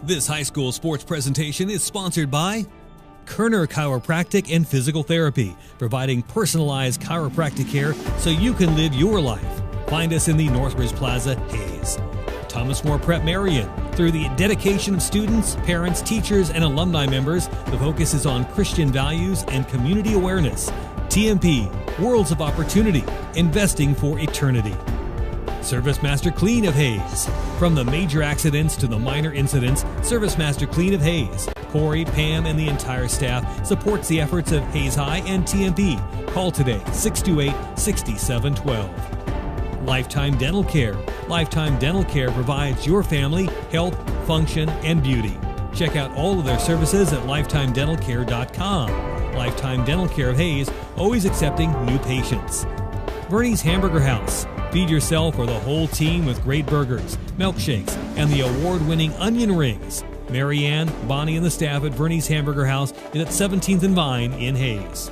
This high school sports presentation is sponsored by Kerner Chiropractic and Physical Therapy, providing personalized chiropractic care so you can live your life. Find us in the Northbridge Plaza, Hayes. Thomas More Prep Marion. Through the dedication of students, parents, teachers, and alumni members, the focus is on Christian values and community awareness. TMP, Worlds of Opportunity, investing for eternity. Service Master Clean of Hayes. From the major accidents to the minor incidents, Service Master Clean of Hayes. Corey, Pam, and the entire staff supports the efforts of Hayes High and TMP. Call today, 628-6712. Lifetime Dental Care. Lifetime Dental Care provides your family health, function, and beauty. Check out all of their services at lifetimedentalcare.com. Lifetime Dental Care of Hayes, always accepting new patients. Bernie's Hamburger House. Feed yourself or the whole team with great burgers, milkshakes, and the award-winning onion rings. Marianne, Bonnie, and the staff at Bernie's Hamburger House is at 17th and Vine in Hayes.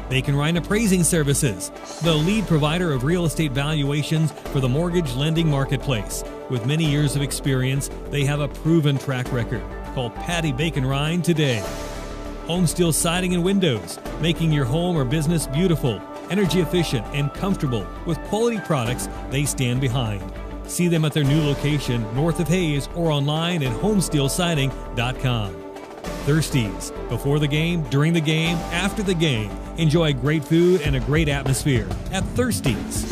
Bacon Ryan Appraising Services, the lead provider of real estate valuations for the mortgage lending marketplace. With many years of experience, they have a proven track record. Call Patty Bacon Ryan today. Home Steel Siding and Windows, making your home or business beautiful, energy efficient, and comfortable with quality products they stand behind. See them at their new location north of Hayes or online at homesteelsiding.com. Thirsties. Before the game, during the game, after the game. Enjoy great food and a great atmosphere at Thirsties.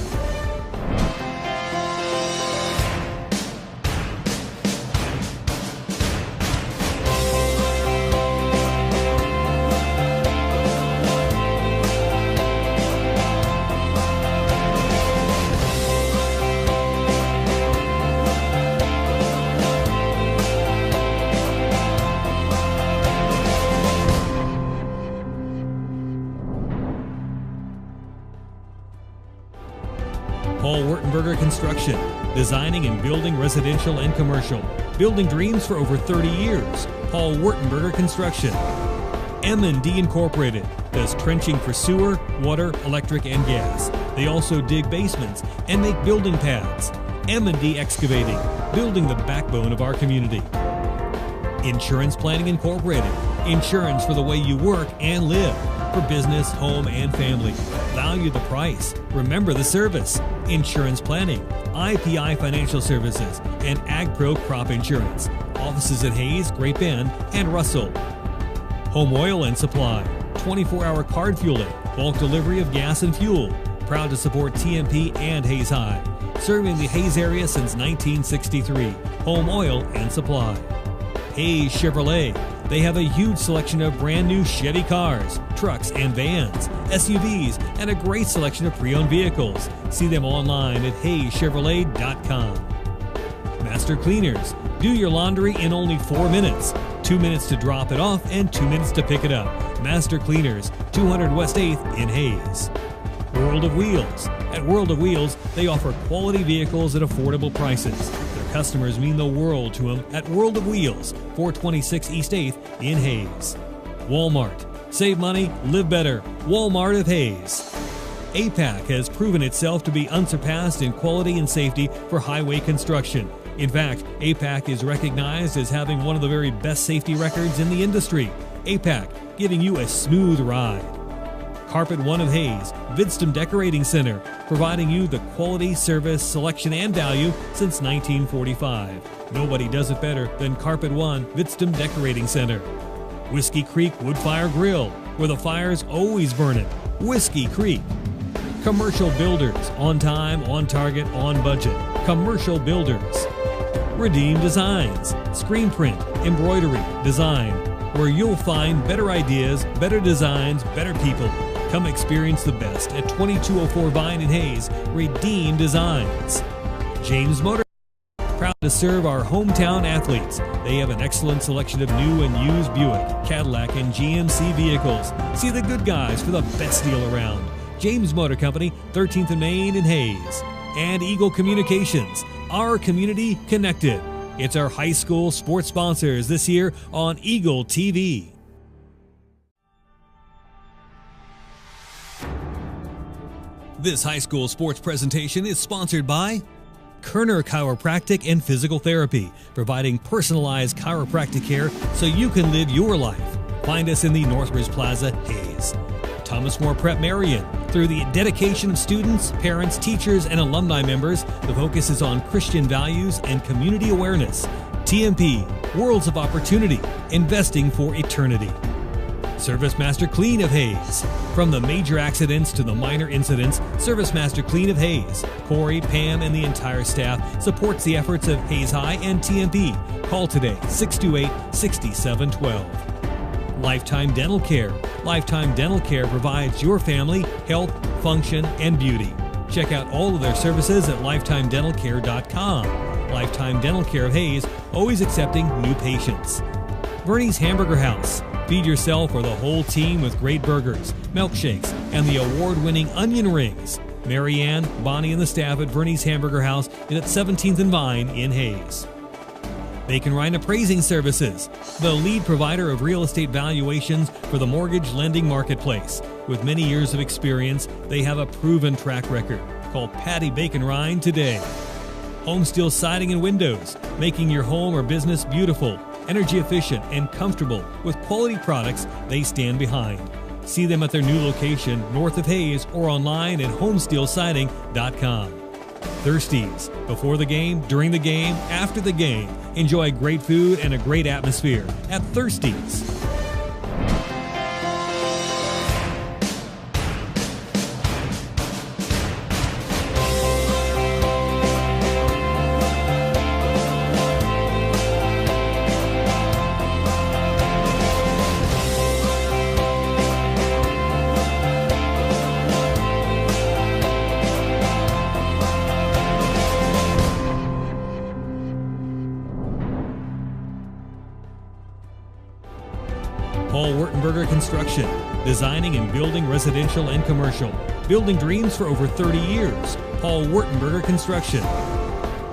Paul Wurtenberger Construction, designing and building residential and commercial. Building dreams for over 30 years. Paul Wurtenberger Construction. M&D Incorporated, does trenching for sewer, water, electric, and gas. They also dig basements and make building pads. M&D Excavating, building the backbone of our community. Insurance Planning Incorporated, insurance for the way you work and live. For business, home, and family. Value the price. Remember the service. Insurance planning, IPI Financial Services, and AgPro Crop Insurance. Offices at Hayes, Great Bend, and Russell. Home Oil and Supply, 24-hour card fueling, bulk delivery of gas and fuel. Proud to support TMP and Hayes High. Serving the Hayes area since 1963. Home Oil and Supply. Hayes Chevrolet. They have a huge selection of brand new Chevy cars, trucks and vans, SUVs, and a great selection of pre-owned vehicles. See them online at hayschevrolet.com. Master Cleaners. Do your laundry in only 4 minutes. 2 minutes to drop it off and 2 minutes to pick it up. Master Cleaners, 200 West 8th in Hayes. World of Wheels. At World of Wheels, they offer quality vehicles at affordable prices. Customers mean the world to them at World of Wheels, 426 East 8th in Hayes. Walmart. Save money, live better. Walmart of Hayes. APAC has proven itself to be unsurpassed in quality and safety for highway construction. In fact, APAC is recognized as having one of the very best safety records in the industry. APAC, giving you a smooth ride. Carpet One of Hayes, Vidstem Decorating Center, providing you the quality, service, selection, and value since 1945. Nobody does it better than Carpet One, Vidstem Decorating Center. Whiskey Creek Woodfire Grill, where the fire's always burning. Whiskey Creek. Commercial Builders, on time, on target, on budget. Commercial Builders. Redeem Designs, screen print, embroidery, design, where you'll find better ideas, better designs, better people. Come experience the best at 2204 Vine in Hayes. Redeem Designs. James Motor, proud to serve our hometown athletes. They have an excellent selection of new and used Buick, Cadillac, and GMC vehicles. See the good guys for the best deal around. James Motor Company, 13th and Main in Hayes. And Eagle Communications, our community connected. It's our high school sports sponsors this year on Eagle TV. This high school sports presentation is sponsored by Kerner Chiropractic and Physical Therapy, providing personalized chiropractic care so you can live your life. Find us in the Northridge Plaza, Hayes. Thomas More Prep Marion. Through the dedication of students, parents, teachers, and alumni members, the focus is on Christian values and community awareness. TMP, Worlds of Opportunity, investing for eternity. Service Master Clean of Hayes. From the major accidents to the minor incidents, Service Master Clean of Hayes, Corey, Pam, and the entire staff supports the efforts of Hayes High and TMP. Call today, 628-6712. Lifetime Dental Care. Lifetime Dental Care provides your family health, function, and beauty. Check out all of their services at lifetimedentalcare.com. Lifetime Dental Care of Hayes, always accepting new patients. Bernie's Hamburger House. Feed yourself or the whole team with great burgers, milkshakes, and the award-winning onion rings. Marianne, Bonnie, and the staff at Bernie's Hamburger House is at 17th and Vine in Hayes. Bacon Ryan Appraising Services, the lead provider of real estate valuations for the mortgage lending marketplace. With many years of experience, they have a proven track record. Call Patty Bacon Ryan today. Home Steel Siding and Windows, making your home or business beautiful, energy efficient, and comfortable with quality products they stand behind. See them at their new location north of Hayes or online at homesteelsiding.com. Thirsties. Before the game, during the game, after the game. Enjoy great food and a great atmosphere at Thirsties. Paul Wurtenberger Construction, designing and building residential and commercial. Building dreams for over 30 years. Paul Wurtenberger Construction.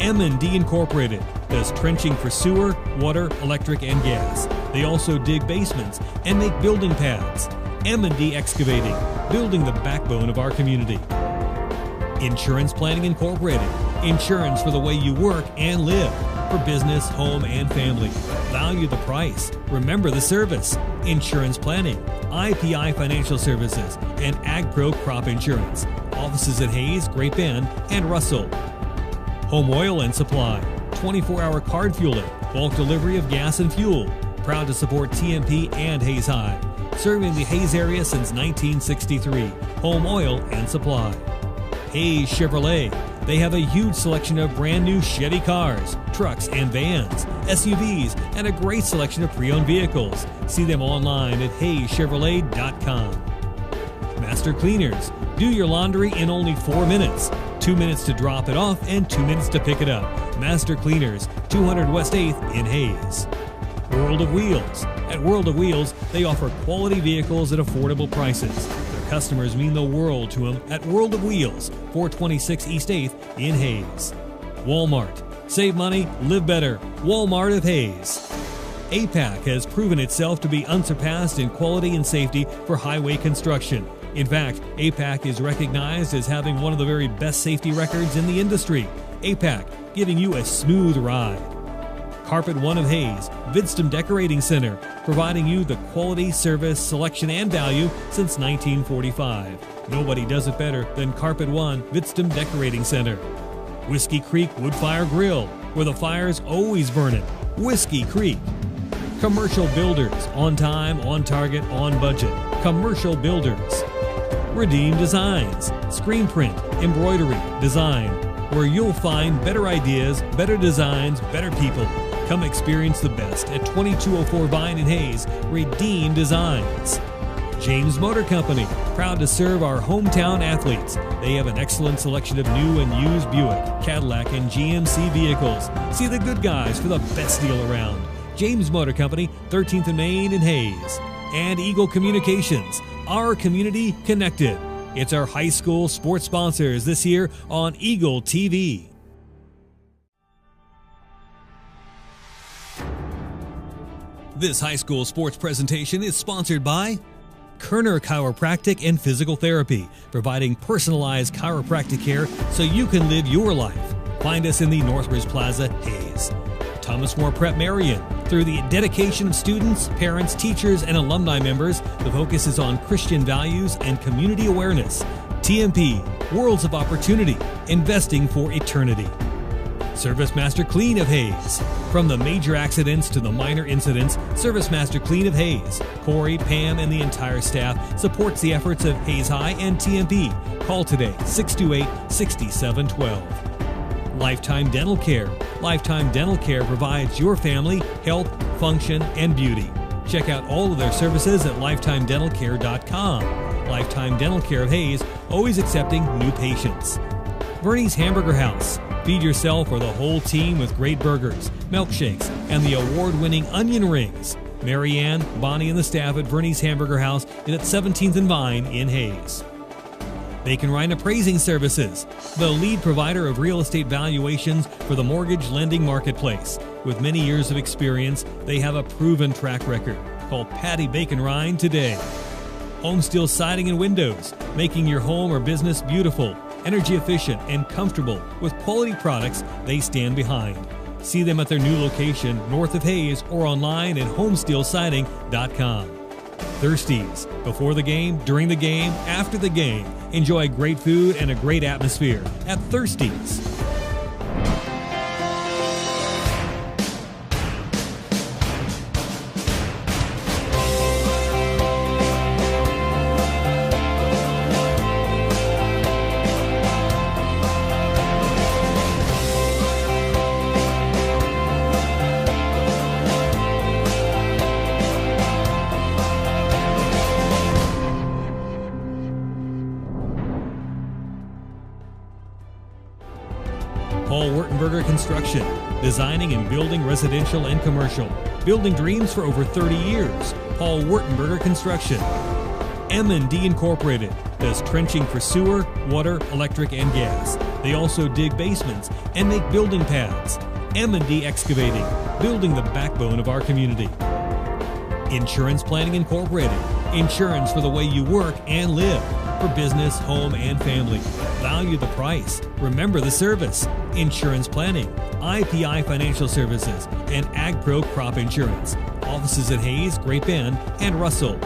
M&D Incorporated does trenching for sewer, water, electric, and gas. They also dig basements and make building pads. M&D Excavating, building the backbone of our community. Insurance Planning Incorporated, insurance for the way you work and live. For business, home, and family. Value the price. Remember the service. Insurance planning, IPI Financial Services, and AgPro Crop Insurance. Offices at Hayes, Great Bend, and Russell. Home Oil and Supply, 24-hour card fueling, bulk delivery of gas and fuel. Proud to support TMP and Hayes High. Serving the Hayes area since 1963. Home Oil and Supply. Hayes Chevrolet. They have a huge selection of brand new Chevy cars, trucks and vans, SUVs, and a great selection of pre-owned vehicles. See them online at hayschevrolet.com. Master Cleaners. Do your laundry in only 4 minutes. 2 minutes to drop it off and 2 minutes to pick it up. Master Cleaners, 200 West 8th in Hayes. World of Wheels. At World of Wheels, they offer quality vehicles at affordable prices. Customers mean the world to them at World of Wheels, 426 East 8th in Hayes. Walmart. Save money, live better. Walmart of Hayes. APAC has proven itself to be unsurpassed in quality and safety for highway construction. In fact, APAC is recognized as having one of the very best safety records in the industry. APAC, giving you a smooth ride. Carpet One of Hayes, Vidstem Decorating Center, providing you the quality, service, selection, and value since 1945. Nobody does it better than Carpet One, Vidstem Decorating Center. Whiskey Creek Woodfire Grill, where the fire's always burning. Whiskey Creek. Commercial Builders, on time, on target, on budget. Commercial Builders. Redeem Designs, screen print, embroidery, design, where you'll find better ideas, better designs, better people. Come experience the best at 2204 Vine in Hayes. Redeem Designs. James Motor Company, proud to serve our hometown athletes. They have an excellent selection of new and used Buick, Cadillac, and GMC vehicles. See the good guys for the best deal around. James Motor Company, 13th and Main in Hayes. And Eagle Communications, our community connected. It's our high school sports sponsors this year on Eagle TV. This high school sports presentation is sponsored by Kerner Chiropractic and Physical Therapy, providing personalized chiropractic care so you can live your life. Find us in the Northridge Plaza, Hayes. Thomas More Prep Marion. Through the dedication of students, parents, teachers, and alumni members, the focus is on Christian values and community awareness. TMP, Worlds of Opportunity, investing for eternity. Service Master Clean of Hayes. From the major accidents to the minor incidents, Service Master Clean of Hayes, Corey, Pam, and the entire staff supports the efforts of Hayes High and TMP. Call today, 628-6712. Lifetime Dental Care. Lifetime Dental Care provides your family health, function, and beauty. Check out all of their services at lifetimedentalcare.com. Lifetime Dental Care of Hayes, always accepting new patients. Bernie's Hamburger House. Feed yourself or the whole team with great burgers, milkshakes, and the award-winning onion rings. Marianne, Bonnie, and the staff at Bernie's Hamburger House is at 17th and Vine in Hayes. Bacon Ryan Appraising Services, the lead provider of real estate valuations for the mortgage lending marketplace. With many years of experience, they have a proven track record. Call Patty Bacon Ryan today. Home Steel Siding and Windows, making your home or business beautiful, energy efficient, and comfortable with quality products they stand behind. See them at their new location north of Hayes or online at homesteelsiding.com. Thirsties. Before the game, during the game, after the game. Enjoy great food and a great atmosphere at Thirsties. Paul Wurtenberger Construction, designing and building residential and commercial. Building dreams for over 30 years. Paul Wurtenberger Construction. M&D Incorporated does trenching for sewer, water, electric, and gas. They also dig basements and make building pads. M&D Excavating, building the backbone of our community. Insurance Planning Incorporated, insurance for the way you work and live. For business, home, and family. Value the price. Remember the service. Insurance planning, IPI Financial Services, and AgPro Crop Insurance. Offices at Hayes, Great Bend, and Russell.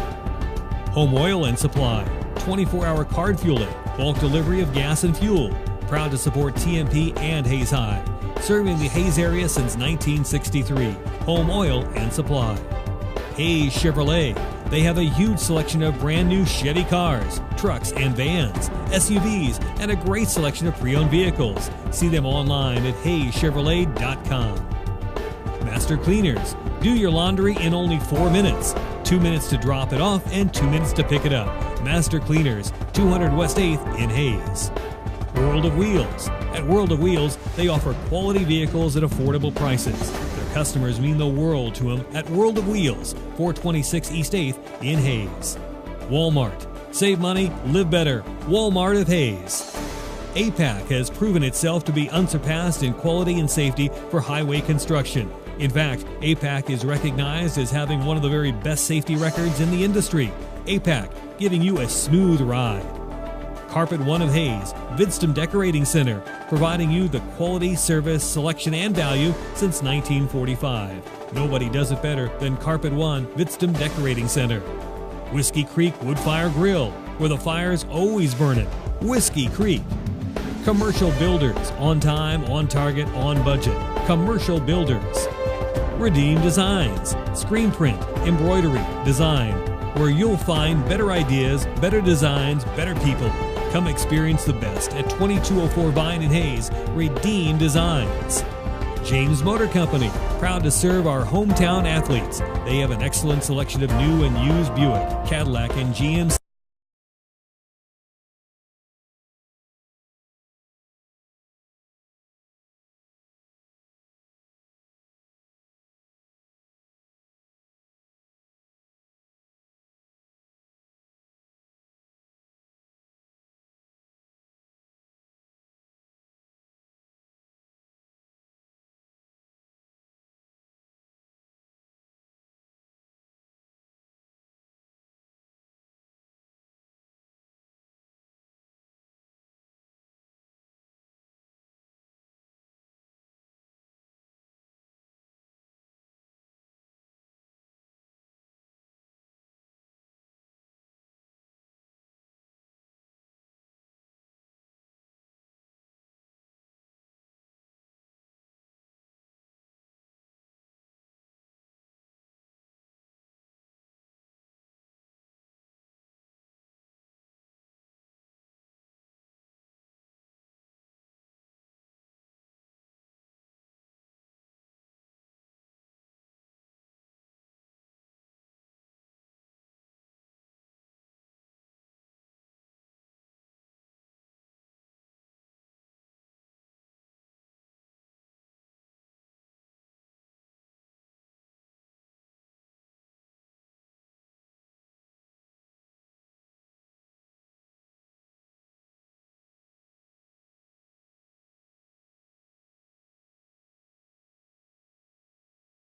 Home Oil and Supply, 24-hour card fueling, bulk delivery of gas and fuel. Proud to support TMP and Hayes High. Serving the Hayes area since 1963. Home Oil and Supply. Hayes Chevrolet. They have a huge selection of brand new Chevy cars, trucks and vans, SUVs, and a great selection of pre-owned vehicles. See them online at hayschevrolet.com. Master Cleaners. Do your laundry in only 4 minutes. 2 minutes to drop it off and 2 minutes to pick it up. Master Cleaners, 200 West 8th in Hayes. World of Wheels. At World of Wheels, they offer quality vehicles at affordable prices. Their customers mean the world to them at World of Wheels, 426 East 8th in Hayes. Walmart. Save money, live better. Walmart of Hayes. APAC has proven itself to be unsurpassed in quality and safety for highway construction. In fact, APAC is recognized as having one of the very best safety records in the industry. APAC, giving you a smooth ride. Carpet One of Hayes, Vidstem Decorating Center, providing you the quality, service, selection, and value since 1945. Nobody does it better than Carpet One, Vidstem Decorating Center. Whiskey Creek Woodfire Grill, where the fire's always burning. Whiskey Creek. Commercial Builders, on time, on target, on budget. Commercial Builders. Redeem Designs, screen print, embroidery, design, where you'll find better ideas, better designs, better people. Come experience the best at 2204 Vine in Hayes. Redeem Designs. James Motor Company, proud to serve our hometown athletes. They have an excellent selection of new and used Buick, Cadillac, and GMC.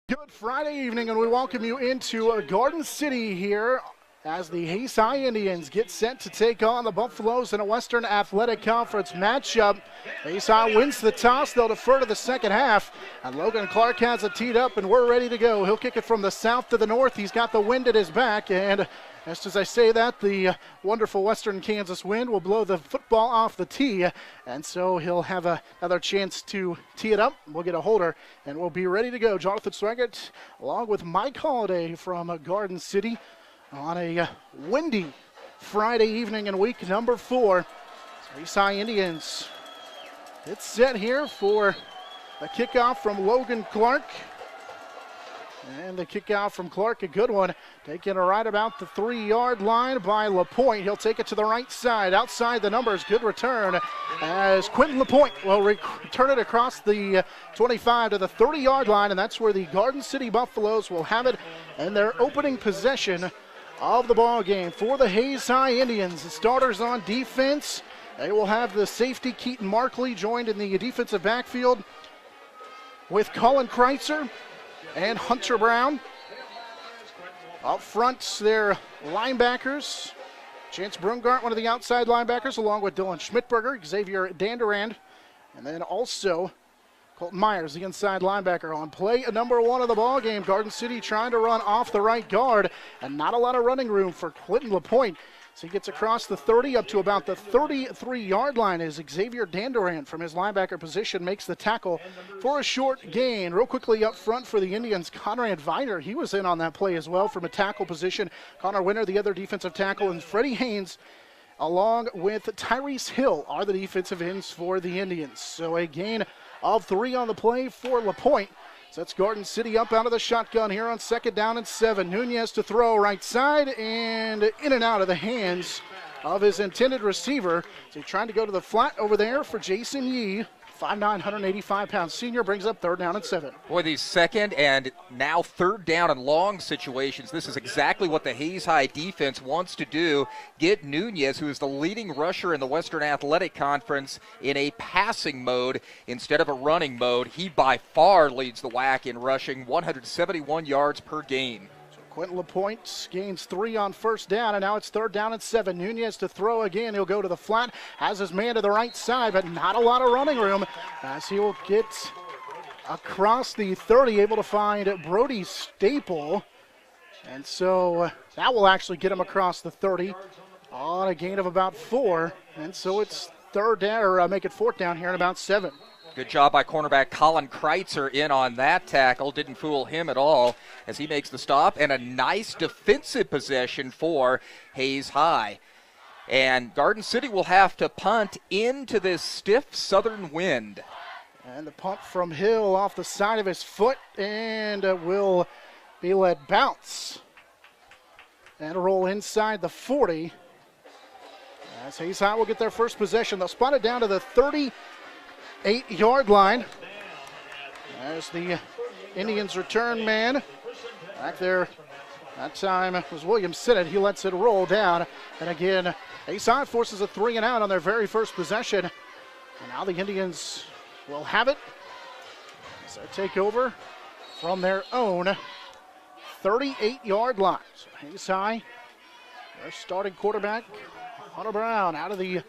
Good Friday evening, and we welcome you into Garden City here as the Hayes High Indians get set to take on the Buffaloes in a Western Athletic Conference matchup. Hayes High wins the toss. They'll defer to the second half, and Logan Clark has it teed up, and we're ready to go. He'll kick it from the south to the north. He's got the wind at his back, and just as I say that, the wonderful Western Kansas wind will blow the football off the tee, and so he'll have another chance to tee it up. We'll get a holder, and we'll be ready to go. Jonathan Swaggart, along with Mike Holliday from Garden City, on a windy Friday evening in week number 4. Hayes High Indians, it's set here for a kickoff from Logan Clark. And the kickoff from Clark, a good one, taken right about the 3-yard line by LaPointe. He'll take it to the right side, outside the numbers. Good return as Quentin LaPointe will return it across the 25 to the 30-yard line, and that's where the Garden City Buffaloes will have it in their opening possession of the ball game for the Hayes High Indians. The starters on defense, they will have the safety Keaton Markley joined in the defensive backfield with Colin Kreitzer and Hunter Brown. Up front, their linebackers, Chance Brungart, one of the outside linebackers, along with Dylan Schmidberger, Xavier Danderand, and then also Colton Myers, the inside linebacker, on play number 1 of the ball game. Garden City trying to run off the right guard, and not a lot of running room for Quentin LaPointe. So he gets across the 30 up to about the 33-yard line as Xavier Danderand from his linebacker position makes the tackle for a short gain. Real quickly up front for the Indians, Conrad Viner, he was in on that play as well from a tackle position. Connor Winter, the other defensive tackle, and Freddie Haynes, along with Tyrese Hill, are the defensive ends for the Indians. So a gain of 3 on the play for LaPointe. Sets Garden City up out of the shotgun here on 2nd down and 7. Nunez to throw right side and in and out of the hands of his intended receiver. So trying to go to the flat over there for Jason Yee. 5'9", 185-pound senior, brings up 3rd down and 7. Boy, these 2nd and now 3rd down and long situations, this is exactly what the Hayes High defense wants to do. Get Nunez, who is the leading rusher in the Western Athletic Conference, in a passing mode instead of a running mode. He by far leads the WAC in rushing, 171 yards per game. Quentin LaPointe gains 3 on 1st down, and now it's 3rd down and 7. Nunez to throw again. He'll go to the flat, has his man to the right side, but not a lot of running room as he will get across the 30, able to find Brody Staple. And so that will actually get him across the 30 on a gain of about 4. And so it's 3rd down, or make it 4th down here in about 7. Good job by cornerback Colin Kreitzer in on that tackle. Didn't fool him at all as he makes the stop. And a nice defensive possession for Hayes High. And Garden City will have to punt into this stiff southern wind. And the punt from Hill off the side of his foot and will be let bounce. And roll inside the 40. As Hayes High will get their first possession. They'll spot it down to the 38-yard line as the Indians return man back there. That time was William Sinnott. He lets it roll down. And again, Hayes High forces a 3 and out on their very first possession. And now the Indians will have it as they take over from their own 38-yard line. So Hayes High, their starting quarterback, Hunter Brown, out of the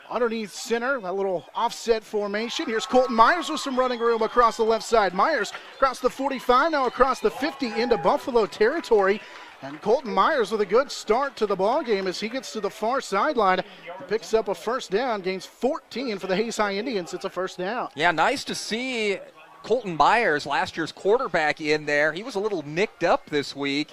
underneath center, that little offset formation. Here's Colton Myers with some running room across the left side. Myers across the 45, now across the 50 into Buffalo territory. And Colton Myers with a good start to the ball game as he gets to the far sideline, picks up a 1st down, gains 14 for the Hayes High Indians. It's a 1st down. Yeah, nice to see Colton Myers, last year's quarterback, in there. He was a little nicked up this week,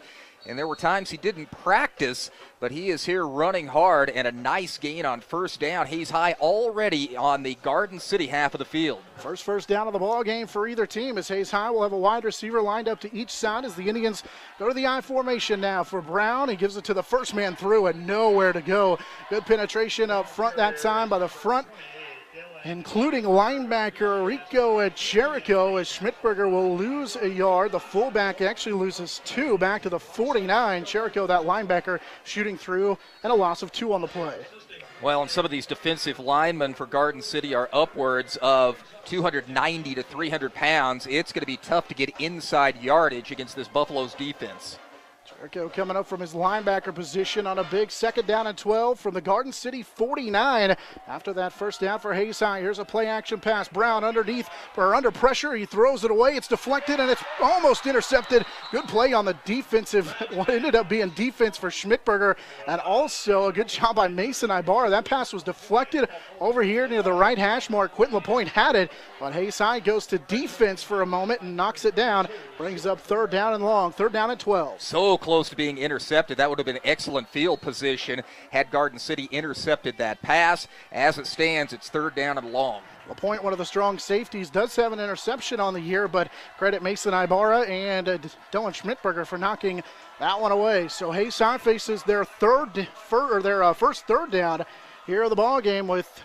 and there were times he didn't practice, but he is here running hard, and a nice gain on 1st down. Hayes High already on the Garden City half of the field. First down of the ball game for either team as Hayes High will have a wide receiver lined up to each side as the Indians go to the I formation now for Brown. He gives it to the first man through and nowhere to go. Good penetration up front that time by the front, including linebacker Rico Cherico, as Schmidberger will lose a yard. The fullback actually loses 2 back to the 49. Cherico, that linebacker, shooting through, and a loss of 2 on the play. Well, and some of these defensive linemen for Garden City are upwards of 290 to 300 pounds. It's going to be tough to get inside yardage against this Buffalo's defense. Jericho coming up from his linebacker position on a big 2nd down and 12 from the Garden City 49. After that first down for Hayes High, here's a play action pass. Brown underneath or under pressure. He throws it away. It's deflected and it's almost intercepted. Good play on the defensive, what ended up being defense for Schmidtberger, and also a good job by Mason Ibarra. That pass was deflected over here near the right hash mark. Quentin LaPointe had it, but Hayes High goes to defense for a moment and knocks it down. Brings up 3rd down and long, 3rd down and 12. So close to being intercepted. That would have been excellent field position had Garden City intercepted that pass. As it stands, it's 3rd down and long. LaPointe, one of the strong safeties, does have an interception on the year, but credit Mason Ibarra and Dylan Schmidtberger for knocking that one away. So Hayes High faces their first 3rd down here of the ball game with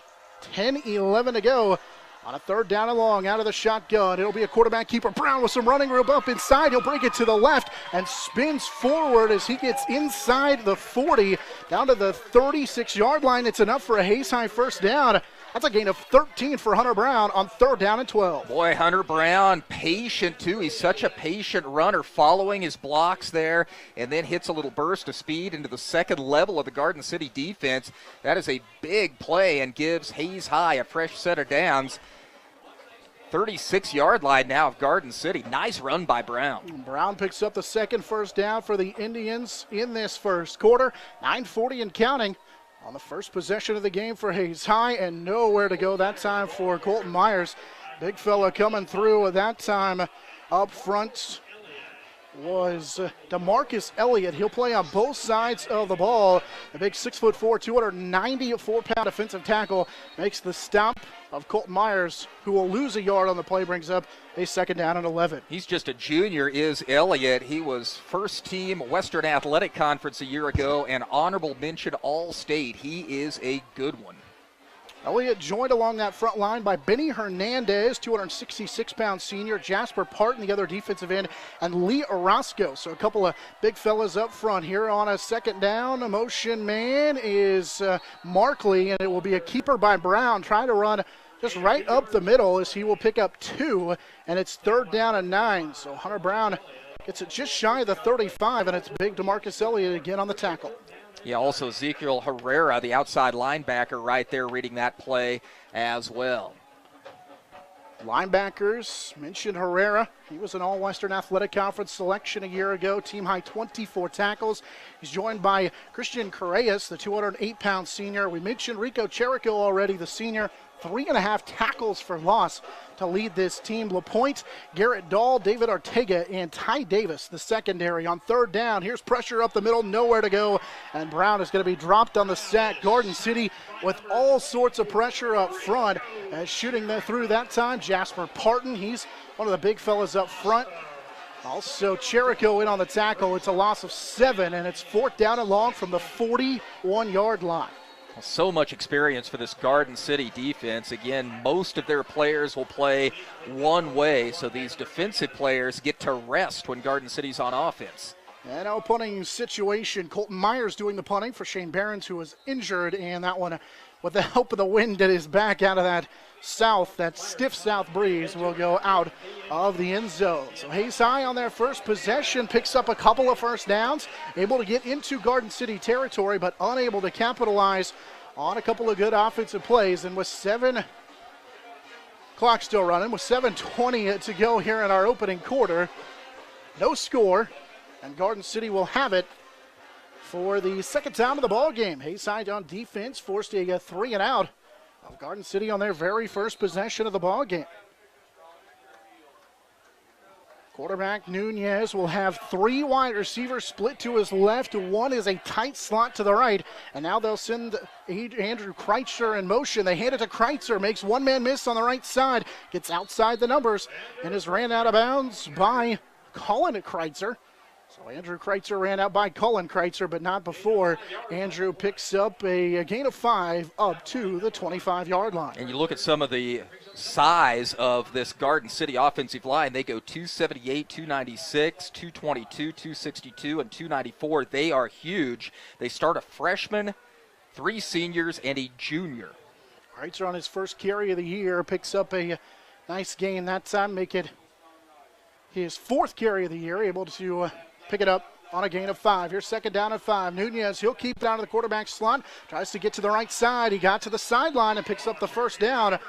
10-11 to go. On a 3rd down and long, out of the shotgun. It'll be a quarterback keeper. Brown with some running room up inside. He'll break it to the left and spins forward as he gets inside the 40, down to the 36-yard line. It's enough for a Hayes High first down. That's a gain of 13 for Hunter Brown on 3rd down and 12. Boy, Hunter Brown, patient too. He's such a patient runner, following his blocks there, and then hits a little burst of speed into the 2nd level of the Garden City defense. That is a big play and gives Hayes High a fresh set of downs. 36-yard line now of Garden City. Nice run by Brown. Brown picks up the 2nd first down for the Indians in this first quarter. 9:40 and counting on the first possession of the game for Hayes High, and nowhere to go that time for Colton Myers. Big fella coming through at that time up front was DeMarcus Elliott. He'll play on both sides of the ball. The big 6'4", 294-pound defensive tackle makes the stop of Colton Myers, who will lose a yard on the play, brings up a 2nd down and 11. He's just a junior, is Elliott. He was first team Western Athletic Conference a year ago and honorable mention All-State. He is a good one. Elliott joined along that front line by Benny Hernandez, 266-pound senior, Jasper Parton, the other defensive end, and Lee Orozco. So a couple of big fellas up front here on a 2nd down. A motion man is Markley, and it will be a keeper by Brown, trying to run just right up the middle as he will pick up 2, and it's 3rd down and 9. So Hunter Brown gets it just shy of the 35, and it's big DeMarcus Elliott again on the tackle. Yeah, also Ezekiel Herrera, the outside linebacker, right there reading that play as well. Linebackers, mentioned Herrera. He was an All-Western Athletic Conference selection a year ago, team high 24 tackles. He's joined by Christian Correas, the 208-pound senior. We mentioned Rico Cherico already, the senior, 3.5 tackles for loss to lead this team. LaPointe, Garrett Dahl, David Ortega, and Ty Davis, the secondary. On 3rd down, here's pressure up the middle, nowhere to go, and Brown is going to be dropped on the sack. Garden City with all sorts of pressure up front. Shooting through that time, Jasper Parton, he's one of the big fellas up front. Also, Cherico in on the tackle. It's a loss of 7, and it's 4th down and long from the 41-yard line. So much experience for this Garden City defense. Again, most of their players will play one way, so these defensive players get to rest when Garden City's on offense. And now punting situation, Colton Myers doing the punting for Shane Behrens, who was injured, and that one, with the help of the wind at his back out of that stiff south breeze, will go out of the end zone. So Hayes High on their first possession picks up a couple of first downs, able to get into Garden City territory, but unable to capitalize on a couple of good offensive plays. And with clock still running, with 7:20 to go here in our opening quarter, no score, and Garden City will have it for the 2nd time of the ball game. Hayes High on defense forced a 3 and out of Garden City on their very first possession of the ball game. Quarterback Nunez will have 3 wide receivers split to his left. 1 is a tight slot to the right. And now they'll send Andrew Kreitzer in motion. They hand it to Kreitzer, makes one man miss on the right side, gets outside the numbers, and is ran out of bounds by Colin Kreitzer. So Andrew Kreitzer ran out by Colin Kreitzer, but not before. Andrew picks up a gain of 5 up to the 25-yard line. And you look at some of the size of this Garden City offensive line. They go 278, 296, 222, 262, and 294. They are huge. They start a freshman 3 seniors, and a junior. Kreitzer on his first carry of the year picks up a nice gain that time, make it his 4th carry of the year, able to pick it up on a gain of 5. Here's 2nd down and 5. Nunez, he'll keep it out of the quarterback slot, tries to get to the right side. He got to the sideline and picks up the first down.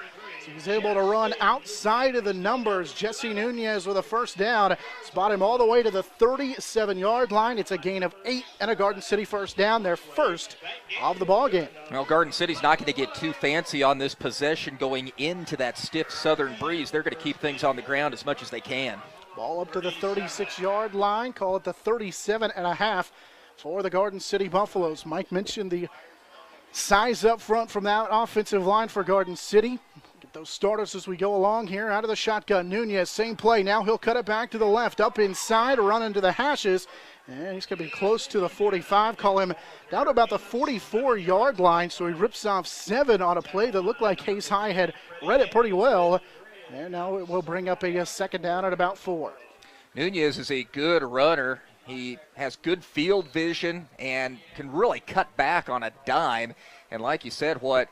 So he's able to run outside of the numbers. Jesse Nunez with a first down. Spot him all the way to the 37-yard line. It's a gain of 8 and a Garden City first down, their first of the ball game. Well, Garden City's not going to get too fancy on this possession going into that stiff southern breeze. They're going to keep things on the ground as much as they can. Ball up to the 36-yard line. Call it the 37.5 for the Garden City Buffaloes. Mike mentioned the size up front from that offensive line for Garden City. Get those starters as we go along here. Out of the shotgun, Nunez, same play. Now he'll cut it back to the left, up inside, run into the hashes. And he's going to be close to the 45. Call him down to about the 44-yard line. So he rips off 7 on a play that looked like Hayes High had read it pretty well. And now it will bring up a 2nd down at about 4. Nunez is a good runner. He has good field vision and can really cut back on a dime. And like you said, what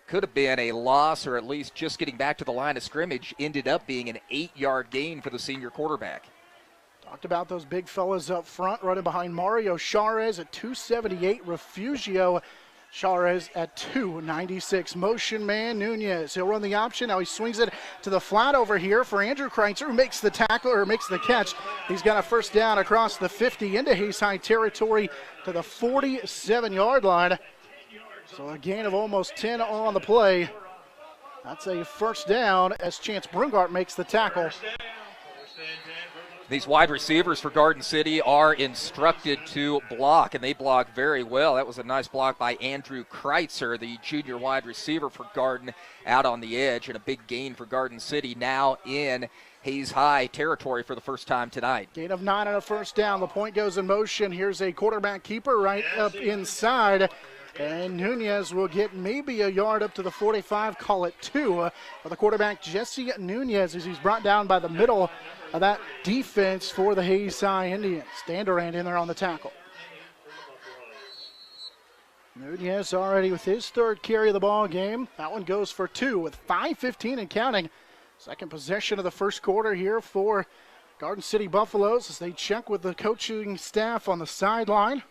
could have been a loss or at least just getting back to the line of scrimmage ended up being an 8-yard gain for the senior quarterback. Talked about those big fellas up front, running behind Mario Charez at 278, Refugio Charez at 296. Motion man Nunez. He'll run the option. Now he swings it to the flat over here for Andrew Kreitzer, who makes the tackle or makes the catch. He's got a first down across the 50 into Hayes High territory to the 47-yard line. So a gain of almost 10 on the play. That's a first down as Chance Brungart makes the tackle. These wide receivers for Garden City are instructed to block, and they block very well. That was a nice block by Andrew Kreitzer, the junior wide receiver for Garden, out on the edge, and a big gain for Garden City now in Hayes High territory for the first time tonight. Gain of 9 and a first down. The point goes in motion. Here's a quarterback keeper right up inside. And Nunez will get maybe a yard up to the 45, call it 2. For the quarterback, Jesse Nunez, as he's brought down by the middle of that defense for the Hayes High Indians. Dan Durant in there on the tackle. Nunez already with his 3rd carry of the ball game. That one goes for 2 with 5:15 and counting. Second possession of the first quarter here for Garden City Buffaloes as they check with the coaching staff on the sideline.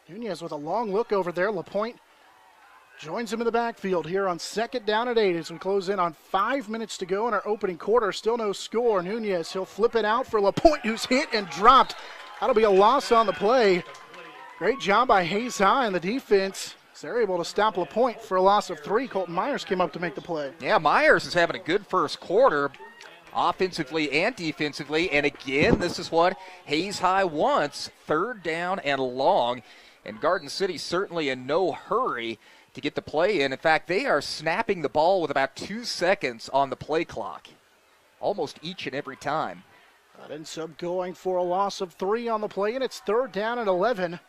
Nunez with a long look over there. LaPointe joins him in the backfield here on 2nd down at 8 as we close in on 5 minutes to go in our opening quarter. Still no score. Nunez, he'll flip it out for LaPointe, who's hit and dropped. That'll be a loss on the play. Great job by Hayes High and the defense. They're able to stop LaPointe for a loss of 3. Colton Myers came up to make the play. Yeah, Myers is having a good first quarter, offensively and defensively. And again, this is what Hayes High wants, 3rd down and long. And Garden City certainly in no hurry to get the play in. In fact, they are snapping the ball with about 2 seconds on the play clock, almost each and every time. That ends up going for a loss of 3 on the play, and it's 3rd down and 11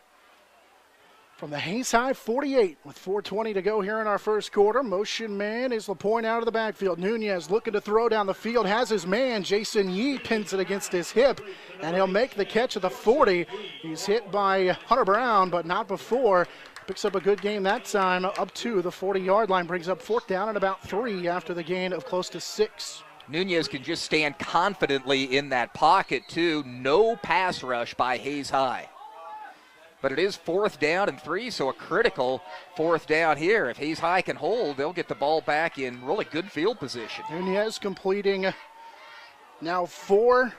from the Hayes High 48 with 4:20 to go here in our first quarter. Motion man is LaPointe out of the backfield. Nunez looking to throw down the field, has his man. Jason Yee pins it against his hip, and he'll make the catch at the 40. He's hit by Hunter Brown, but not before. Picks up a good game that time up to the 40-yard line. Brings up 4th down and about 3 after the gain of close to 6. Nunez can just stand confidently in that pocket, too. No pass rush by Hayes High. But it is 4th down and 3, so a critical 4th down here. If Hayes High can hold, they'll get the ball back in really good field position. Nunez completing now 4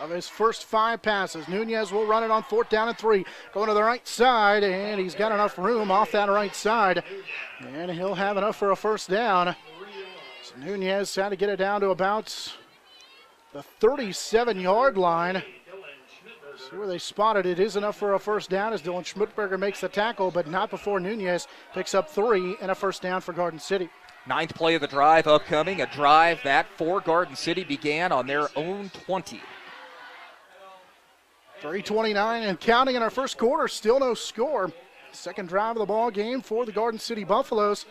of his first 5 passes. Nunez will run it on 4th down and 3. Going to the right side, and he's got enough room off that right side. And he'll have enough for a first down. So Nunez had to get it down to about the 37-yard line. See where they spotted it. Is enough for a first down as Dylan Schmidberger makes the tackle, but not before Nunez picks up 3 and a first down for Garden City. 9th play of the drive upcoming, a drive that for Garden City began on their own 20. 3:29 and counting in our first quarter, still no score. Second drive of the ball game for the Garden City Buffaloes.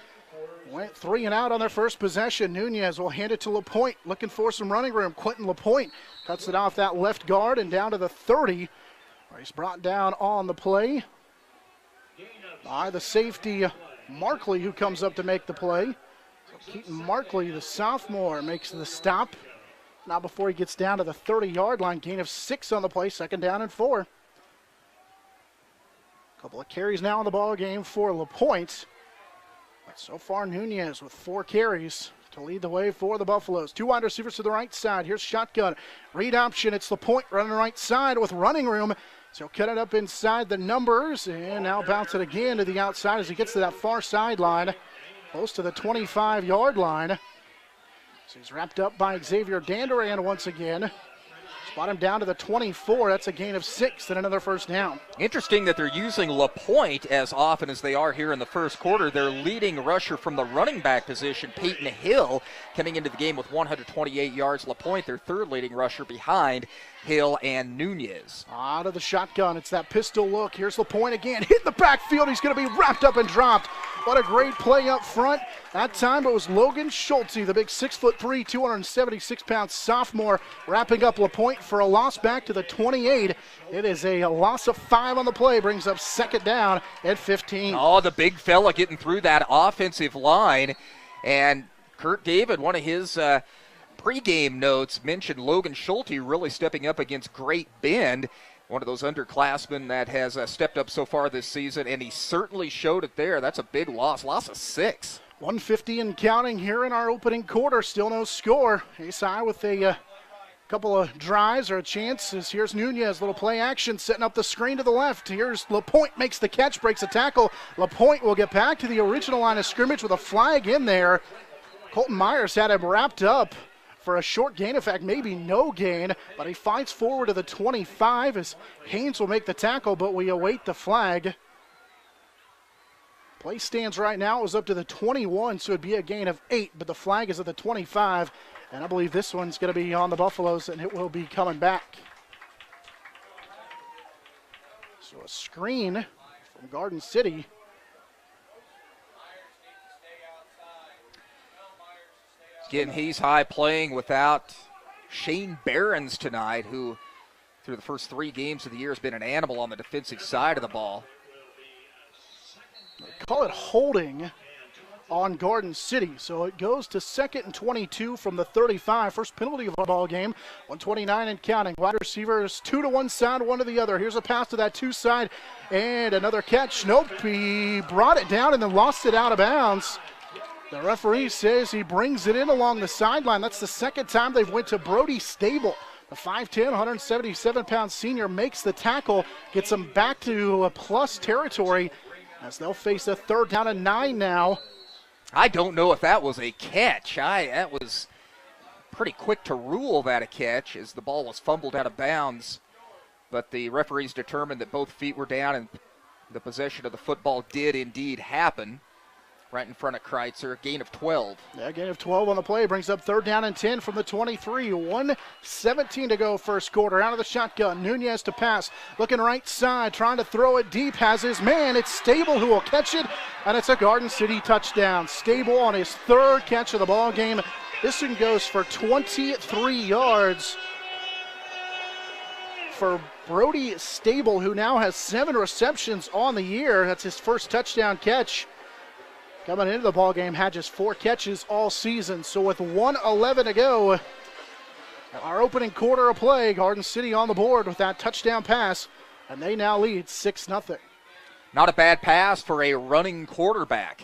Went 3 and out on their first possession. Nunez will hand it to LaPointe, looking for some running room. Quentin LaPointe cuts it off that left guard and down to the 30, where he's brought down on the play. by the safety, Markley, who comes up to make the play. So Keaton Markley, the sophomore, makes the stop. Now before he gets down to the 30-yard line, gain of 6 on the play, 2nd down and 4. Couple of carries now in the ball game for LaPointe. But so far, Nunez with 4 carries to lead the way for the Buffaloes. 2 wide receivers to the right side. Here's shotgun. Read option. It's LaPointe running right side with running room. So cut it up inside the numbers and now bounce it again to the outside as he gets to that far sideline, close to the 25-yard line. So he's wrapped up by Xavier Danduran once again. Spot him down to the 24. That's a gain of 6 and another 1st down. Interesting that they're using LaPointe as often as they are here in the first quarter. Their leading rusher from the running back position, Peyton Hill, coming into the game with 128 yards. LaPointe, their 3rd leading rusher behind Hill and Nunez. Out of the shotgun. It's that pistol look. Here's LaPointe again. Hit the backfield. He's going to be wrapped up and dropped. What a great play up front. That time it was Logan Schulte, the big 6'3", 276-pound sophomore, wrapping up LaPointe for a loss back to the 28. It is a loss of 5 on the play, brings up 2nd down at 15. Oh, the big fella getting through that offensive line. And Kurt David, one of his pregame notes, mentioned Logan Schulte really stepping up against Great Bend. One of those underclassmen that has stepped up so far this season, and he certainly showed it there. That's a big loss of 6. 150 and counting here in our opening quarter. Still no score. Ace High with a couple of drives or a chance. Here's Nunez, little play action, setting up the screen to the left. Here's LaPointe, makes the catch, breaks a tackle. LaPointe will get back to the original line of scrimmage with a flag in there. Colton Myers had him wrapped up for a short gain, in fact, maybe no gain, but he fights forward to the 25 as Haynes will make the tackle, but we await the flag. Play stands right now is up to the 21, so it'd be a gain of 8, but the flag is at the 25, and I believe this one's going to be on the Buffaloes, and it will be coming back. So a screen from Garden City. Again, Hayes High playing without Shane Behrens tonight, who through the first 3 games of the year has been an animal on the defensive side of the ball. They call it holding on Garden City. So it goes to 2nd and 22 from the 35. First penalty of the ball game. 129 and counting. Wide receivers 2 to one side, 1 to the other. Here's a pass to that 2 side and another catch. Nope, he brought it down and then lost it out of bounds. The referee says he brings it in along the sideline. That's the 2nd time they've went to Brody Stable. The 5'10", 177-pound senior makes the tackle, gets them back to a plus territory as they'll face a 3rd down and 9 now. I don't know if that was a catch. That was pretty quick to rule that a catch as the ball was fumbled out of bounds. But the referees determined that both feet were down and the possession of the football did indeed happen. Right in front of Kreitzer, gain of 12. Yeah, gain of 12 on the play brings up 3rd down and 10 from the 23. 1:17 to go first quarter. Out of the shotgun, Nunez to pass. Looking right side, trying to throw it deep. Has his man. It's Stable who will catch it, and it's a Garden City touchdown. Stable on his 3rd catch of the ball game. This one goes for 23 yards for Brody Stable, who now has 7 receptions on the year. That's his first touchdown catch. Coming into the ball game, had just 4 catches all season. So with 1:11 to go, our opening quarter of play, Garden City on the board with that touchdown pass, and they now lead 6-0. Not a bad pass for a running quarterback.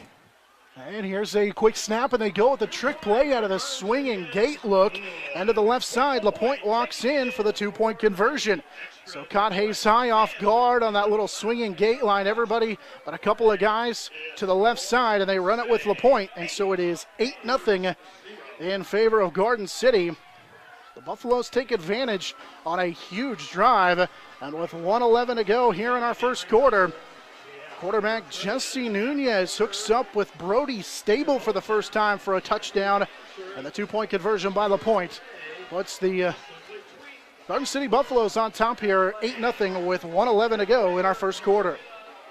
And here's a quick snap, and they go with the trick play out of the swinging gate look. And to the left side, LaPointe walks in for the 2-point conversion. So caught Hayes High off guard on that little swinging gate line. Everybody but a couple of guys to the left side, and they run it with LaPointe. And so it is 8-0 in favor of Garden City. The Buffaloes take advantage on a huge drive. And with 1:11 to go here in our first quarter, quarterback Jesse Nunez hooks up with Brody Stable for the first time for a touchdown. And the 2-point conversion by LaPointe puts the Garden City Buffaloes on top here, 8-0 with 1:11 to go in our first quarter.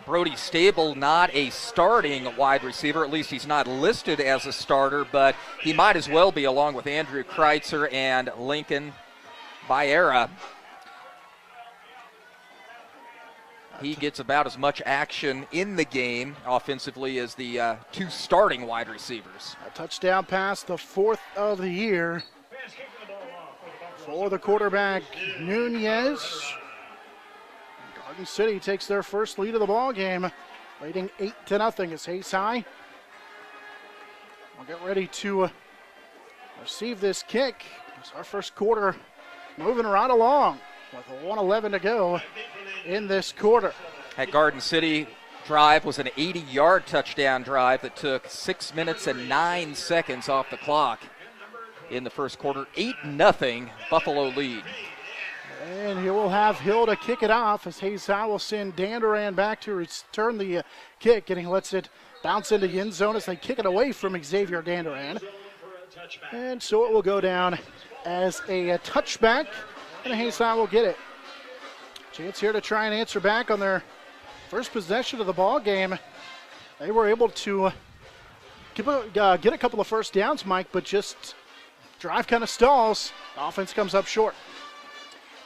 Brody Stable, not a starting wide receiver. At least he's not listed as a starter, but he might as well be along with Andrew Kreitzer and Lincoln Viera. He gets about as much action in the game offensively as the two starting wide receivers. A touchdown pass, the 4th of the year for the quarterback, Nunez. Garden City takes their first lead of the ball game, leading 8-0 as Hayes High will get ready to receive this kick. It's our first quarter moving right along with 1:11 to go in this quarter. That Garden City drive was an 80-yard touchdown drive that took 6 minutes and 9 seconds off the clock in the first quarter. 8-0 Buffalo lead. And he will have Hill to kick it off as Hayes High will send Dan Duran back to return the kick, and he lets it bounce into the end zone as they kick it away from Xavier Dan Duran. And so it will go down as a touchback, and Hayes High will get it. Chance here to try and answer back on their first possession of the ball game. They were able to get a couple of first downs, Mike, but just drive kind of stalls. The offense comes up short.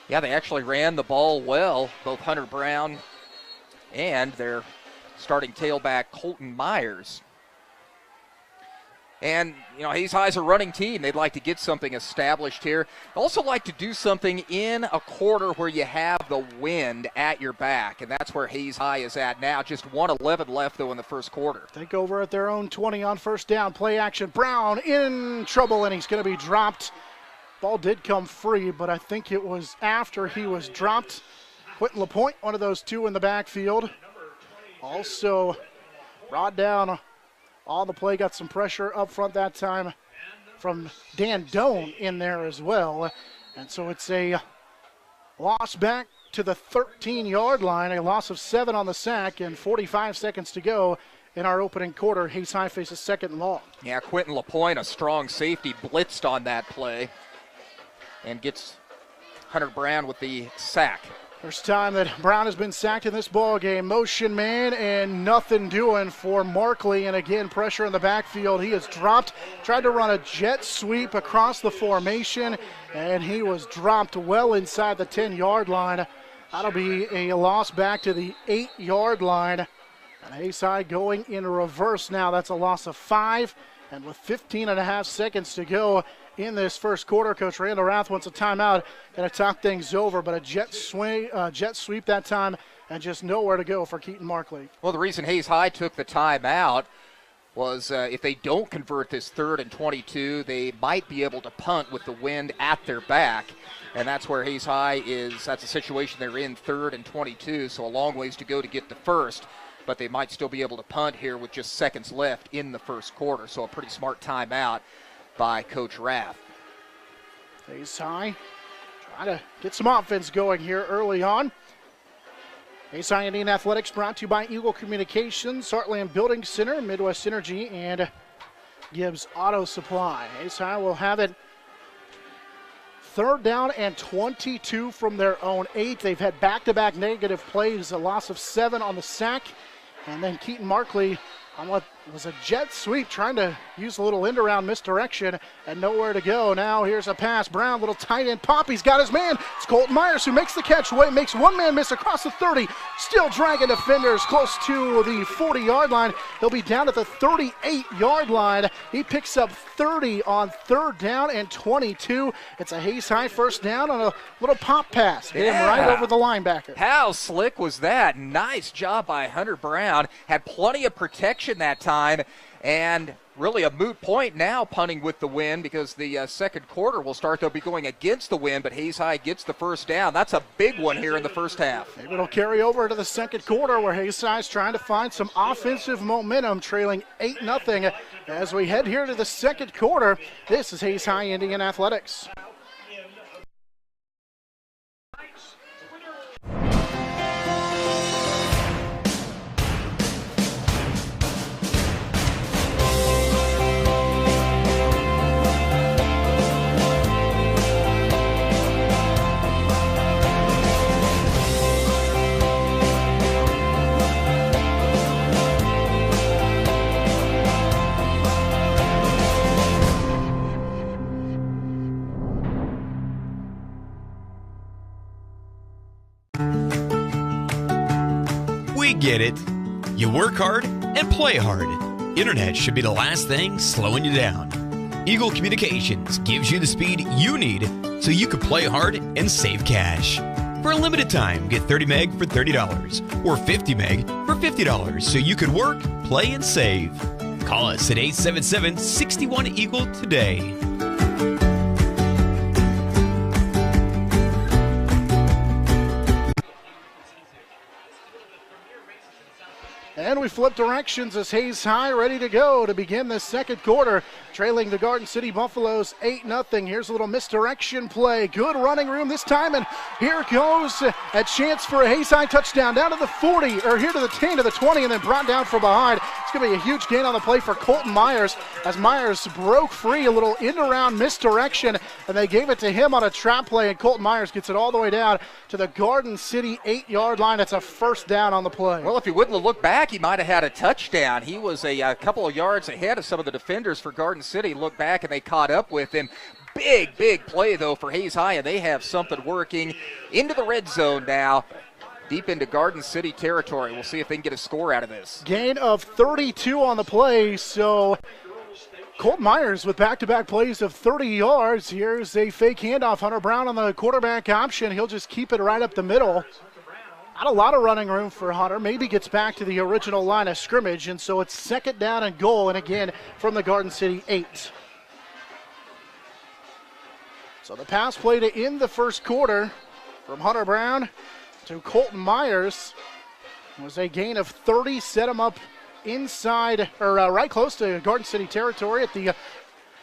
Yeah, they actually ran the ball well, both Hunter Brown and their starting tailback, Colton Myers. And, you know, Hayes High's a running team. They'd like to get something established here. Also like to do something in a quarter where you have the wind at your back, and that's where Hayes High is at now. Just 1:11 left, though, in the first quarter. Take over at their own 20 on first down. Play action. Brown in trouble, and he's going to be dropped. Ball did come free, but I think it was after he was dropped. Quentin LaPointe, one of those two in the backfield. Also brought down on the play, got some pressure up front that time from Dan Doan in there as well. And so it's a loss back to the 13-yard line, a loss of 7 on the sack, and 45 seconds to go in our opening quarter. Hayes High faces second and long. Yeah, Quentin LaPointe, a strong safety, blitzed on that play and gets Hunter Brown with the sack. First time that Brown has been sacked in this ball game. Motion man and nothing doing for Markley. And again, pressure in the backfield. He is dropped. Tried to run a jet sweep across the formation, and he was dropped well inside the 10-yard line. That'll be a loss back to the 8-yard line. And Hayes High going in reverse now. That's a loss of 5. And with 15.5 seconds to go in this first quarter, Coach Randall Rath wants a timeout. Going to talk things over, but a jet sweep that time, and just nowhere to go for Keaton Markley. Well, the reason Hayes High took the timeout was if they don't convert this 3rd and 22, they might be able to punt with the wind at their back. And that's where Hayes High is. That's a situation they're in, 3rd and 22, so a long ways to go to get the first. But they might still be able to punt here with just seconds left in the first quarter. So a pretty smart timeout by Coach Rath. Hayes High trying to get some offense going here early on. Hayes High Indian Athletics brought to you by Eagle Communications, Heartland Building Center, Midwest Energy, and Gibbs Auto Supply. Hayes High will have it 3rd down and 22 from their own 8. They've had back-to-back negative plays, a loss of 7 on the sack. And then Keaton Markley on what was a jet sweep, trying to use a little end-around misdirection and nowhere to go. Now here's a pass. Brown, little tight end pop. He's got his man. It's Colton Myers who makes the catch. Makes one man miss across the 30. Still dragging defenders close to the 40-yard line. He'll be down at the 38-yard line. He picks up 30 on 3rd down and 22. It's a Hayes High first down on a little pop pass. Hit him right over the linebacker. How slick was that? Nice job by Hunter Brown. Had plenty of protection that time, and really a moot point now punting with the wind because the second quarter will start. They'll be going against the wind, but Hayes High gets the first down. That's a big one here in the first half. Maybe it'll carry over to the second quarter where Hayes High is trying to find some offensive momentum, trailing 8-0 as we head here to the second quarter. This is Hayes High Indian Athletics. get it. You work hard and play hard. Internet should be the last thing slowing you down. Eagle Communications gives you the speed you need so you can play hard and save cash. For a limited time, get 30 meg for $30 or 50 meg for $50 so you can work, play, and save. Call us at 877-61-EAGLE today. And we flip directions as Hayes High ready to go to begin the second quarter, trailing the Garden City Buffaloes 8-0. Here's a little misdirection play. Good running room this time, and here goes a chance for a Hayes High touchdown down to the 40, or here to the 10, to the 20, and then brought down from behind. It's going to be a huge gain on the play for Colton Myers as Myers broke free, a little end-around misdirection, and they gave it to him on a trap play, and Colton Myers gets it all the way down to the Garden City 8-yard line. It's a first down on the play. Well, if he wouldn't have looked back, he might have had a touchdown. He was a couple of yards ahead of some of the defenders for Garden City. Looked back and they caught up with him. Big play, though, for Hayes High, and they have something working into the red zone now, deep into Garden City territory. We'll see if they can get a score out of this. Gain of 32 on the play, so Colton Myers with back-to-back plays of 30 yards. Here's a fake handoff. Hunter Brown on the quarterback option. He'll just keep it right up the middle. Not a lot of running room for Hunter. Maybe gets back to the original line of scrimmage, and so it's second down and goal, and again from the Garden City 8. So the pass play to end the first quarter from Hunter Brown to Colton Myers was a gain of 30, set him up inside, or right close to Garden City territory at the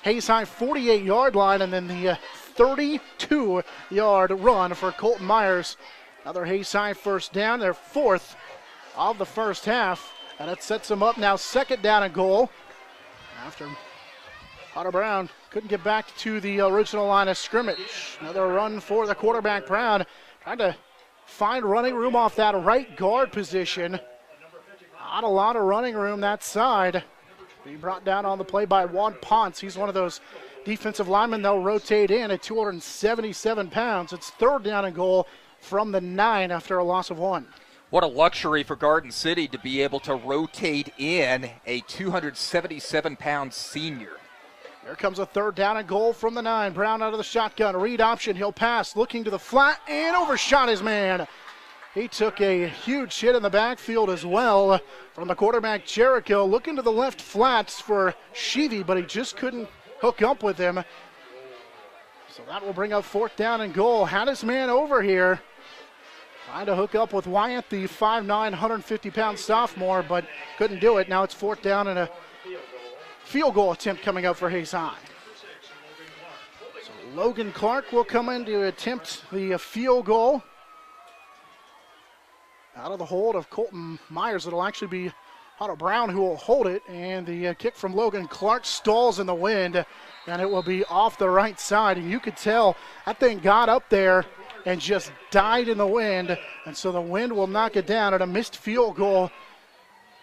Hayes High 48-yard line, and then the 32-yard run for Colton Myers. Another Hayes High first down, their fourth of the first half, and it sets them up now second down and goal after Hunter Brown couldn't get back to the original line of scrimmage. Another run for the quarterback, Brown, trying to find running room off that right guard position. Not a lot of running room that side. He brought down on the play by Juan Ponce. He's one of those defensive linemen they'll rotate in at 277 pounds. It's third down and goal from the 9 after a loss of 1. What a luxury for Garden City to be able to rotate in a 277-pound senior. Here comes a third down and goal from the 9. Brown out of the shotgun. Read option. He'll pass. Looking to the flat and overshot his man. He took a huge hit in the backfield as well from the quarterback, Jericho. Looking to the left flats for Sheevy, but he just couldn't hook up with him. So that will bring up fourth down and goal. Had his man over here. Trying to hook up with Wyatt, the 5'9", 150-pound sophomore, but couldn't do it. Now it's fourth down and a field goal attempt coming up for Hayes High. So Logan Clark will come in to attempt the field goal. Out of the hold of Colton Myers, it'll actually be Hunter Brown who will hold it, and the kick from Logan Clark stalls in the wind, and it will be off the right side. And you could tell that thing got up there and just died in the wind, and so the wind will knock it down at a missed field goal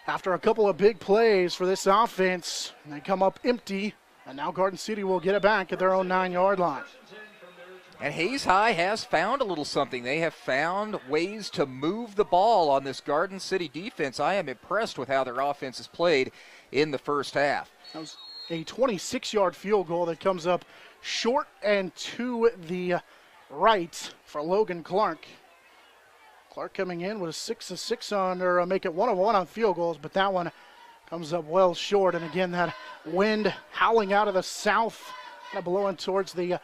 after a couple of big plays for this offense. And they come up empty, and now Garden City will get it back at their own 9-yard line. And Hayes High has found a little something. They have found ways to move the ball on this Garden City defense. I am impressed with how their offense has played in the first half. That was a 26-yard field goal that comes up short and to the right for Logan Clark. Clark coming in with a 6 of 6 on, or make it 1 of 1 on field goals, but that one comes up well short. And again, that wind howling out of the south, kind of blowing towards the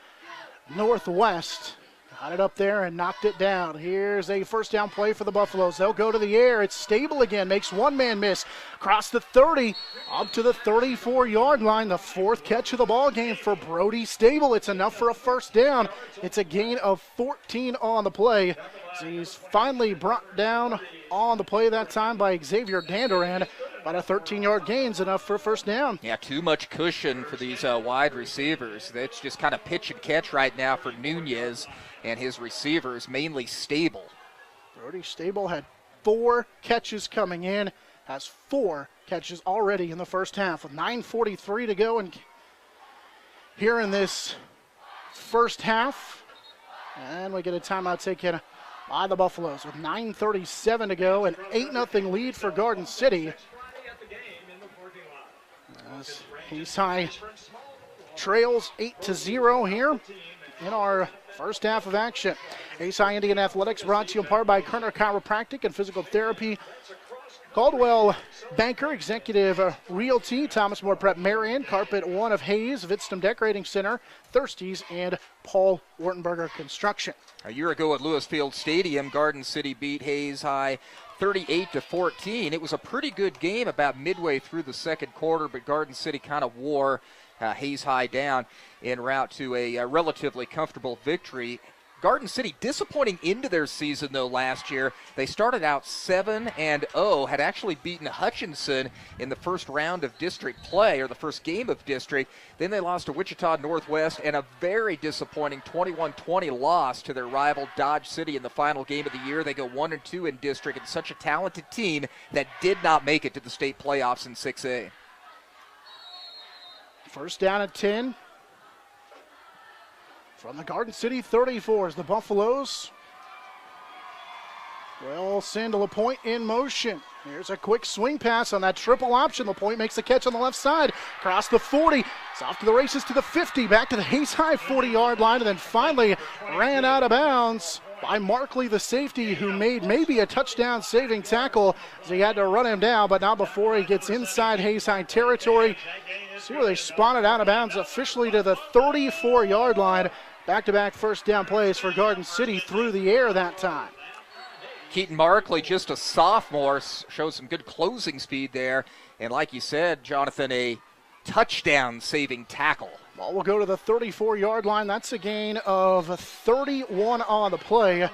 northwest. Got it up there and knocked it down. Here's a first down play for the Buffaloes. They'll go to the air. It's Stable again. Makes one man miss. Across the 30, up to the 34-yard line. The fourth catch of the ball game for Brody Stable. It's enough for a first down. It's a gain of 14 on the play. So he's finally brought down on the play that time by Xavier Danduran. About a 13-yard gain's enough for a first down. Yeah, too much cushion for these wide receivers. That's just kind of pitch and catch right now for Nunez and his receivers, mainly Stable. Brody Stable had 4 catches coming in, has 4 catches already in the first half with 9:43 to go. And here in this first half, and we get a timeout taken by the Buffaloes with 9:37 to go, an 8-0 lead for Garden City. As Hayes High trails 8-0 here in our first half of action. Hayes High Indian Athletics brought to you in part by Kerner Chiropractic and Physical Therapy, Caldwell Banker, Executive Realty, Thomas More Prep Marion, Carpet One of Hayes, Vidstem Decorating Center, Thirsties, and Paul Wartenberger Construction. A year ago at Lewis Field Stadium, Garden City beat Hayes High 38-14. It was a pretty good game about midway through the second quarter, but Garden City kind of wore Hayes High down en route to a relatively comfortable victory. Garden City disappointing into their season, though, last year. They started out 7-0, had actually beaten Hutchinson in the first round of district play, or the first game of district. Then they lost to Wichita Northwest, and a very disappointing 21-20 loss to their rival Dodge City in the final game of the year. They go 1-2 in district, and such a talented team that did not make it to the state playoffs in 6A. First down at 10. From the Garden City 34s, the Buffaloes will send LaPointe in motion. Here's a quick swing pass on that triple option. LaPointe makes the catch on the left side, across the 40. It's off to the races to the 50, back to the Hayes High 40-yard line, and then finally ran out of bounds by Markley, the safety, who made maybe a touchdown-saving tackle as he had to run him down, but not before he gets inside Hayes High territory. See where they spotted out of bounds officially to the 34-yard line. Back-to-back first down plays for Garden City through the air that time. Keaton Markley, just a sophomore, shows some good closing speed there. And like you said, Jonathan, a touchdown-saving tackle. Ball will go to the 34-yard line. That's a gain of 31 on the play.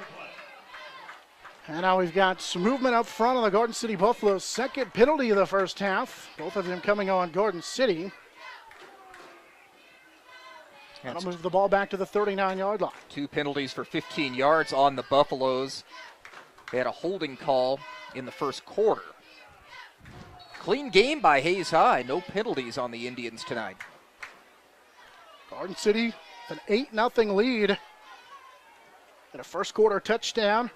And now we've got some movement up front on the Garden City Buffaloes. Second penalty of the first half. Both of them coming on Garden City. That'll move the ball back to the 39-yard line. 2 penalties for 15 yards on the Buffaloes. They had a holding call in the first quarter. Clean game by Hayes High. No penalties on the Indians tonight. Garden City, an 8-0 lead. And a first quarter touchdown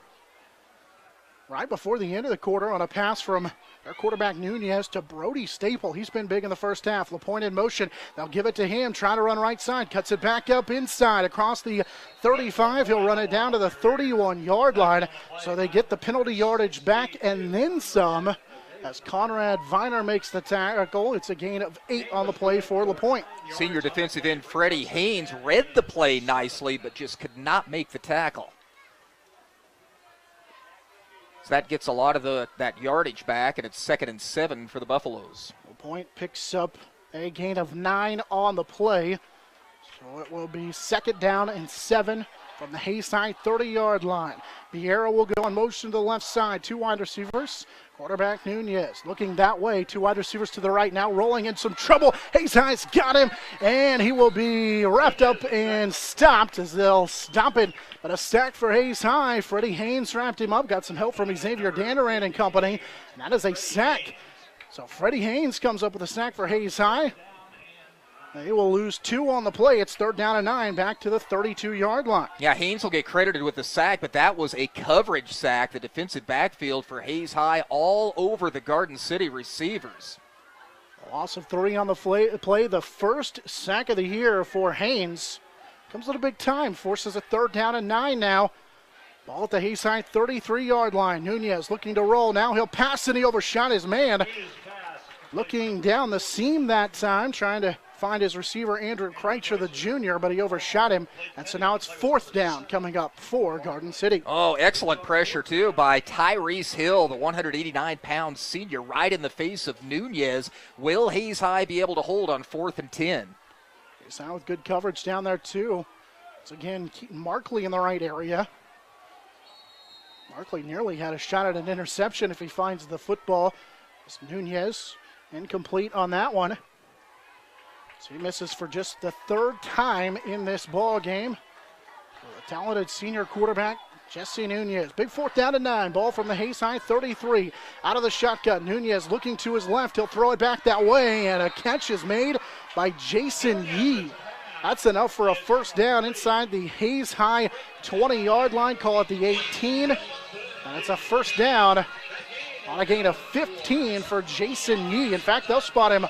right before the end of the quarter on a pass from their quarterback Nunez to Brody Staple. He's been big in the first half. LaPointe in motion. They'll give it to him. Trying to run right side. Cuts it back up inside across the 35. He'll run it down to the 31-yard line. So they get the penalty yardage back and then some as Conrad Viner makes the tackle. It's a gain of 8 on the play for LaPointe. Senior defensive end Freddie Haynes read the play nicely, but just could not make the tackle. So that gets a lot of that yardage back, and it's 2nd and 7 for the Buffaloes. LaPointe picks up a gain of 9 on the play. So it will be 2nd down and 7 from the Hayes High 30-yard line. Vieira will go in motion to the left side. 2 wide receivers. Quarterback Nunez looking that way. 2 wide receivers to the right now, rolling in some trouble. Hayes High's got him, and he will be wrapped up and stopped as they'll stop it. But a sack for Hayes High. Freddie Haynes wrapped him up. Got some help from Xavier Danderand and company, and that is a sack. So Freddie Haynes comes up with a sack for Hayes High. They will lose 2 on the play. It's 3rd down and 9, back to the 32-yard line. Yeah, Haynes will get credited with the sack, but that was a coverage sack. The defensive backfield for Hayes High all over the Garden City receivers. A loss of 3 on the play. The first sack of the year for Haynes. Comes at a big time. Forces a 3rd down and 9 now. Ball at the Hayes High 33-yard line. Nunez looking to roll. Now he'll pass, and he overshot his man. Looking down the seam that time, trying to find his receiver, Andrew Kreitzer, the junior, but he overshot him. And so now it's 4th down coming up for Garden City. Oh, excellent pressure, too, by Tyrese Hill, the 189-pound senior, right in the face of Nunez. Will Hayes High be able to hold on 4th and 10? Hayes High with good coverage down there, too. It's again Keaton Markley in the right area. Markley nearly had a shot at an interception if he finds the football. It's Nunez incomplete on that one. So he misses for just the 3rd time in this ball game. The talented senior quarterback, Jesse Nunez. Big 4th down and 9. Ball from the Hayes High 33. Out of the shotgun. Nunez looking to his left. He'll throw it back that way, and a catch is made by Jason Yee That's enough for a first down inside the Hayes High 20-yard line. Call it the 18. And it's a first down on a gain of 15 for Jason Yee. In fact, they'll spot him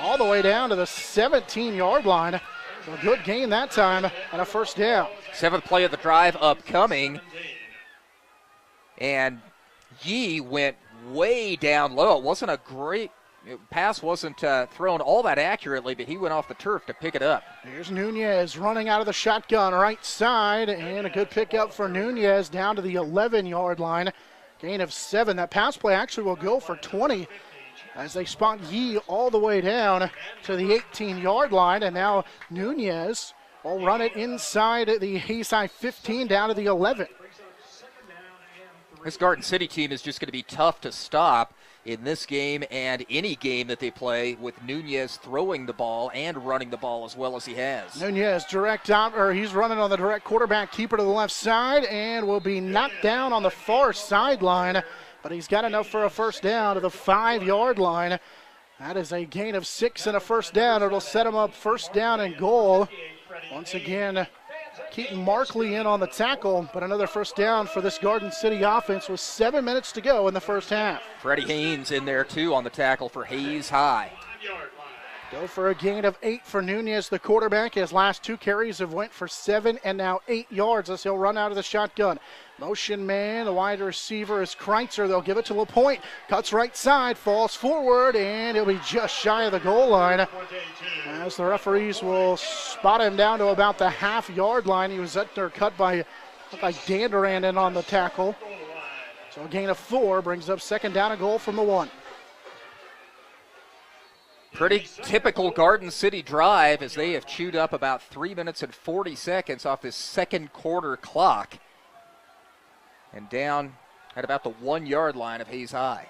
all the way down to the 17-yard line. So a good gain that time and a first down. 7th play of the drive upcoming. And Yee went way down low. It wasn't a great pass, wasn't thrown all that accurately, but he went off the turf to pick it up. Here's Nunez running out of the shotgun right side, and a good pickup for Nunez down to the 11-yard line. Gain of 7. That pass play actually will go for 20 as they spot Yee all the way down to the 18-yard line, and now Nunez will run it inside the Hayes High 15 down to the 11. This Garden City team is just going to be tough to stop in this game and any game that they play, with Nunez throwing the ball and running the ball as well as he has. Nunez he's running on the direct quarterback keeper to the left side and will be knocked down on the far sideline, but he's got enough for a first down to the 5-yard line. That is a gain of 6 and a first down. It'll set him up first down and goal. Once again, Keaton Markley in on the tackle, but another first down for this Garden City offense with 7 minutes to go in the first half. Freddie Haynes in there too on the tackle for Hayes High. Go for a gain of 8 for Nunez, the quarterback. His last 2 carries have went for 7 and now 8 yards as he'll run out of the shotgun. Motion man, the wide receiver is Kreitzer. They'll give it to LaPointe. Cuts right side, falls forward, and he'll be just shy of the goal line. As the referees will spot him down to about the half-yard line. He was cut by Dan Durand in on the tackle. So a gain of 4 brings up second down and goal from the 1. Pretty typical Garden City drive as they have chewed up about 3 minutes and 40 seconds off this second quarter clock. And down at about the 1-yard line of Hayes High.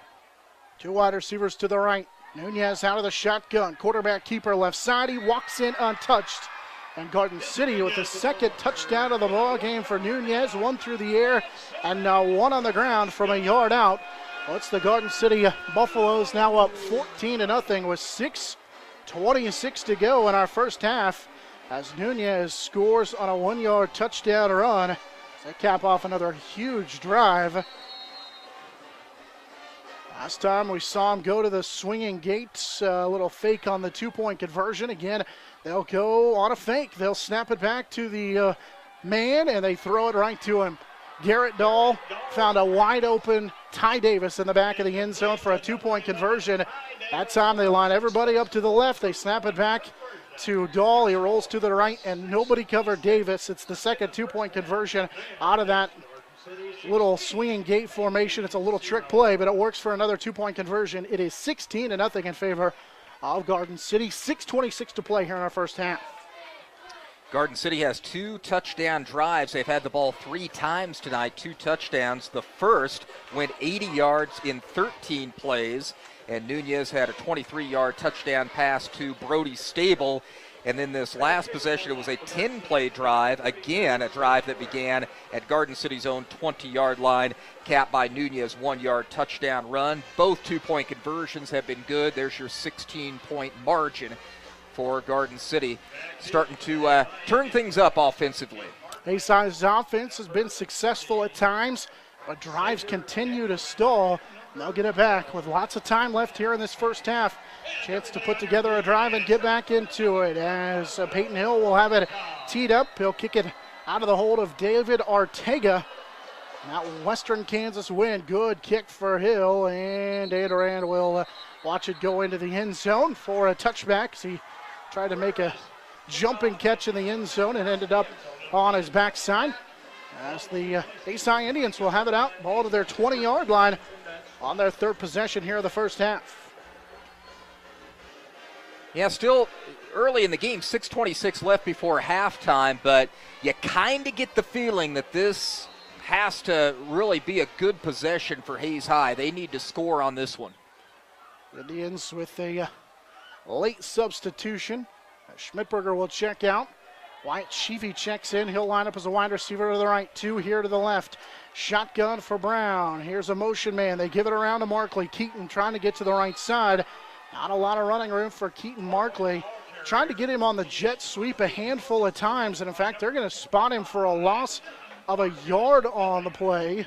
2 wide receivers to the right. Nunez out of the shotgun. Quarterback keeper left side. He walks in untouched. And Garden City with the second touchdown of the ball game for Nunez. 1 through the air and now 1 on the ground from a yard out. Well, it's the Garden City Buffaloes now up 14-0 with 6:26 to go in our first half as Nunez scores on a 1-yard touchdown run. They cap off another huge drive. Last time we saw him go to the swinging gates, a little fake on the 2-point conversion. Again, they'll go on a fake. They'll snap it back to the man, and they throw it right to him. Garrett Dahl found a wide open Ty Davis in the back of the end zone for a 2-point conversion. That time they line everybody up to the left. They snap it back to Dahl. He rolls to the right, and nobody covered Davis. It's the second 2-point conversion out of that little swinging gate formation. It's a little trick play, but it works for another 2-point conversion. It is 16-0 in favor of Garden City. 6:26 to play here in our first half. Garden City has 2 touchdown drives. They've had the ball 3 times tonight, 2 touchdowns. The first went 80 yards in 13 plays, and Nunez had a 23-yard touchdown pass to Brody Stable. And then this last possession, it was a 10-play drive. Again, a drive that began at Garden City's own 20-yard line, capped by Nunez' 1-yard touchdown run. Both 2-point conversions have been good. There's your 16-point margin for Garden City, starting to turn things up offensively. Hayes High's offense has been successful at times, but drives continue to stall. And they'll get it back with lots of time left here in this first half. Chance to put together a drive and get back into it as Peyton Hill will have it teed up. He'll kick it out of the hold of David Ortega. That Western Kansas win. Good kick for Hill, and Durand will watch it go into the end zone for a touchback. He tried to make a jumping catch in the end zone and ended up on his backside. As the Hayes High Indians will have it out, ball to their 20-yard line on their third possession here of the first half. Yeah, still early in the game, 6:26 left before halftime, but you kind of get the feeling that this has to really be a good possession for Hayes High. They need to score on this one. Indians with a late substitution. Schmidberger will check out. Wyatt Sheafy checks in. He'll line up as a wide receiver to the right, 2 here to the left. Shotgun for Brown. Here's a motion man. They give it around to Markley. Keaton trying to get to the right side. Not a lot of running room for Keaton Markley. trying to get him on the jet sweep a handful of times, and in fact, they're going to spot him for a loss of a yard on the play.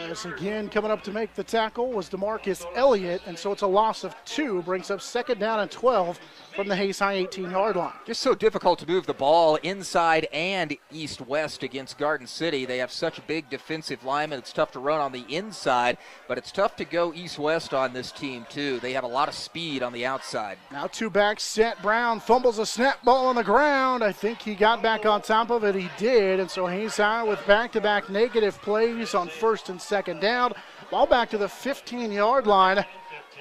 As again, coming up to make the tackle was DeMarcus Elliott, and so it's a loss of 2, brings up 2nd down and 12 from the Hayes High 18-yard line. Just so difficult to move the ball inside and east-west against Garden City. They have such big defensive linemen. It's tough to run on the inside, but it's tough to go east-west on this team, too. They have a lot of speed on the outside. Now 2 backs set. Brown fumbles a snap ball on the ground. I think he got back on top of it. He did, and so Hayes High with back-to-back negative plays on 1st and 2nd down. Ball back to the 15-yard line.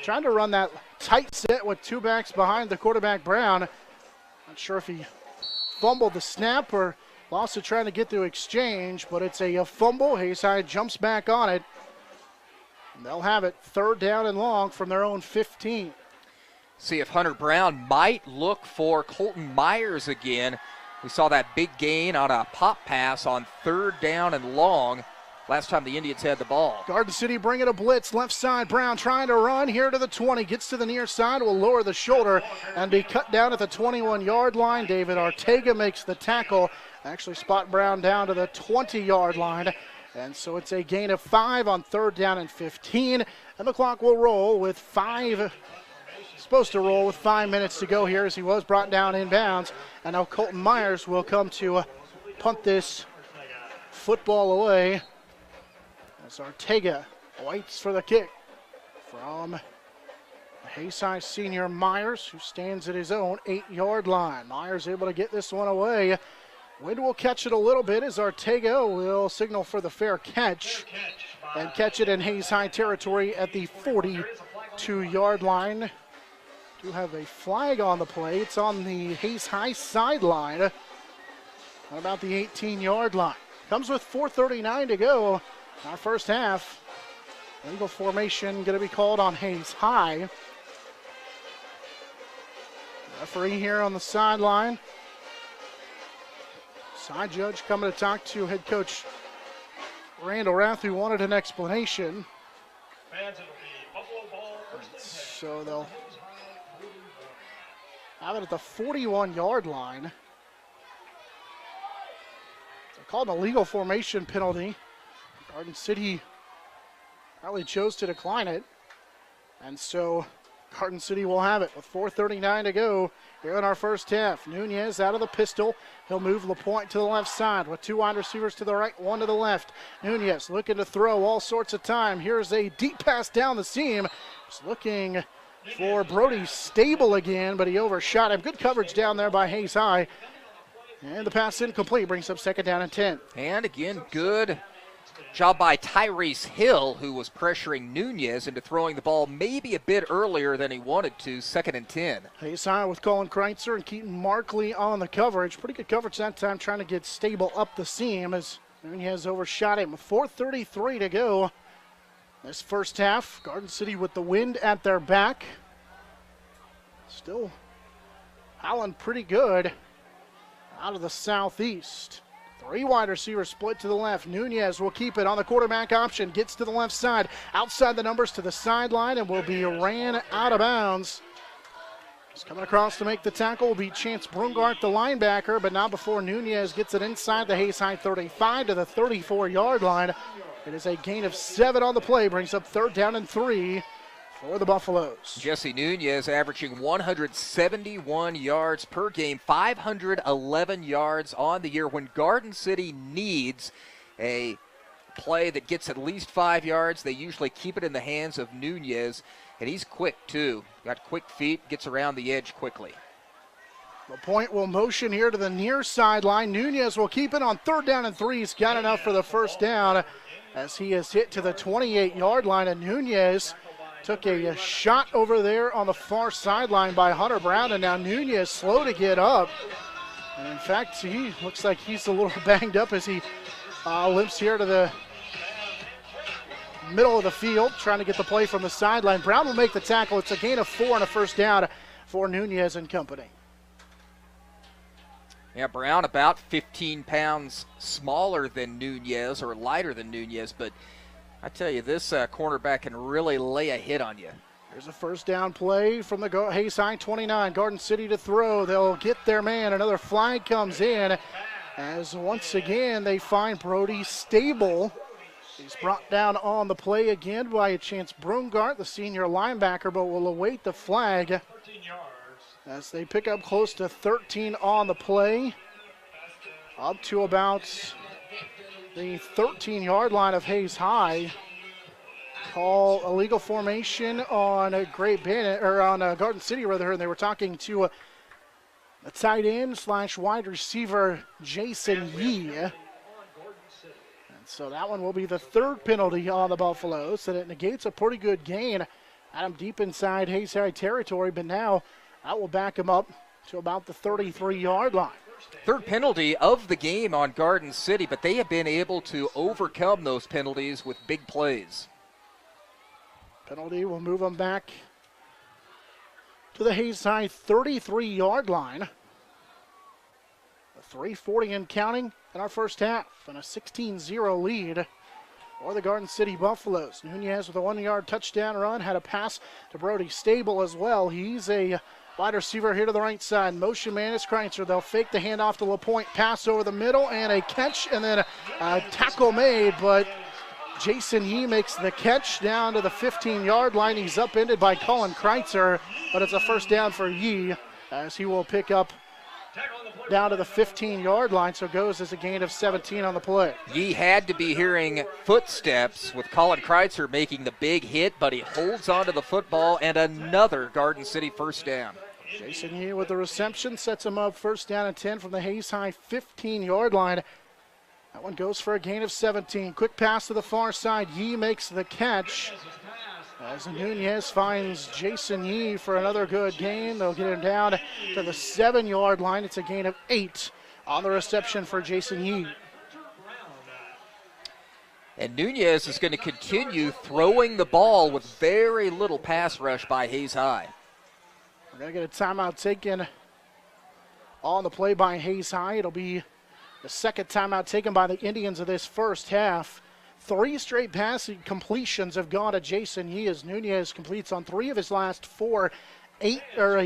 Trying to run that tight set with 2 backs behind the quarterback, Brown. Not sure if he fumbled the snap or lost it trying to get through exchange, but it's a fumble. Hayes High jumps back on it. And they'll have it 3rd down and long from their own 15. See if Hunter Brown might look for Colton Myers again. We saw that big gain on a pop pass on 3rd down and long last time the Indians had the ball. Garden City bringing a blitz. Left side, Brown trying to run here to the 20. Gets to the near side, will lower the shoulder and be cut down at the 21-yard line. David Ortega makes the tackle. Actually spot Brown down to the 20-yard line. And so it's a gain of 5 on 3rd down and 15. And the clock will roll with 5. Supposed to roll with 5 minutes to go here as he was brought down inbounds. And now Colton Myers will come to punt this football away. As Ortega waits for the kick from Hayes High senior Myers, who stands at his own 8-yard line. Myers able to get this one away. Wind will catch it a little bit as Ortega will signal for the fair catch and catch it in Hayes High territory at the 42-yard line. Do have a flag on the play. It's on the Hayes High sideline at about the 18-yard line. Comes with 4:39 to go. Our first half. Legal formation going to be called on Hayes High. Referee here on the sideline. Side judge coming to talk to head coach Randall Rath, who wanted an explanation. So they'll have it at the 41-yard line. They're called a legal formation penalty. Garden City probably chose to decline it. And so Garden City will have it with 4:39 to go here in our first half. Nunez out of the pistol. He'll move LaPointe to the left side with 2 wide receivers to the right, 1 to the left. Nunez looking to throw all sorts of time. Here's a deep pass down the seam. Just looking for Brody Stable again, but he overshot him. Good coverage down there by Hayes High. And the pass incomplete, brings up 2nd down and 10. And again, good job by Tyrese Hill, who was pressuring Nunez into throwing the ball maybe a bit earlier than he wanted to. 2nd and 10. Hayes High with Colin Kreitzer and Keaton Markley on the coverage. Pretty good coverage that time, trying to get Stable up the seam as Nunez overshot him. 4:33 to go this first half. Garden City with the wind at their back. Still howling pretty good out of the southeast. 3 wide receivers split to the left. Nunez will keep it on the quarterback option. Gets to the left side. Outside the numbers to the sideline and will be ran out of bounds. Just coming across to make the tackle will be Chance Brungart, the linebacker, but not before Nunez gets it inside the Hayes High 35 to the 34-yard line. It is a gain of 7 on the play. Brings up 3rd down and 3 for the Buffaloes. Jesse Nunez averaging 171 yards per game, 511 yards on the year. When Garden City needs a play that gets at least 5 yards, they usually keep it in the hands of Nunez, and he's quick too. Got quick feet, gets around the edge quickly. LaPointe will motion here to the near sideline. Nunez will keep it on 3rd down and 3. He's got enough for the first down as he is hit to the 28-yard line, and Nunez took a shot over there on the far sideline by Hunter Brown, and now Nunez slow to get up. And in fact, he looks like he's a little banged up as he limps here to the middle of the field, trying to get the play from the sideline. Brown will make the tackle. It's a gain of 4 and a first down for Nunez and company. Yeah, Brown about 15 pounds smaller than Nunez, or lighter than Nunez, but I tell you, this cornerback can really lay a hit on you. There's a first down play from the Hayes High 29. Garden City to throw. They'll get their man. Another flag comes in as once again they find Brody Stable. He's brought down on the play again by a Chance Brungart, the senior linebacker, but will await the flag as they pick up close to 13 on the play. Up to about the 13-yard line of Hayes High. Call illegal formation on Great Bennett, or on Garden City rather, and they were talking to a tight end / wide receiver Jason Yee. And so that one will be the third penalty on the Buffaloes, so it negates a pretty good gain. Adam deep inside Hayes High territory, but now that will back him up to about the 33-yard line. Third penalty of the game on Garden City, but they have been able to overcome those penalties with big plays. Penalty will move them back to the Hayes High 33-yard line. 3:40 and counting in our first half, and a 16-0 lead for the Garden City Buffaloes. Nunez with a 1-yard touchdown run, had a pass to Brody Stable as well. He's a wide receiver here to the right side. Motion man is Kreitzer. They'll fake the handoff to LaPointe, pass over the middle, and a catch, and then a tackle made, but Jason Yee makes the catch down to the 15-yard line. He's upended by Colin Kreitzer, but it's a first down for Yee as he will pick up down to the 15-yard line, so goes as a gain of 17 on the play. Yee had to be hearing footsteps with Colin Kreitzer making the big hit, but he holds onto the football, and another Garden City first down. Jason Yee with the reception sets him up first down and 10 from the Hayes High 15-yard line. That one goes for a gain of 17. Quick pass to the far side. Yee makes the catch as Nunez finds Jason Yee for another good gain. They'll get him down to the 7-yard line. It's a gain of 8 on the reception for Jason Yee. And Nunez is going to continue throwing the ball with very little pass rush by Hayes High. We're going to get a timeout taken on the play by Hayes High. It'll be the second timeout taken by the Indians of this first half. 3 straight passing completions have gone to Jason Yee as Nunez completes on 3 of his last 4. He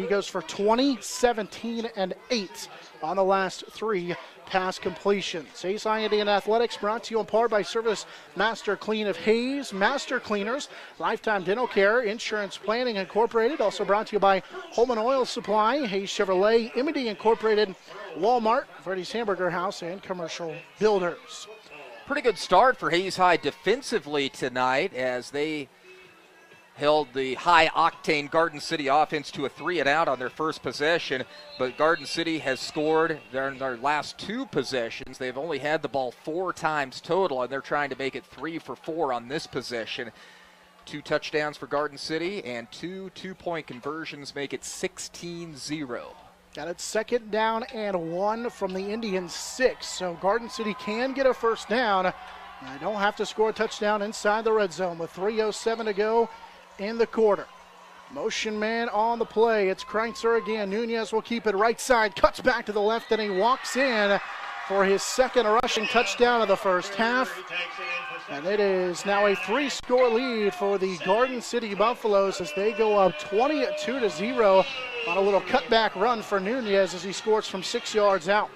goes for 20, 17, and 8 on the last 3 pass completions. Hayes High Indian Athletics brought to you in part by Service Master Clean of Hayes, Master Cleaners, Lifetime Dental Care, Insurance Planning Incorporated. Also brought to you by Holman Oil Supply, Hayes Chevrolet, Imity Incorporated, Walmart, Freddy's Hamburger House, and Commercial Builders. Pretty good start for Hayes High defensively tonight as they held the high-octane Garden City offense to a 3-and-out on their first possession, but Garden City has scored in their last 2 possessions. They've only had the ball 4 times total, and they're trying to make it 3 for 4 on this possession. 2 touchdowns for Garden City, and 2 two-point conversions make it 16-0. Got it second down and 1 from the Indians 6, so Garden City can get a first down. They don't have to score a touchdown inside the red zone with 3:07 to go in the quarter. Motion man on the play. It's Kreitzer again. Nunez will keep it right side, cuts back to the left, and he walks in for his second rushing touchdown of the first half. And it is now a 3-score lead for the Garden City Buffaloes as they go up 22-0 on a little cutback run for Nunez as he scores from 6 yards out.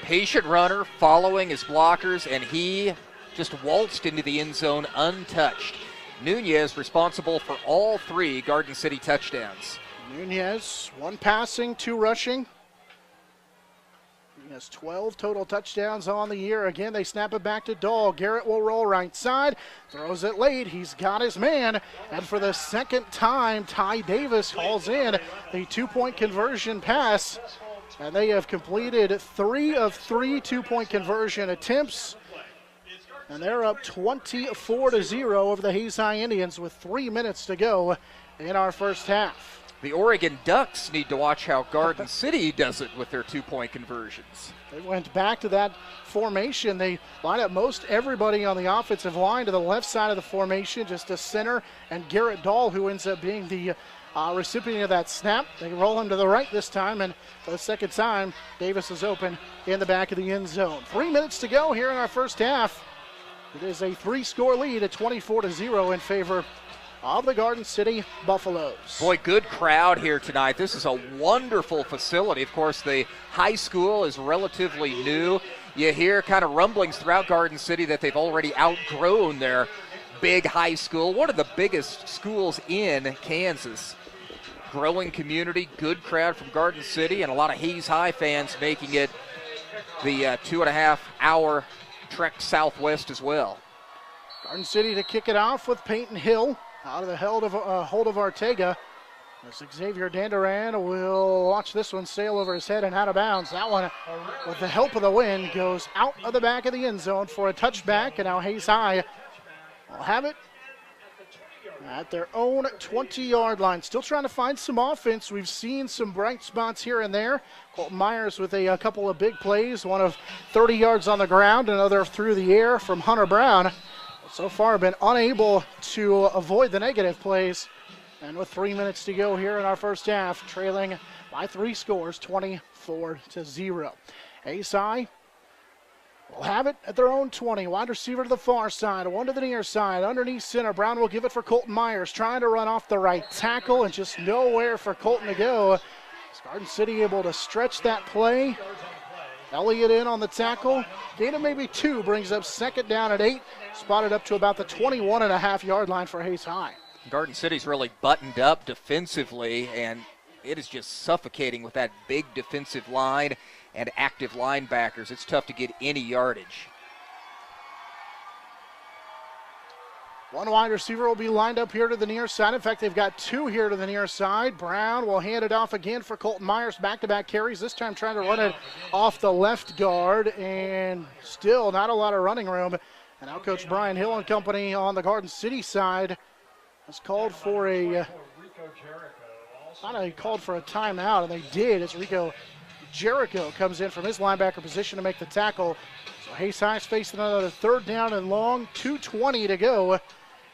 Patient runner following his blockers, and he just waltzed into the end zone untouched. Nunez responsible for all 3 Garden City touchdowns. Nunez, 1 passing, 2 rushing. He has 12 total touchdowns on the year. Again, they snap it back to Dahl. Garrett will roll right side, throws it late. He's got his man. And for the second time, Ty Davis hauls in the 2-point conversion pass. And they have completed 3 of 3 2-point conversion attempts. And they're up 24-0 over the Hayes High Indians with 3 minutes to go in our first half. The Oregon Ducks need to watch how Garden City does it with their 2-point conversions. They went back to that formation. They line up most everybody on the offensive line to the left side of the formation, just a center, and Garrett Dahl, who ends up being the recipient of that snap. They roll him to the right this time, and for the second time, Davis is open in the back of the end zone. 3 minutes to go here in our first half. It is a 3-score lead at 24-0 in favor of the Garden City Buffaloes. Boy, good crowd here tonight. This is a wonderful facility. Of course, the high school is relatively new. You hear kind of rumblings throughout Garden City that they've already outgrown their big high school, one of the biggest schools in Kansas. Growing community, good crowd from Garden City, and a lot of Hayes High fans making it the 2.5-hour trek southwest as well. Garden City to kick it off with Peyton Hill out of the hold of Ortega. As Xavier Danduran will watch this one sail over his head and out of bounds. That one, with the help of the wind, goes out of the back of the end zone for a touchback, and now Hayes High will have it at their own 20-yard line. Still trying to find some offense. We've seen some bright spots here and there. Colton Myers with a couple of big plays, one of 30 yards on the ground, another through the air from Hunter Brown. So far been unable to avoid the negative plays. And with 3 minutes to go here in our first half, trailing by 3 scores, 24-0. Hayes High will have it at their own 20. Wide receiver to the far side, one to the near side, underneath center. Brown will give it for Colton Myers, trying to run off the right tackle, and just nowhere for Colton to go. Garden City able to stretch that play. Elliott in on the tackle. Gain of maybe 2 brings up second down at 8. Spotted up to about the 21.5-yard line for Hayes High. Garden City's really buttoned up defensively, and it is just suffocating with that big defensive line and active linebackers. It's tough to get any yardage. One wide receiver will be lined up here to the near side. In fact, they've got 2 here to the near side. Brown will hand it off again for Colton Myers. Back-to-back carries, this time trying to run it off the left guard, and still not a lot of running room. And now Coach Brian Hill and company on the Garden City side has called for a timeout, and they did as Rico Jericho comes in from his linebacker position to make the tackle. So Hayes High's facing another third down and long, 2:20 to go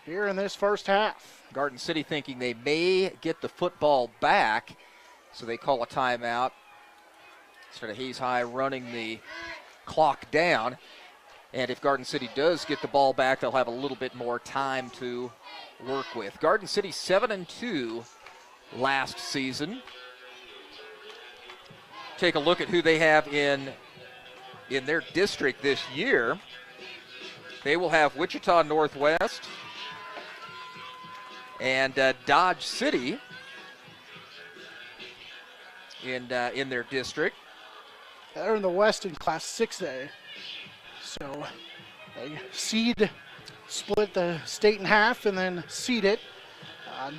here in this first half. Garden City thinking they may get the football back, so they call a timeout. Instead of Hayes High running the clock down. And if Garden City does get the ball back, they'll have a little bit more time to work with. Garden City 7-2 last season. Take a look at who they have in their district this year. They will have Wichita Northwest and Dodge City in their district. They're in the West in Class 6A. So they split the state in half and then seed it.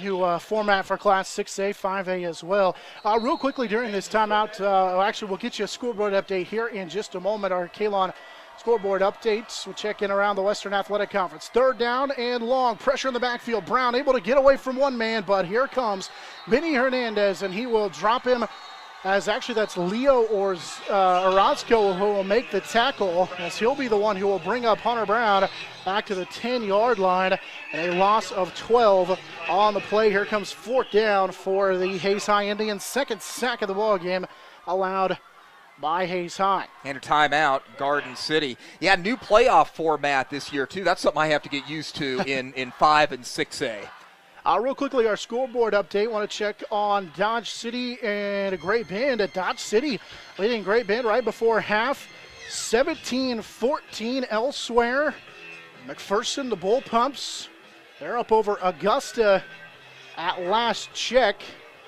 New format for Class 6A, 5A as well. Real quickly during this timeout, actually we'll get you a scoreboard update here in just a moment. Our Kalon scoreboard updates. We'll check in around the Western Athletic Conference. Third down and long. Pressure in the backfield. Brown able to get away from one man, but here comes Benny Hernandez, and he will drop him. As actually that's Leo Orozco who will make the tackle, as he'll be the one who will bring up Hunter Brown back to the 10-yard line, and a loss of 12 on the play. Here comes fourth down for the Hayes High Indians. Second sack of the ball game allowed by Hayes High. And a timeout, Garden City. Yeah, new playoff format this year, too. That's something I have to get used to in 5 and 6A. Real quickly, our scoreboard update. Want to check on Dodge City and Great Bend. At Dodge City leading Great Bend right before half, 17-14 elsewhere. McPherson, the Bull Pumps, they're up over Augusta at last check.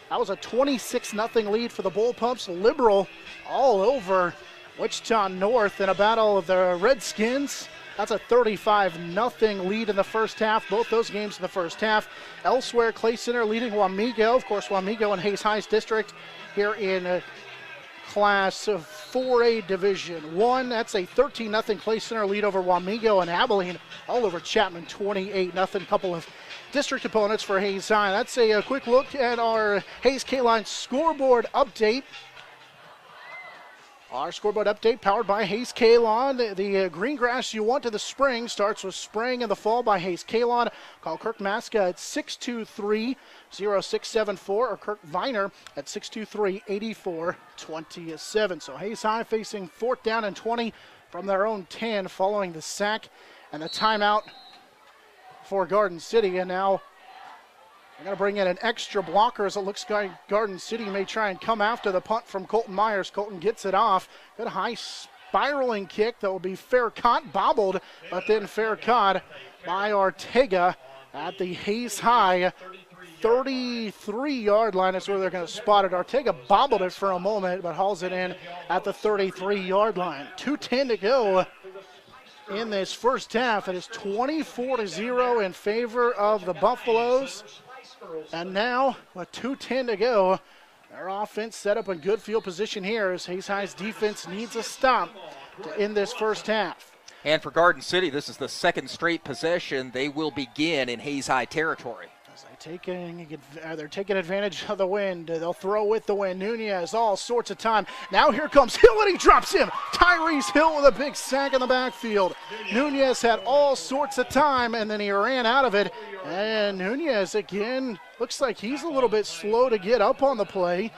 That was a 26-0 lead for the Bull Pumps. Liberal all over Wichita North in a battle of the Redskins. That's a 35-0 lead in the first half. Both those games in the first half. Elsewhere, Clay Center leading Wamego. Of course, Wamego and Hayes High's district here in Class 4A Division 1. That's a 13-0 Clay Center lead over Wamego, and Abilene all over Chapman, 28-0. Couple of district opponents for Hayes High. That's a quick look at our Hayes K-Line scoreboard update. Our scoreboard update powered by Hayes K-Lawn. The green grass you want to the spring starts with spraying in the fall by Hayes K-Lawn. Call Kirk Maska at 623-0674 or Kirk Viner at 623-8427. So Hayes High facing fourth down and 20 from their own 10 following the sack and the timeout for Garden City. And now They're going to bring in an extra blocker as it looks like Garden City may try and come after the punt from Colton Myers. Colton gets it off. Good high spiraling kick that will be fair caught, bobbled, but then fair caught by Ortega at the Hayes High 33-yard line. That's where they're going to spot it. Ortega bobbled it for a moment, but hauls it in at the 33-yard line. 2:10 to go in this first half. It is 24-0 in favor of the Buffaloes. And now, with 2:10 to go, their offense set up in good field position here as Hayes High's defense needs a stop to end this first half. And for Garden City, this is the second straight possession. They will begin in Hayes High territory. They're taking advantage of the wind. They'll throw with the wind. Nunez, all sorts of time. Now here comes Hill, and he drops him. Tyrese Hill with a big sack in the backfield. Nunez had all sorts of time, and then he ran out of it. And Nunez, again, looks like he's a little bit slow to get up on the play.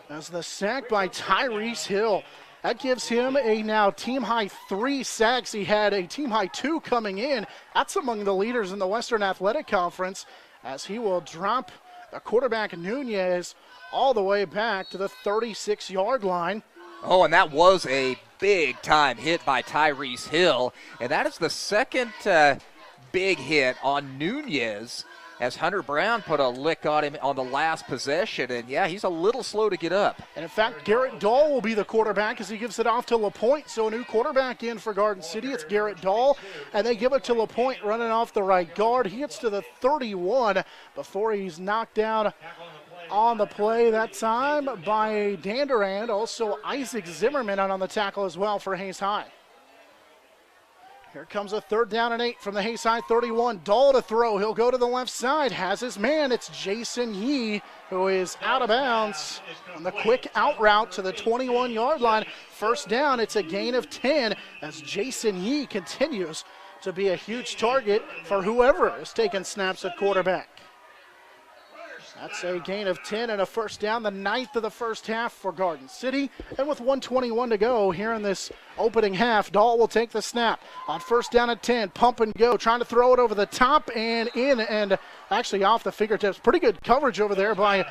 As the sack by Tyrese Hill. That gives him a now team-high 3 sacks. He had a team-high 2 coming in. That's among the leaders in the Western Athletic Conference, as he will drop the quarterback Nunez all the way back to the 36-yard line. Oh, and that was a big-time hit by Tyrese Hill. And that is the second big hit on Nunez, as Hunter Brown put a lick on him on the last possession. And, yeah, he's a little slow to get up. And, in fact, Garrett Dahl will be the quarterback as he gives it off to LaPointe. So a new quarterback in for Garden City. It's Garrett Dahl, and they give it to LaPointe running off the right guard. He gets to the 31 before he's knocked down on the play that time by Danderand. Also, Isaac Zimmerman out on the tackle as well for Hayes High. Here comes a 3rd down and 8 from the Hayes High 31. Dahl to throw. He'll go to the left side. Has his man. It's Jason Yee, who is out of bounds on the quick out route to the 21-yard line. First down. It's a gain of 10 as Jason Yee continues to be a huge target for whoever is taking snaps at quarterback. That's a gain of 10 and a first down, the 9th of the first half for Garden City. And with 1:21 to go here in this opening half, Dahl will take the snap on first down at 10. Pump and go, trying to throw it over the top and in, and actually off the fingertips. Pretty good coverage over there by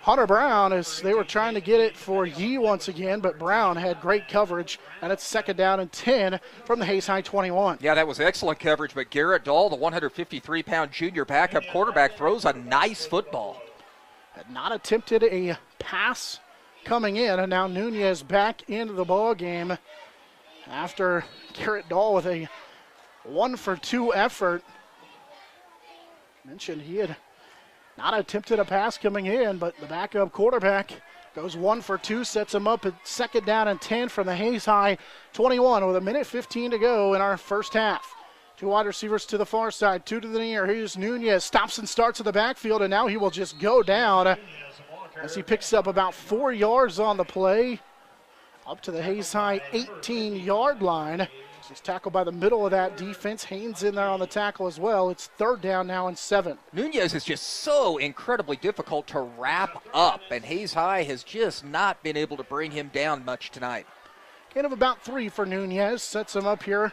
Hunter Brown as they were trying to get it for Yee once again, but Brown had great coverage, and it's 2nd down and 10 from the Hayes High 21. Yeah, that was excellent coverage, but Garrett Dahl, the 153-pound junior backup quarterback, throws a nice football. Had not attempted a pass coming in, and now Nunez back into the ball game after Garrett Dahl with a 1-for-2 effort. Mentioned he had not attempted a pass coming in, but the backup quarterback goes 1-for-2, sets him up at 2nd down and 10 from the Hayes High 21 with 1:15 to go in our first half. 2 wide receivers to the far side, 2 to the near. Here's Nunez, stops and starts in the backfield, and now he will just go down as he picks up about 4 yards on the play, up to the Hayes High 18-yard line. He's tackled by the middle of that defense. Haynes in there on the tackle as well. It's 3rd down now and 7. Nunez is just so incredibly difficult to wrap up, and Hayes High has just not been able to bring him down much tonight. Gain of about 3 for Nunez, sets him up here.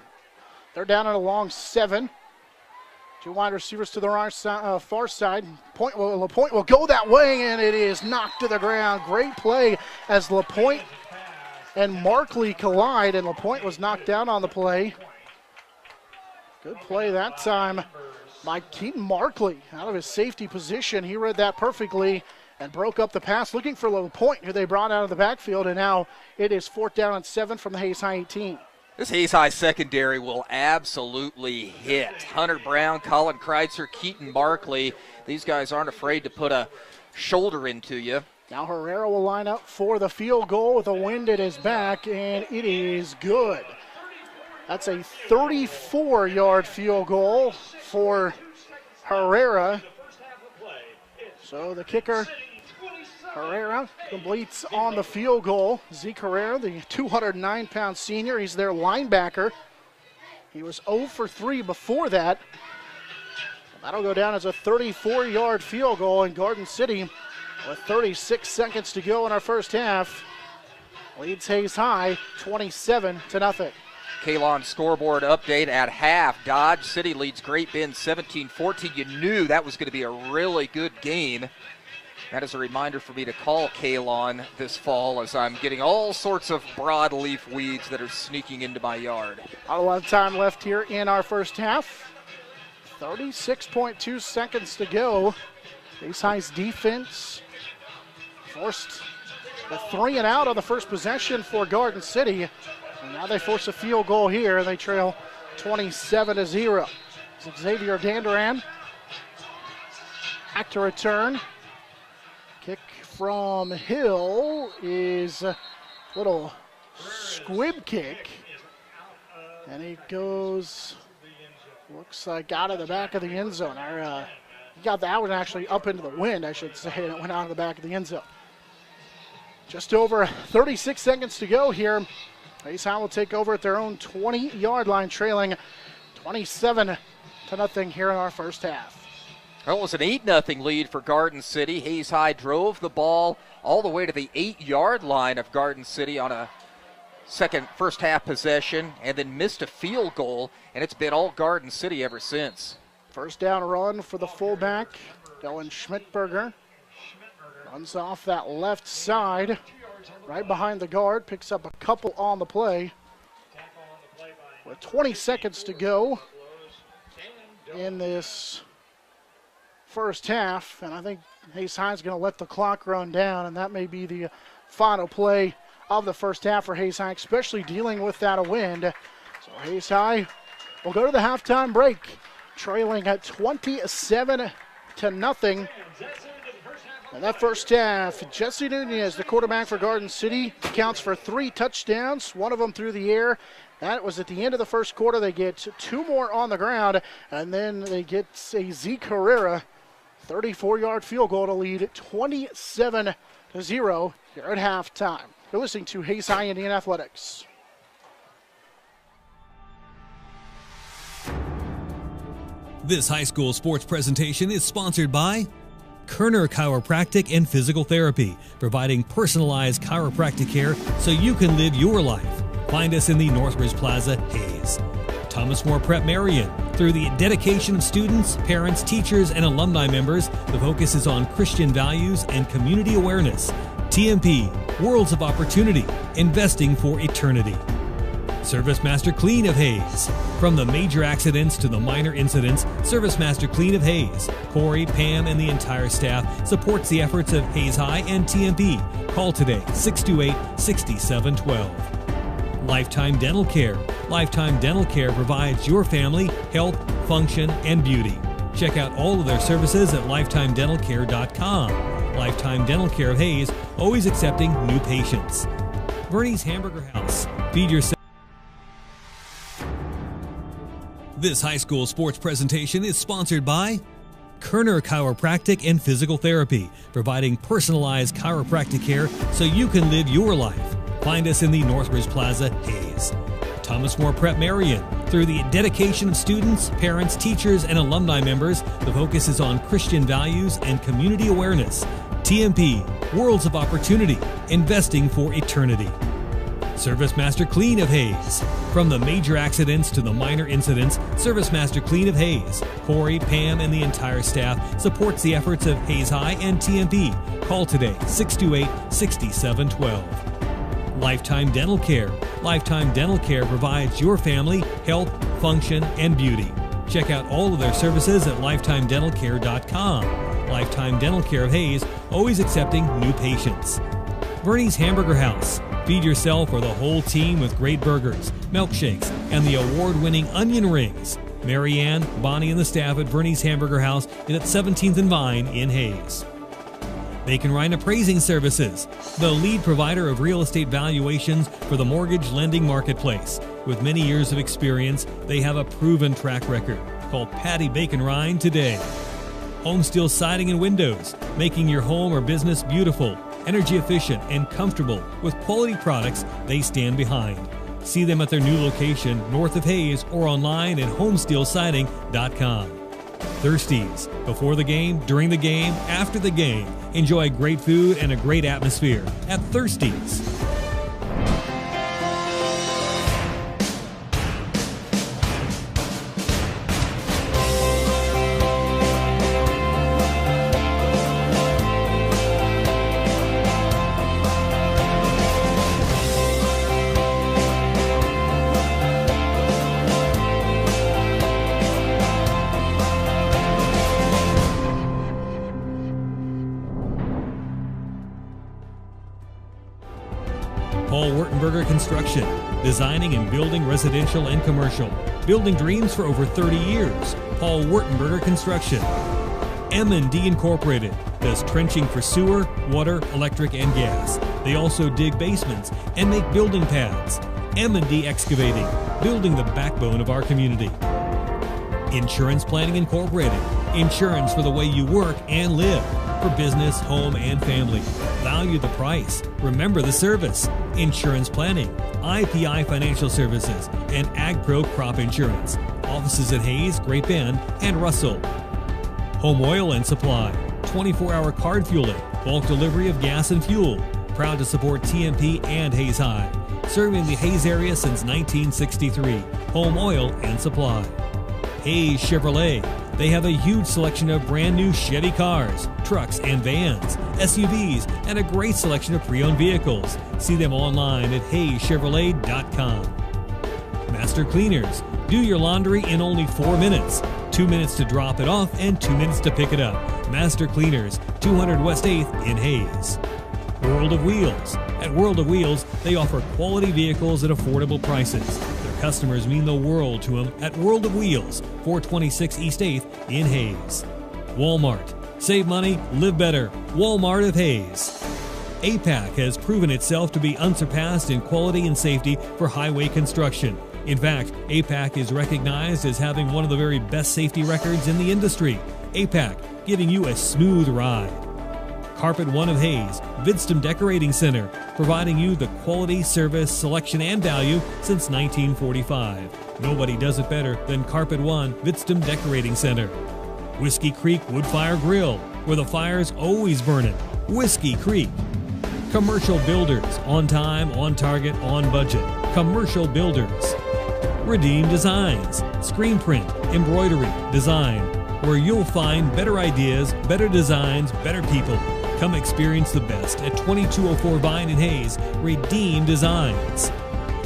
They're down at a long 7. 2 wide receivers to the far side. LaPointe will go that way, and it is knocked to the ground. Great play as LaPointe and Markley collide, and LaPointe was knocked down on the play. Good play that time by Keaton Markley out of his safety position. He read that perfectly and broke up the pass, looking for LaPointe, who they brought out of the backfield, and now it is 4th down and 7 from the Hayes High 18. This Hayes High secondary will absolutely hit. Hunter Brown, Colin Kreitzer, Keaton Markley. These guys aren't afraid to put a shoulder into you. Now Herrera will line up for the field goal with the wind at his back, and it is good. That's a 34-yard field goal for Herrera. So the kicker, Herrera, completes on the field goal. Zeke Herrera, the 209-pound senior, he's their linebacker. He was 0 for 3 before that. That'll go down as a 34-yard field goal, in Garden City, with 36 seconds to go in our first half, leads Hayes High 27-0. Kalon scoreboard update at half. Dodge City leads Great Bend 17-14. You knew that was going to be a really good game. That is a reminder for me to call Kalon this fall as I'm getting all sorts of broadleaf weeds that are sneaking into my yard. Not a lot of time left here in our first half. 36.2 seconds to go. Hayes High's defense forced the 3 and out on the first possession for Garden City. And now they force a field goal here. They trail 27-0. Xavier Danduran back to return. Kick from Hill is a little squib kick. And he goes, looks like out of the back of the end zone. He got that one actually up into the wind, I should say, and it went out of the back of the end zone. Just over 36 seconds to go here. Hayes High will take over at their own 20-yard line, trailing 27-0 here in our first half. Well, it was an 8-0 lead for Garden City. Hayes High drove the ball all the way to the 8-yard line of Garden City on a first half possession and then missed a field goal, and it's been all Garden City ever since. First down run for the fullback, Dylan Schmidtberger. Runs off that left side, right behind the guard, picks up a couple on the play. With 20 seconds to go in this first half, and I think Hayes High is going to let the clock run down, and that may be the final play of the first half for Hayes High, especially dealing with that wind. So Hayes High will go to the halftime break, trailing at 27-0. And that first half, Jesse Nunez, the quarterback for Garden City, counts for 3 touchdowns, one of them through the air. That was at the end of the first quarter. They get 2 more on the ground, and then they get a Zeke Herrera 34-yard field goal to lead 27-0 here at halftime. You're listening to Hayes High Indian Athletics. This high school sports presentation is sponsored by Kerner Chiropractic and Physical Therapy, providing personalized chiropractic care so you can live your life. Find us in the Northridge Plaza, Hayes. Thomas More Prep Marion. Through the dedication of students, parents, teachers, and alumni members, the focus is on Christian values and community awareness. TMP, Worlds of Opportunity, investing for eternity. Service Master Clean of Hayes. From the major accidents to the minor incidents, Service Master Clean of Hayes, Corey, Pam, and the entire staff supports the efforts of Hayes High and TMP. Call today, 628-6712. Lifetime Dental Care. Lifetime Dental Care provides your family health, function, and beauty. Check out all of their services at lifetimedentalcare.com. Lifetime Dental Care of Hayes, always accepting new patients. Bernie's Hamburger House. Feed yourself. This high school sports presentation is sponsored by Kerner Chiropractic and Physical Therapy, providing personalized chiropractic care so you can live your life. Find us in the Northridge Plaza, Hayes. Thomas More Prep Marion. Through the dedication of students, parents, teachers, and alumni members, the focus is on Christian values and community awareness. TMP, Worlds of Opportunity, investing for eternity. Service Master Clean of Hayes. From the major accidents to the minor incidents, Service Master Clean of Hayes, Corey, Pam, and the entire staff supports the efforts of Hayes High and TMP. Call today, 628-6712. Lifetime Dental Care. Lifetime Dental Care provides your family health, function, and beauty. Check out all of their services at lifetimedentalcare.com. Lifetime Dental Care of Hayes, always accepting new patients. Bernie's Hamburger House. Feed yourself or the whole team with great burgers, milkshakes, and the award-winning onion rings. Marianne, Bonnie, and the staff at Bernie's Hamburger House is at 17th and Vine in Hayes. Bacon Ryan Appraising Services, the lead provider of real estate valuations for the mortgage lending marketplace. With many years of experience, they have a proven track record. Call Patty Bacon Ryan today. Home Steel Siding and Windows, making your home or business beautiful, energy efficient, and comfortable with quality products they stand behind. See them at their new location north of Hayes or online at homesteelsiding.com. Thirsties. Before the game, during the game, after the game. Enjoy great food and a great atmosphere at Thirsties. Wortenberger Construction, designing and building residential and commercial. Building dreams for over 30 years. Paul Wortenberger Construction. M&D Incorporated does trenching for sewer, water, electric, and gas. They also dig basements and make building pads. M&D Excavating, building the backbone of our community. Insurance Planning Incorporated, insurance for the way you work and live, for business, home, and family. Value the price. Remember the service. Insurance Planning, IPI Financial Services, and AgPro Crop Insurance. Offices at Hayes, Great Bend, and Russell. Home Oil and Supply, 24-hour card fueling, bulk delivery of gas and fuel. Proud to support TMP and Hayes High. Serving the Hayes area since 1963. Home Oil and Supply. Hayes Chevrolet. They have a huge selection of brand new Chevy cars, trucks and vans, SUVs, and a great selection of pre-owned vehicles. See them online at hayschevrolet.com. Master Cleaners. Do your laundry in only 4 minutes. 2 minutes to drop it off and 2 minutes to pick it up. Master Cleaners, 200 West 8th in Hayes. World of Wheels. At World of Wheels, they offer quality vehicles at affordable prices. Their customers mean the world to them at World of Wheels, 426 East 8th in Hayes. Walmart. Save money, live better. Walmart of Hayes. APAC has proven itself to be unsurpassed in quality and safety for highway construction. In fact, APAC is recognized as having one of the very best safety records in the industry. APAC, giving you a smooth ride. Carpet One of Hayes, Vidstem Decorating Center, providing you the quality, service, selection, and value since 1945. Nobody does it better than Carpet One, Vidstem Decorating Center. Whiskey Creek Woodfire Grill, where the fire's always burning. Whiskey Creek. Commercial Builders, on time, on target, on budget. Commercial Builders. Redeem Designs, screen print, embroidery, design, where you'll find better ideas, better designs, better people. Come experience the best at 2204 Vine in Hayes. Redeem Designs.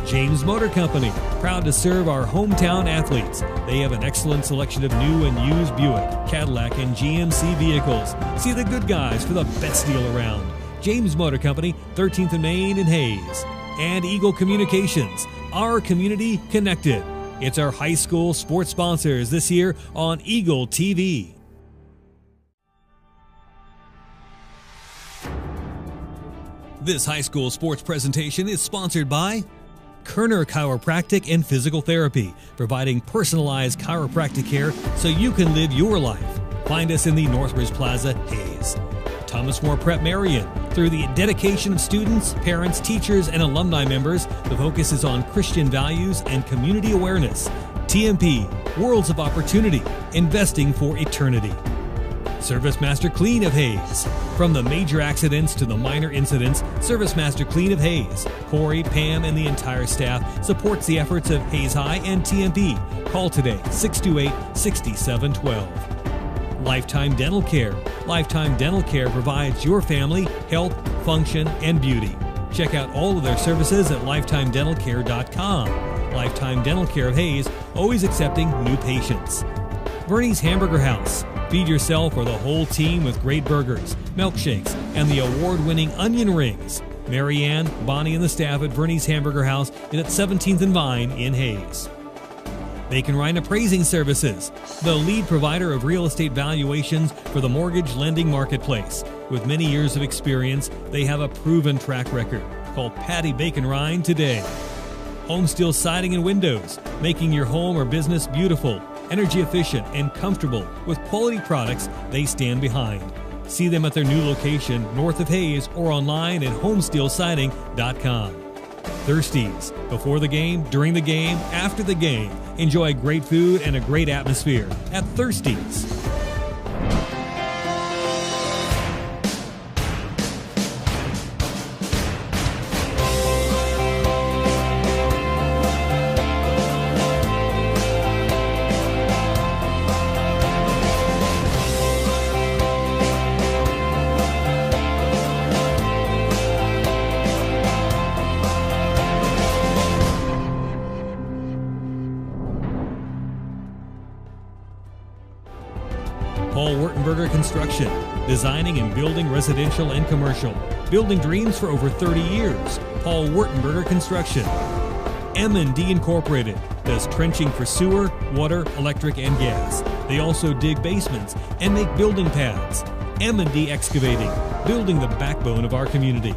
James Motor Company, proud to serve our hometown athletes. They have an excellent selection of new and used Buick, Cadillac, and GMC vehicles. See the good guys for the best deal around. James Motor Company, 13th and Main in Hayes. And Eagle Communications, our community connected. It's our high school sports sponsors this year on Eagle TV. This high school sports presentation is sponsored by Kerner Chiropractic and Physical Therapy, providing personalized chiropractic care so you can live your life. Find us in the Northridge Plaza, Hayes. Thomas More Prep Marion. Through the dedication of students, parents, teachers, and alumni members, the focus is on Christian values and community awareness. TMP, Worlds of Opportunity, investing for eternity. Service Master Clean of Hayes. From the major accidents to the minor incidents, Service Master Clean of Hayes. Corey, Pam, and the entire staff supports the efforts of Hayes High and TMP. Call today, 628-6712. Lifetime Dental Care. Lifetime Dental Care provides your family health, function, and beauty. Check out all of their services at lifetimedentalcare.com. Lifetime Dental Care of Hayes, always accepting new patients. Bernie's Hamburger House. Feed yourself or the whole team with great burgers, milkshakes, and the award-winning onion rings. Marianne, Bonnie, and the staff at Bernie's Hamburger House is at 17th and Vine in Hayes. Bacon Ryan Appraising Services, the lead provider of real estate valuations for the mortgage lending marketplace. With many years of experience, they have a proven track record. Call Patty Bacon Ryan today. Home Steel Siding and Windows, making your home or business beautiful, energy efficient, and comfortable with quality products they stand behind. See them at their new location north of Hayes or online at homesteelsiding.com. Thirsties. Before the game, during the game, after the game. Enjoy great food and a great atmosphere at Thirsties. Paul Wortenberger Construction, designing and building residential and commercial. Building dreams for over 30 years. Paul Wurtenberger Construction. M&D Incorporated does trenching for sewer, water, electric, and gas. They also dig basements and make building pads. M&D Excavating, building the backbone of our community.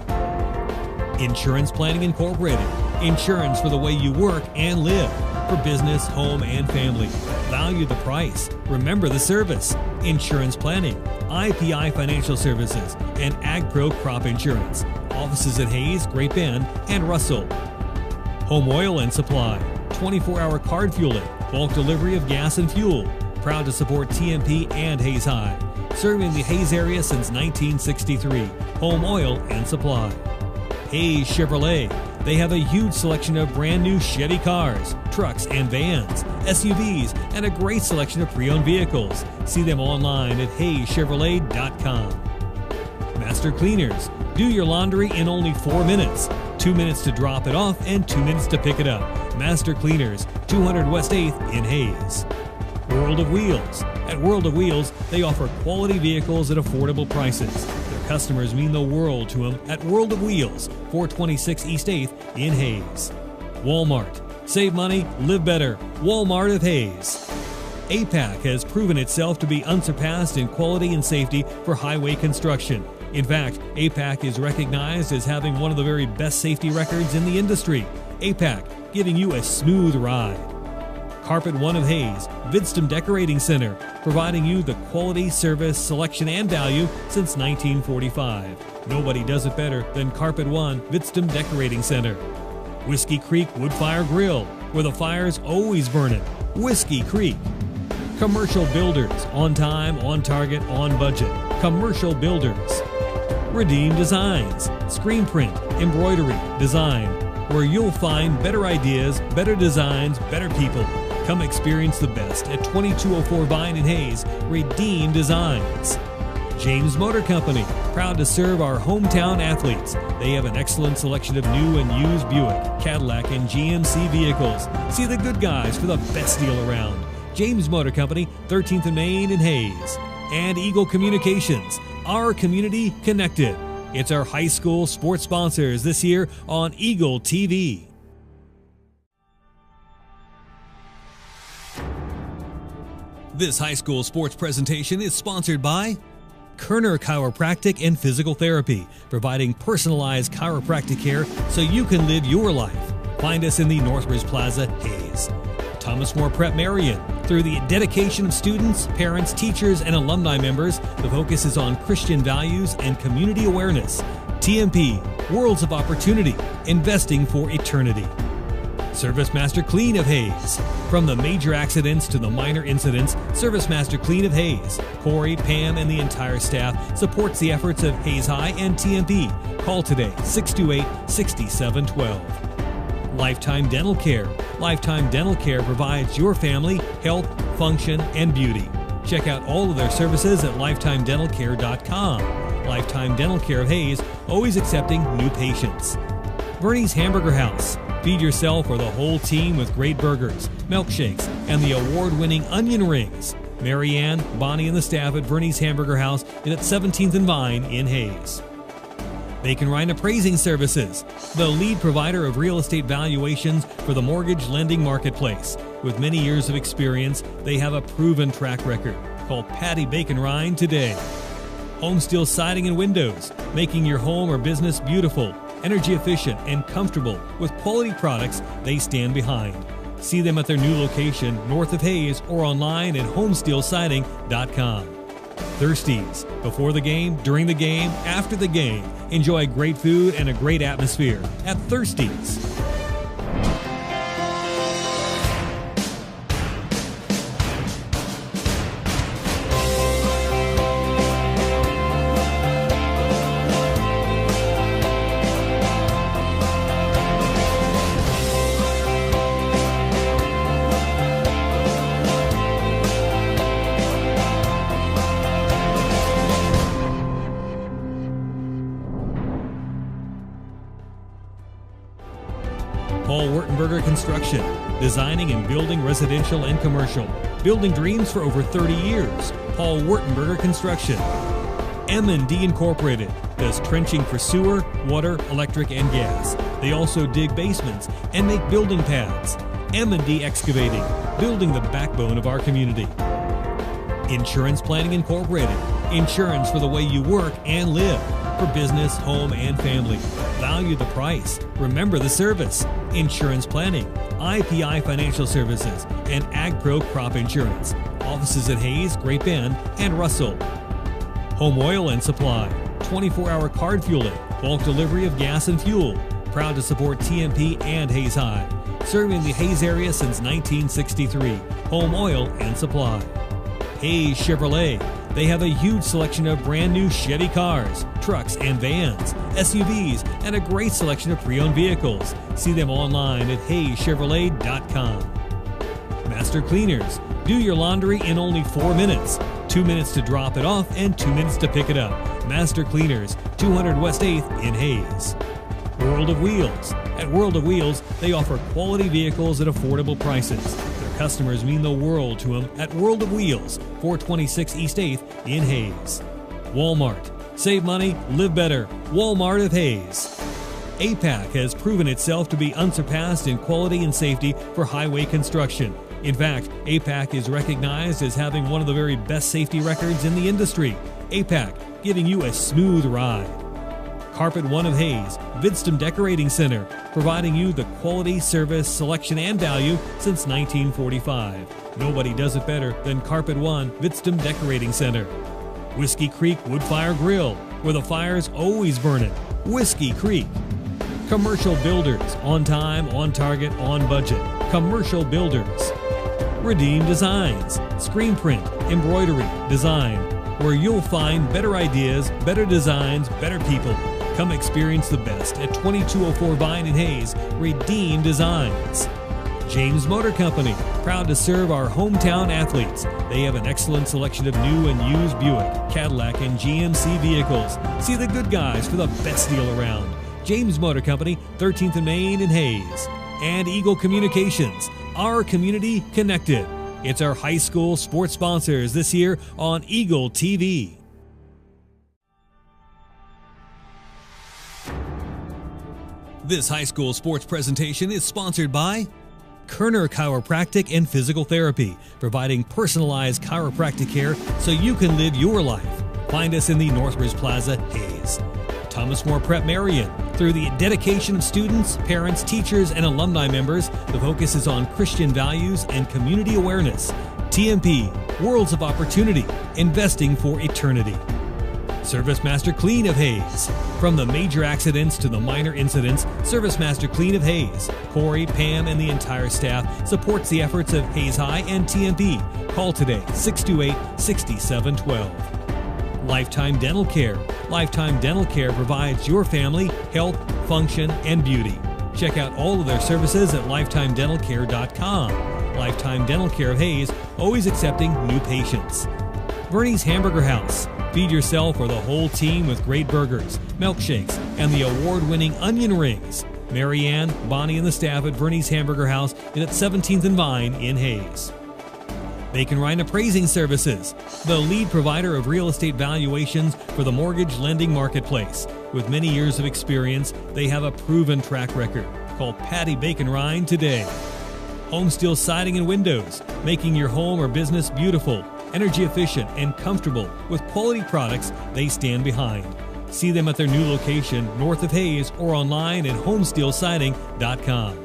Insurance Planning Incorporated, insurance for the way you work and live, for business, home, and family. Value the price. Remember the service. Insurance Planning, IPI Financial Services, and AgPro Crop Insurance. Offices at Hayes, Great Bend, and Russell. Home Oil and Supply, 24-hour card fueling, bulk delivery of gas and fuel. Proud to support TMP and Hayes High. Serving the Hayes area since 1963. Home Oil and Supply. Hayes Chevrolet. They have a huge selection of brand new Chevy cars, trucks and vans, SUVs, and a great selection of pre-owned vehicles. See them online at hayschevrolet.com. Master Cleaners. Do your laundry in only 4 minutes. 2 minutes to drop it off and 2 minutes to pick it up. Master Cleaners, 200 West 8th in Hayes. World of Wheels. At World of Wheels, they offer quality vehicles at affordable prices. Their customers mean the world to them at World of Wheels, 426 East 8th in Hayes. Walmart. Save money, live better. Walmart of Hayes. APAC has proven itself to be unsurpassed in quality and safety for highway construction. In fact, APAC is recognized as having one of the very best safety records in the industry. APAC, giving you a smooth ride. Carpet One of Hayes, Vidstem Decorating Center, providing you the quality, service, selection, and value since 1945. Nobody does it better than Carpet One, Vidstem Decorating Center. Whiskey Creek Woodfire Grill, where the fire's always burning. Whiskey Creek. Commercial Builders, on time, on target, on budget. Commercial Builders. Redeem Designs, screen print, embroidery, design, where you'll find better ideas, better designs, better people. Come experience the best at 2204 Vine in Hayes. Redeem Designs. James Motor Company, proud to serve our hometown athletes. They have an excellent selection of new and used Buick, Cadillac, and GMC vehicles. See the good guys for the best deal around. James Motor Company, 13th and Main in Hayes. And Eagle Communications, our community connected. It's our high school sports sponsors this year on Eagle TV. This high school sports presentation is sponsored by Kerner Chiropractic and Physical Therapy, providing personalized chiropractic care so you can live your life. Find us in the Northridge Plaza, Hayes. Thomas More Prep Marion. Through the dedication of students, parents, teachers, and alumni members, the focus is on Christian values and community awareness. TMP, Worlds of Opportunity, investing for eternity. Service Master Clean of Hayes. From the major accidents to the minor incidents, Service Master Clean of Hayes. Corey, Pam, and the entire staff supports the efforts of Hayes High and TMP. Call today, 628-6712. Lifetime Dental Care. Lifetime Dental Care provides your family health, function, and beauty. Check out all of their services at lifetimedentalcare.com. Lifetime Dental Care of Hayes, always accepting new patients. Bernie's Hamburger House. Feed yourself or the whole team with great burgers, milkshakes, and the award-winning onion rings. Marianne, Bonnie, and the staff at Bernie's Hamburger House is at 17th and Vine in Hayes. Bacon Ryan Appraising Services, the lead provider of real estate valuations for the mortgage lending marketplace. With many years of experience, they have a proven track record. Call Patty Bacon Ryan today. Home Steel Siding and Windows, making your home or business beautiful, energy efficient, and comfortable with quality products they stand behind. See them at their new location north of Hayes or online at homesteelsiding.com. Thirsties. Before the game, during the game, after the game. Enjoy great food and a great atmosphere at Thirsties. Paul Wurtenberger Construction, designing and building residential and commercial. Building dreams for over 30 years. Paul Wurtenberger Construction. M&D Incorporated, does trenching for sewer, water, electric, and gas. They also dig basements and make building pads. M&D Excavating, building the backbone of our community. Insurance Planning Incorporated, insurance for the way you work and live, for business, home, and family. Value the price. Remember the service. Insurance Planning, IPI Financial Services, and AgPro Crop Insurance. Offices at Hayes, Great Bend, and Russell. Home Oil and Supply, 24-hour card fueling, bulk delivery of gas and fuel. Proud to support TMP and Hayes High. Serving the Hayes area since 1963. Home Oil and Supply. Hayes Chevrolet. They have a huge selection of brand new Chevy cars, trucks and vans, SUVs, and a great selection of pre-owned vehicles. See them online at hayschevrolet.com. Master Cleaners. Do your laundry in only 4 minutes. 2 minutes to drop it off and 2 minutes to pick it up. Master Cleaners, 200 West 8th in Hayes. World of Wheels. At World of Wheels, they offer quality vehicles at affordable prices. Their customers mean the world to them at World of Wheels, 426 East 8th in Hayes. Walmart. Save money, live better. Walmart of Hayes. APAC has proven itself to be unsurpassed in quality and safety for highway construction. In fact, APAC is recognized as having one of the very best safety records in the industry. APAC, giving you a smooth ride. Carpet One of Hayes, Vidstem Decorating Center, providing you the quality, service, selection, and value since 1945. Nobody does it better than Carpet One, Vidstem Decorating Center. Whiskey Creek Woodfire Grill, where the fire's always burning. Whiskey Creek. Commercial Builders, on time, on target, on budget. Commercial Builders. Redeem Designs, screen print, embroidery, design, where you'll find better ideas, better designs, better people. Come experience the best at 2204 Vine in Hayes. Redeem Designs. James Motor Company, proud to serve our hometown athletes. They have an excellent selection of new and used Buick, Cadillac, and GMC vehicles. See the good guys for the best deal around. James Motor Company, 13th and Main in Hayes. And Eagle Communications, our community connected. It's our high school sports sponsors this year on Eagle TV. This high school sports presentation is sponsored by Kerner Chiropractic and Physical Therapy, providing personalized chiropractic care so you can live your life. Find us in the Northridge Plaza, Hayes. Thomas More Prep Marion. Through the dedication of students, parents, teachers, and alumni members, the focus is on Christian values and community awareness. TMP, Worlds of Opportunity, investing for eternity. Service Master Clean of Hayes. From the major accidents to the minor incidents, Service Master Clean of Hayes. Corey, Pam, and the entire staff supports the efforts of Hayes High and TMP. Call today, 628-6712. Lifetime Dental Care. Lifetime Dental Care provides your family health, function, and beauty. Check out all of their services at lifetimedentalcare.com. Lifetime Dental Care of Hayes, always accepting new patients. Bernie's Hamburger House. Feed yourself or the whole team with great burgers, milkshakes, and the award-winning onion rings. Marianne, Bonnie, and the staff at Bernie's Hamburger House is at 17th and Vine in Hayes. Bacon Ryan Appraising Services, the lead provider of real estate valuations for the mortgage lending marketplace. With many years of experience, they have a proven track record. Call Patty Bacon Ryan today. Home Steel Siding and Windows, making your home or business beautiful, energy efficient, and comfortable with quality products they stand behind. See them at their new location north of Hayes or online at homesteelsiding.com.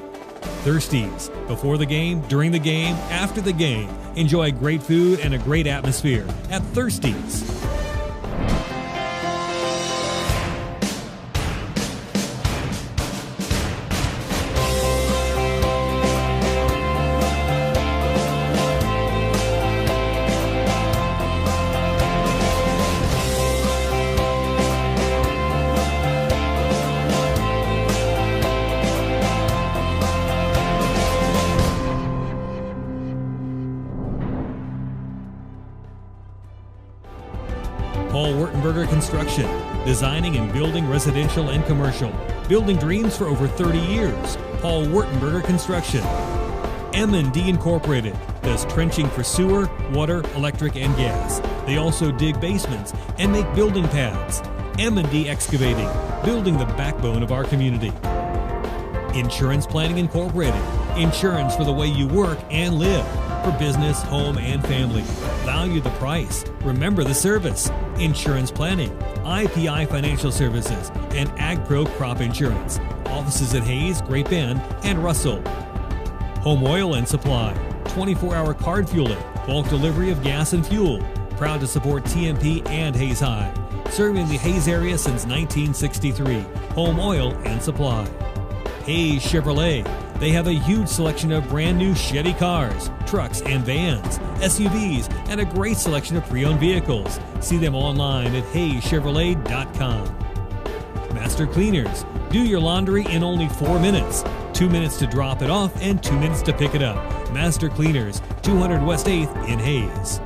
Thirsties. Before the game, during the game, after the game. Enjoy great food and a great atmosphere at Thirsties. Construction, designing and building residential and commercial. Building dreams for over 30 years. Paul Wurtenberger Construction. M&D Incorporated does trenching for sewer, water, electric, and gas. They also dig basements and make building pads. M&D Excavating, building the backbone of our community. Insurance Planning Incorporated, insurance for the way you work and live, for business, home, and family. Value the price. Remember the service. Insurance Planning, IPI Financial Services, and AgPro Crop Insurance. Offices at Hayes, Great Bend, and Russell. Home Oil and Supply, 24-hour card fueling, bulk delivery of gas and fuel. Proud to support TMP and Hayes High. Serving the Hayes area since 1963. Home Oil and Supply. Hayes Chevrolet. They have a huge selection of brand new Chevy cars, trucks and vans, SUVs, and a great selection of pre-owned vehicles. See them online at hayschevrolet.com. Master Cleaners. Do your laundry in only 4 minutes. 2 minutes to drop it off and 2 minutes to pick it up. Master Cleaners, 200 West 8th in Hayes.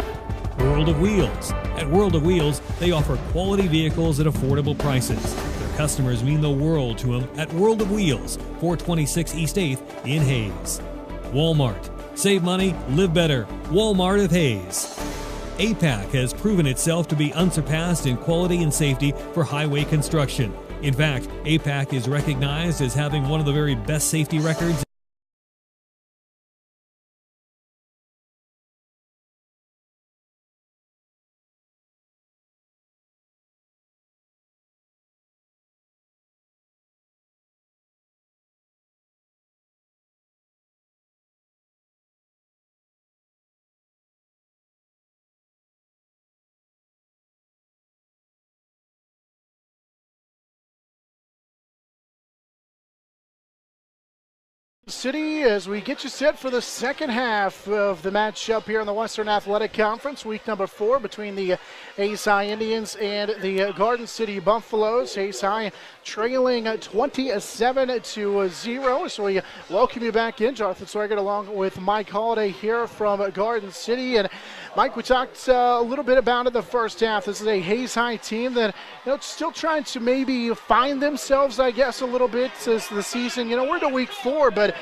World of Wheels. At World of Wheels, they offer quality vehicles at affordable prices. Their customers mean the world to them at World of Wheels, 426 East 8th in Hayes. Walmart. Save money, live better. Walmart of Hayes. APAC has proven itself to be unsurpassed in quality and safety for highway construction. In fact, APAC is recognized as having one of the very best safety records. City, as we get you set for the second half of the matchup here in the Western Athletic Conference, week number 4 between the Hayes High Indians and the Garden City Buffaloes. Hayes High trailing 27-0. So we welcome you back in, Jonathan Swigert, along with Mike Holliday here from Garden City. And Mike, we talked a little bit about it in the first half. This is a Hayes High team that, still trying to maybe find themselves, I guess, a little bit as the season. We're to week 4, but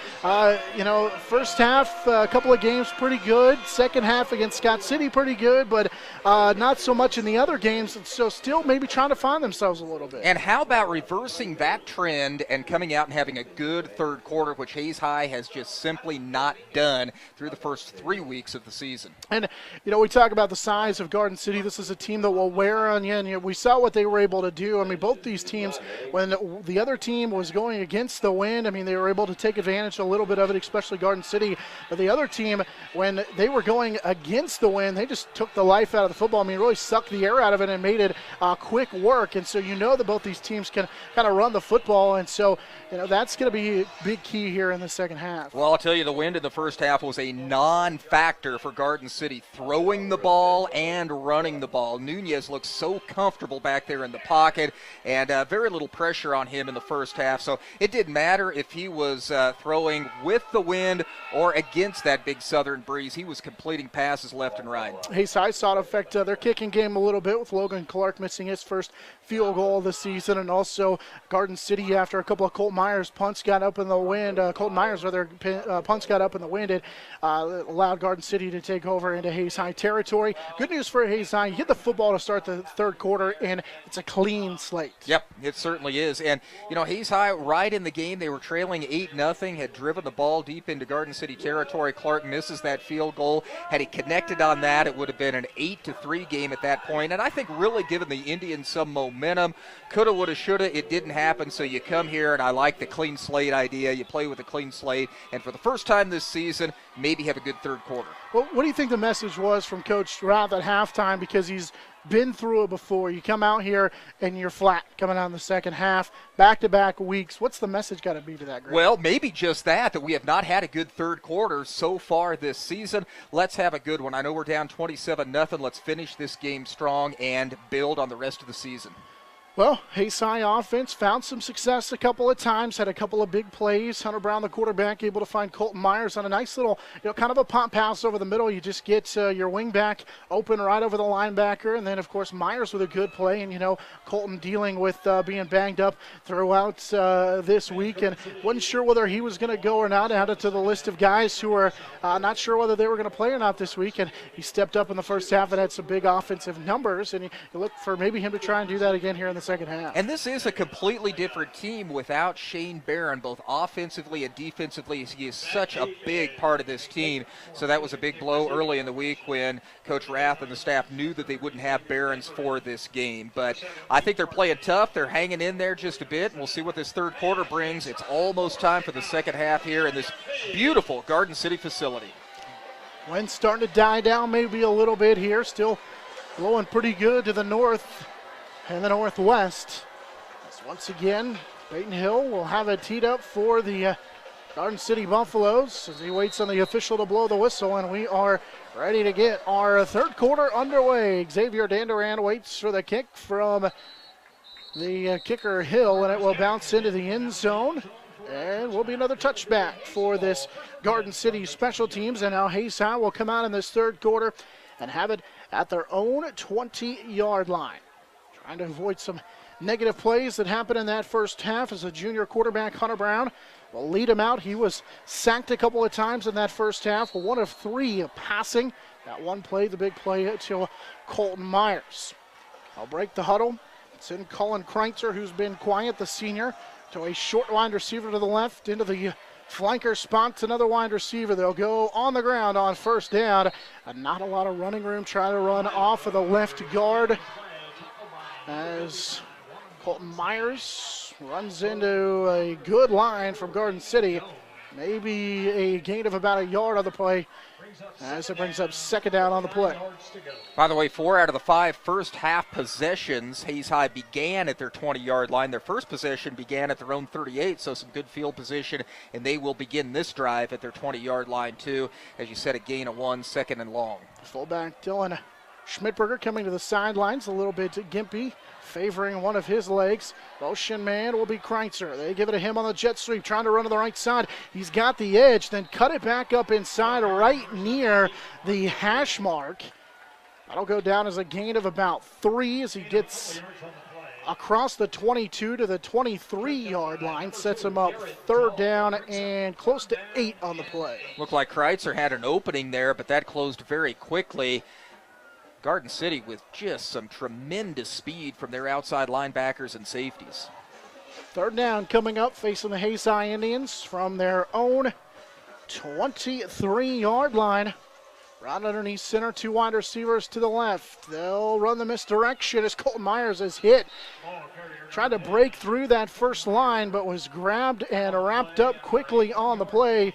first half, a couple of games pretty good. Second half against Scott City pretty good, but not so much in the other games. So still maybe trying to find themselves a little bit. And how about reversing that trend and coming out and having a good third quarter, which Hayes High has just simply not done through the first 3 weeks of the season. And, we talk about the size of Garden City. This is a team that will wear on you, and we saw what they were able to do. I mean, both these teams, when the other team was going against the wind, I mean, they were able to take advantage a little bit of it, especially Garden City. But the other team, when they were going against the wind, they just took the life out of the football. I mean, really sucked the air out of it and made it quick work. And so that both these teams can kind of run the football. And so, that's going to be a big key here in the second half. Well, I'll tell you, the wind in the first half was a non-factor for Garden City, throwing the ball and running the ball. Nunez looked so comfortable back there in the pocket, and very little pressure on him in the first half. So it didn't matter if he was throwing with the wind or against that big southern breeze. He was completing passes left and right. Hayes High saw it affect their kicking game a little bit with Logan Clark missing his first field goal of the season, and also Garden City, after a couple of Colton Myers punts got up in the wind, punts got up in the wind, it allowed Garden City to take over into Hayes High territory. Good news for Hayes High, you get the football to start the third quarter, and it's a clean slate. Yep, it certainly is. And, Hayes High, right in the game, they were trailing 8-0, had driven the ball deep into Garden City territory. Clark misses that field goal. Had he connected on that, it would have been an 8-3 game at that point. And I think really given the Indians some momentum, coulda, woulda, shoulda, it didn't happen. So you come here, and I like the clean slate idea. You play with a clean slate, and for the first time this season, maybe have a good third quarter. Well, what do you think the message was from Coach Rath at halftime? Because he's been through it before. You come out here and you're flat coming out in the second half, back-to-back weeks. What's the message got to be to that group? Well, maybe just that we have not had a good third quarter so far this season. Let's have a good one. I know we're down 27-0. Let's finish this game strong and build on the rest of the season. Well, Hayes High offense found some success a couple of times, had a couple of big plays. Hunter Brown, the quarterback, able to find Colton Myers on a nice little, kind of a pump pass over the middle. You just get your wing back open right over the linebacker. And then, of course, Myers with a good play. And, Colton dealing with being banged up throughout this week and wasn't sure whether he was going to go or not. Added to the list of guys who are not sure whether they were going to play or not this week. And he stepped up in the first half and had some big offensive numbers. And you look for maybe him to try and do that again here in the second half. And this is a completely different team without Shane Barron, both offensively and defensively. He is such a big part of this team. So that was a big blow early in the week when Coach Rath and the staff knew that they wouldn't have Barrons for this game. But I think they're playing tough. They're hanging in there just a bit. We'll see what this third quarter brings. It's almost time for the second half here in this beautiful Garden City facility. Wind's starting to die down maybe a little bit here. Still blowing pretty good to the north and the northwest. As once again, Peyton Hill will have it teed up for the Garden City Buffaloes as he waits on the official to blow the whistle, and we are ready to get our third quarter underway. Xavier Danduran waits for the kick from the kicker Hill, and it will bounce into the end zone. And will be another touchback for this Garden City special teams. And now Hayes High will come out in this third quarter and have it at their own 20-yard line. Trying to avoid some negative plays that happened in that first half as a junior quarterback, Hunter Brown, will lead him out. He was sacked a couple of times in that first half, 1 of 3 passing. That one play, the big play to Colton Myers. I'll break the huddle. It's in Colin Kreitzer, who's been quiet, the senior, to a short wide receiver to the left, into the flanker spot, another wide receiver. They'll go on the ground on first down. And not a lot of running room. Try to run off of the left guard as Colton Myers runs into a good line from Garden City. Maybe a gain of about a yard on the play as it brings up second down on the play. By the way, 4 out of the 5 first half possessions, Hayes High began at their 20-yard line. Their first possession began at their own 38, so some good field position, and they will begin this drive at their 20-yard line too. As you said, a gain of 1, second and long. Fullback Dylan Schmidberger coming to the sidelines, a little bit gimpy, favoring one of his legs. Motion man will be Kreitzer. They give it to him on the jet sweep, trying to run to the right side. He's got the edge, then cut it back up inside right near the hash mark. That'll go down as a gain of about 3 as he gets across the 22 to the 23-yard line. Sets him up third down and close to 8 on the play. Looked like Kreitzer had an opening there, but that closed very quickly. Garden City with just some tremendous speed from their outside linebackers and safeties. Third down coming up, facing the Hayes High Indians from their own 23-yard line. Right underneath center, 2 wide receivers to the left. They'll run the misdirection as Colton Myers is hit. Tried to break through that first line, but was grabbed and wrapped up quickly on the play.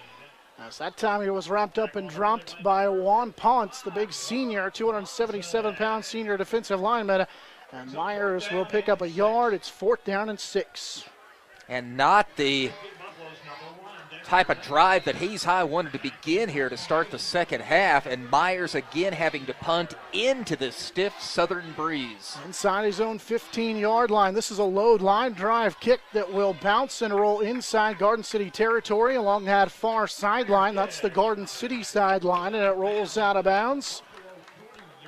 As that time he was wrapped up and dropped by Juan Ponce, the big senior, 277-pound senior defensive lineman. And Myers will pick up a yard. It's 4th down and 6. And not the type of drive that Hayes High wanted to begin here to start the second half, and Myers again having to punt into this stiff southern breeze. Inside his own 15-yard line. This is a low line drive kick that will bounce and roll inside Garden City territory along that far sideline. That's the Garden City sideline, and it rolls out of bounds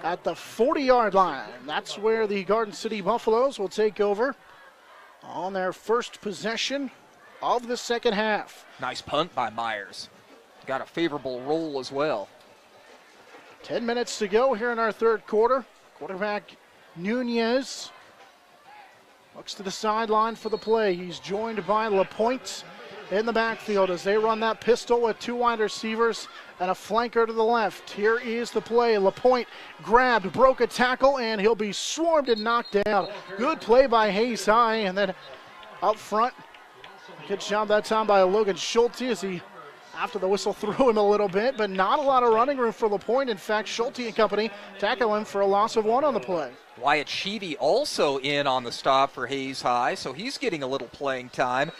at the 40-yard line. That's where the Garden City Buffaloes will take over on their first possession of the second half. Nice punt by Myers. Got a favorable roll as well. 10 minutes to go here in our third quarter. Quarterback Nunez looks to the sideline for the play. He's joined by LaPointe in the backfield as they run that pistol with 2 wide receivers and a flanker to the left. Here is the play. LaPointe grabbed, broke a tackle, and he'll be swarmed and knocked down. Good play by Hayes High, and then up front, good job that time by Logan Schulte as he, after the whistle, threw him a little bit, but not a lot of running room for LaPointe. In fact, Schulte and company tackle him for a loss of 1 on the play. Wyatt Sheevy also in on the stop for Hayes High, so he's getting a little playing time.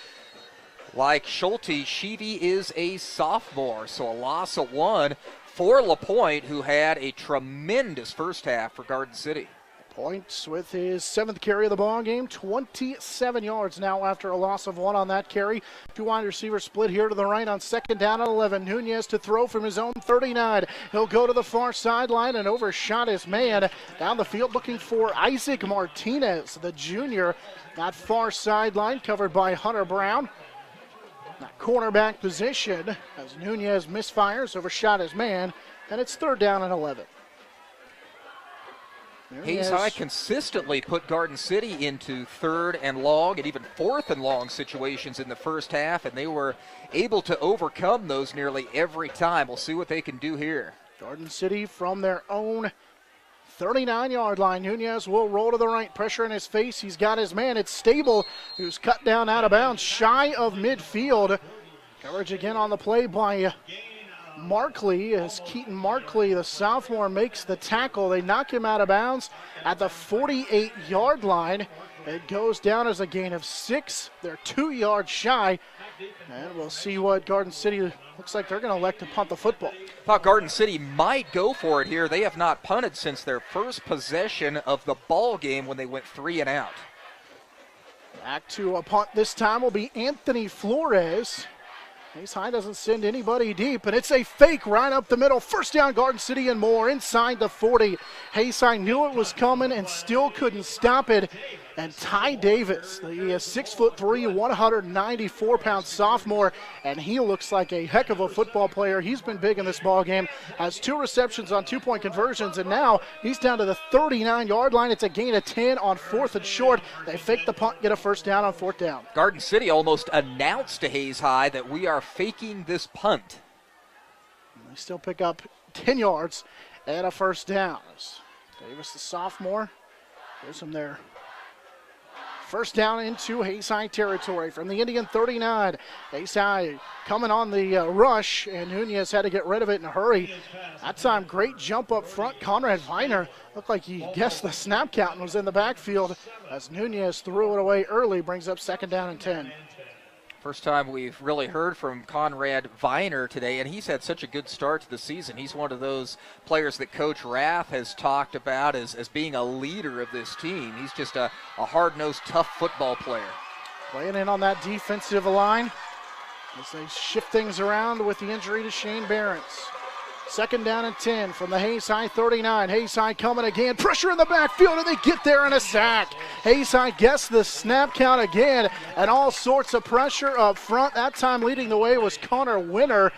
Like Schulte, Sheevy is a sophomore, so a loss of 1 for LaPointe, who had a tremendous first half for Garden City. Points with his 7th carry of the ball game, 27 yards now after a loss of 1 on that carry. 2 wide receivers split here to the right on second down at 11. Nunez to throw from his own 39. He'll go to the far sideline and overshot his man down the field looking for Isaac Martinez, the junior. That far sideline covered by Hunter Brown. That cornerback position as Nunez misfires, overshot his man, and it's 3rd down and 11. Hayes High consistently put Garden City into 3rd and long and even 4th and long situations in the first half, and they were able to overcome those nearly every time. We'll see what they can do here. Garden City from their own 39-yard line. Nunez will roll to the right, pressure in his face. He's got his man. It's Stable, who's cut down out of bounds, shy of midfield. Coverage again on the play by Markley, as Keaton Markley, the sophomore, makes the tackle. They knock him out of bounds at the 48-yard line. It goes down as a gain of 6. They're 2 yards shy. And we'll see what Garden City looks like. They're going to elect to punt the football. Thought Garden City might go for it here. They have not punted since their first possession of the ball game when they went 3 and out. Back to a punt this time will be Anthony Flores. Hayes High doesn't send anybody deep, and it's a fake right up the middle. First down, Garden City and more inside the 40. Hayes High knew it was coming and still couldn't stop it. And Ty Davis, the 6'3", 194-pound sophomore, and he looks like a heck of a football player. He's been big in this ball game. Has 2 receptions on 2-point conversions, and now he's down to the 39-yard line. It's a gain of 10 on 4th and short. They fake the punt, get a first down on 4th down. Garden City almost announced to Hayes High that we are faking this punt. They still pick up 10 yards and a first down. Davis, the sophomore, gives him there. First down into Hayes High territory from the Indian 39. Hayes High coming on the rush, and Nunez had to get rid of it in a hurry. That time, great jump up front. Conrad Viner looked like he guessed the snap count and was in the backfield as Nunez threw it away early, brings up 2nd down and 10. First time we've really heard from Conrad Viner today, and he's had such a good start to the season. He's one of those players that Coach Rath has talked about as being a leader of this team. He's just a hard-nosed, tough football player. Playing in on that defensive line as they shift things around with the injury to Shane Behrens. 2nd down and 10 from the Hayes High 39. Hayes High coming again. Pressure in the backfield, and they get there in a sack. Hayes High guessed the snap count again, and all sorts of pressure up front. That time leading the way was Connor Winter.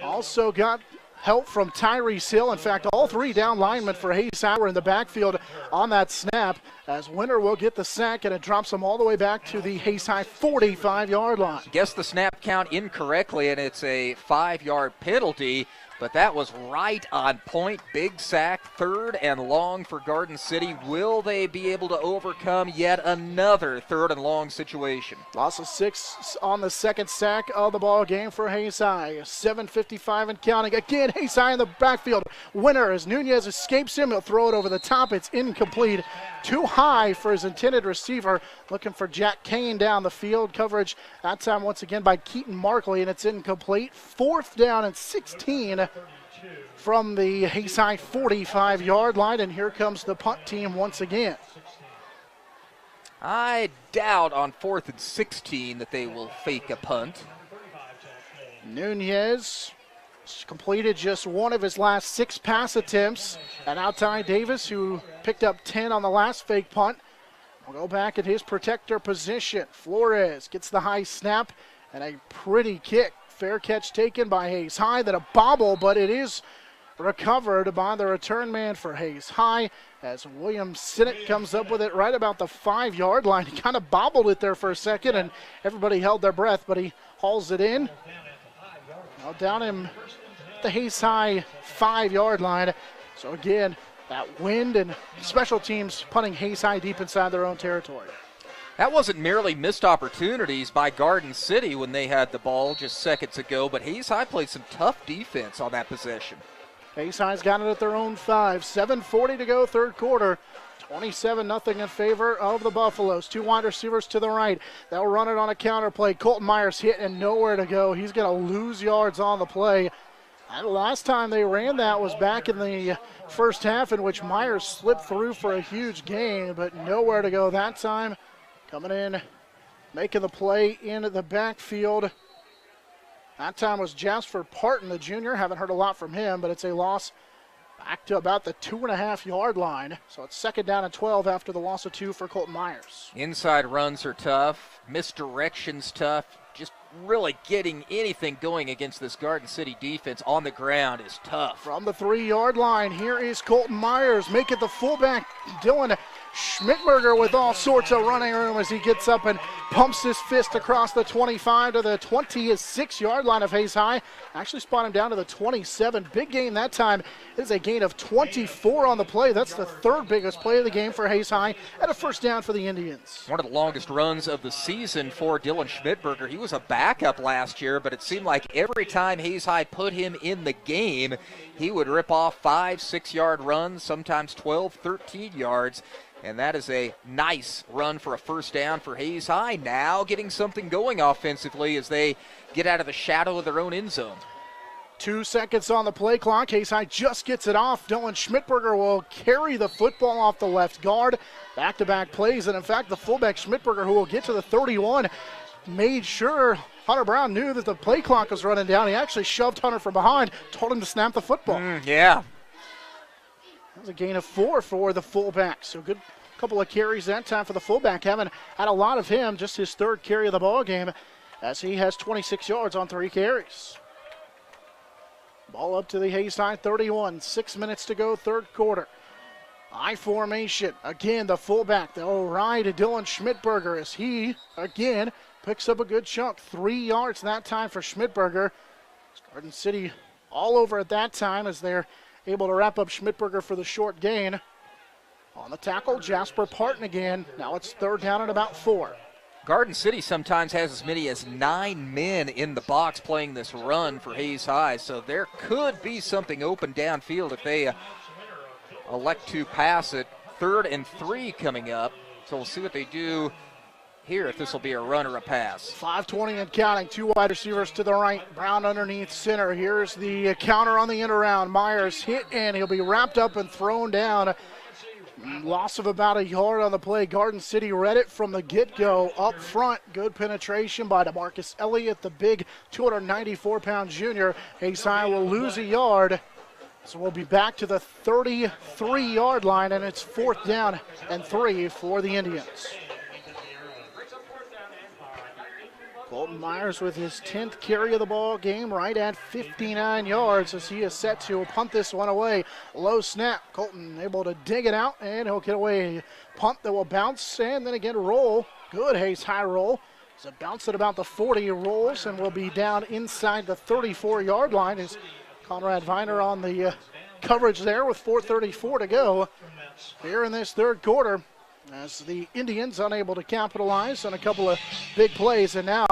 Also got help from Tyrese Hill. In fact, all 3 down linemen for Hayes High were in the backfield on that snap, as Winter will get the sack, and it drops them all the way back to the Hayes High 45-yard line. Guessed the snap count incorrectly, and it's a 5-yard penalty. But that was right on point. Big sack, 3rd and long for Garden City. Will they be able to overcome yet another 3rd and long situation? Loss of 6 on the 2nd sack of the ball game for Hayes High. 7:55 and counting. Again, Hayes High in the backfield. Winner as Nunez escapes him. He'll throw it over the top. It's incomplete. Too high for his intended receiver. Looking for Jack Kane down the field. Coverage that time once again by Keaton Markley, and it's incomplete. 4th down and 16 from the Hayes High 45-yard line, and here comes the punt team once again. I doubt on 4th and 16 that they will fake a punt. Nunez completed just 1 of his last 6 pass attempts, and now Ty Davis, who picked up 10 on the last fake punt, will go back at his protector position. Flores gets the high snap and a pretty kick. Fair catch taken by Hayes High, then a bobble, but it is recovered by the return man for Hayes High as William Sinnott comes up with it right about the 5-yard line. He kind of bobbled it there for a second, and everybody held their breath, but he hauls it in. Now down him the Hayes High 5-yard line. So again, that wind and special teams punting Hayes High deep inside their own territory. That wasn't merely missed opportunities by Garden City when they had the ball just seconds ago, but Hayes High played some tough defense on that possession. Hayes High's got it at their own 5. 7:40 to go, 3rd quarter. 27-0 in favor of the Buffaloes. 2 wide receivers to the right. They'll run it on a counter play. Colton Myers hit and nowhere to go. He's going to lose yards on the play. And the last time they ran that was back in the first half, in which Myers slipped through for a huge gain, but nowhere to go that time. Coming in, making the play in the backfield. That time was Jasper Parton, the junior. Haven't heard a lot from him, but it's a loss back to about the 2.5-yard line. So it's 2nd down and 12 after the loss of 2 for Colton Myers. Inside runs are tough. Misdirections tough. Just really getting anything going against this Garden City defense on the ground is tough. From the 3-yard line, here is Colton Myers. Make it the fullback, Dylan Schmidberger, with all sorts of running room as he gets up and pumps his fist across the 25 to the 26-yard line of Hayes High. Actually spot him down to the 27. Big gain that time. It is a gain of 24 on the play. That's the 3rd biggest play of the game for Hayes High, and a first down for the Indians. One of the longest runs of the season for Dylan Schmidberger. He was a backup last year, but it seemed like every time Hayes High put him in the game, he would rip off 5, 6-yard runs, sometimes 12, 13 yards. And that is a nice run for a first down for Hayes High. Now getting something going offensively as they get out of the shadow of their own end zone. 2 seconds on the play clock. Hayes High just gets it off. Dylan Schmidberger will carry the football off the left guard. Back-to-back plays. And in fact, the fullback Schmidberger, who will get to the 31, made sure Hunter Brown knew that the play clock was running down. He actually shoved Hunter from behind, told him to snap the football. Yeah. That was a gain of 4 for the fullback. So good couple of carries that time for the fullback. Haven't had a lot of him, just his 3rd carry of the ball game, as he has 26 yards on 3 carries. Ball up to the Hayes High 31. 6 minutes to go, 3rd quarter. I formation. Again, the fullback. They'll ride to Dylan Schmidberger as he, again, picks up a good chunk. 3 yards that time for Schmidberger. Garden City all over at that time as they're able to wrap up Schmidberger for the short gain. On the tackle, Jasper Parton again. Now it's 3rd down and about 4. Garden City sometimes has as many as 9 men in the box playing this run for Hayes High, so there could be something open downfield if they elect to pass it. 3rd and 3 coming up, so we'll see what they do here, if this will be a run or a pass. 5:20 and counting. 2 wide receivers to the right. Brown underneath center. Here's the counter on the end around. Myers hit, and he'll be wrapped up and thrown down. Loss of about a yard on the play. Garden City read it from the get-go. Up front, good penetration by DeMarcus Elliott, the big 294-pound junior. Hayes High will lose a yard. So we'll be back to the 33-yard line, and it's 4th down and 3 for the Indians. Colton Myers with his 10th carry of the ball game, right at 59 yards as he is set to punt this one away. Low snap. Colton able to dig it out, and he'll get away. A punt that will bounce and then again roll. Good Hayes High roll. So bounce at about the 40, rolls, and will be down inside the 34-yard line as Conrad Viner on the coverage there with 4:34 to go here in this 3rd quarter, as the Indians unable to capitalize on a couple of big plays. And now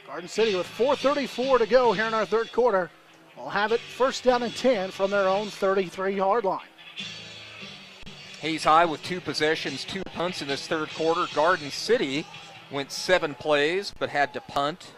Garden City with 4:34 to go here in our 3rd quarter will have it 1st down and 10 from their own 33-yard line. Hayes High with 2 possessions, 2 punts in this 3rd quarter. Garden City went 7 plays but had to punt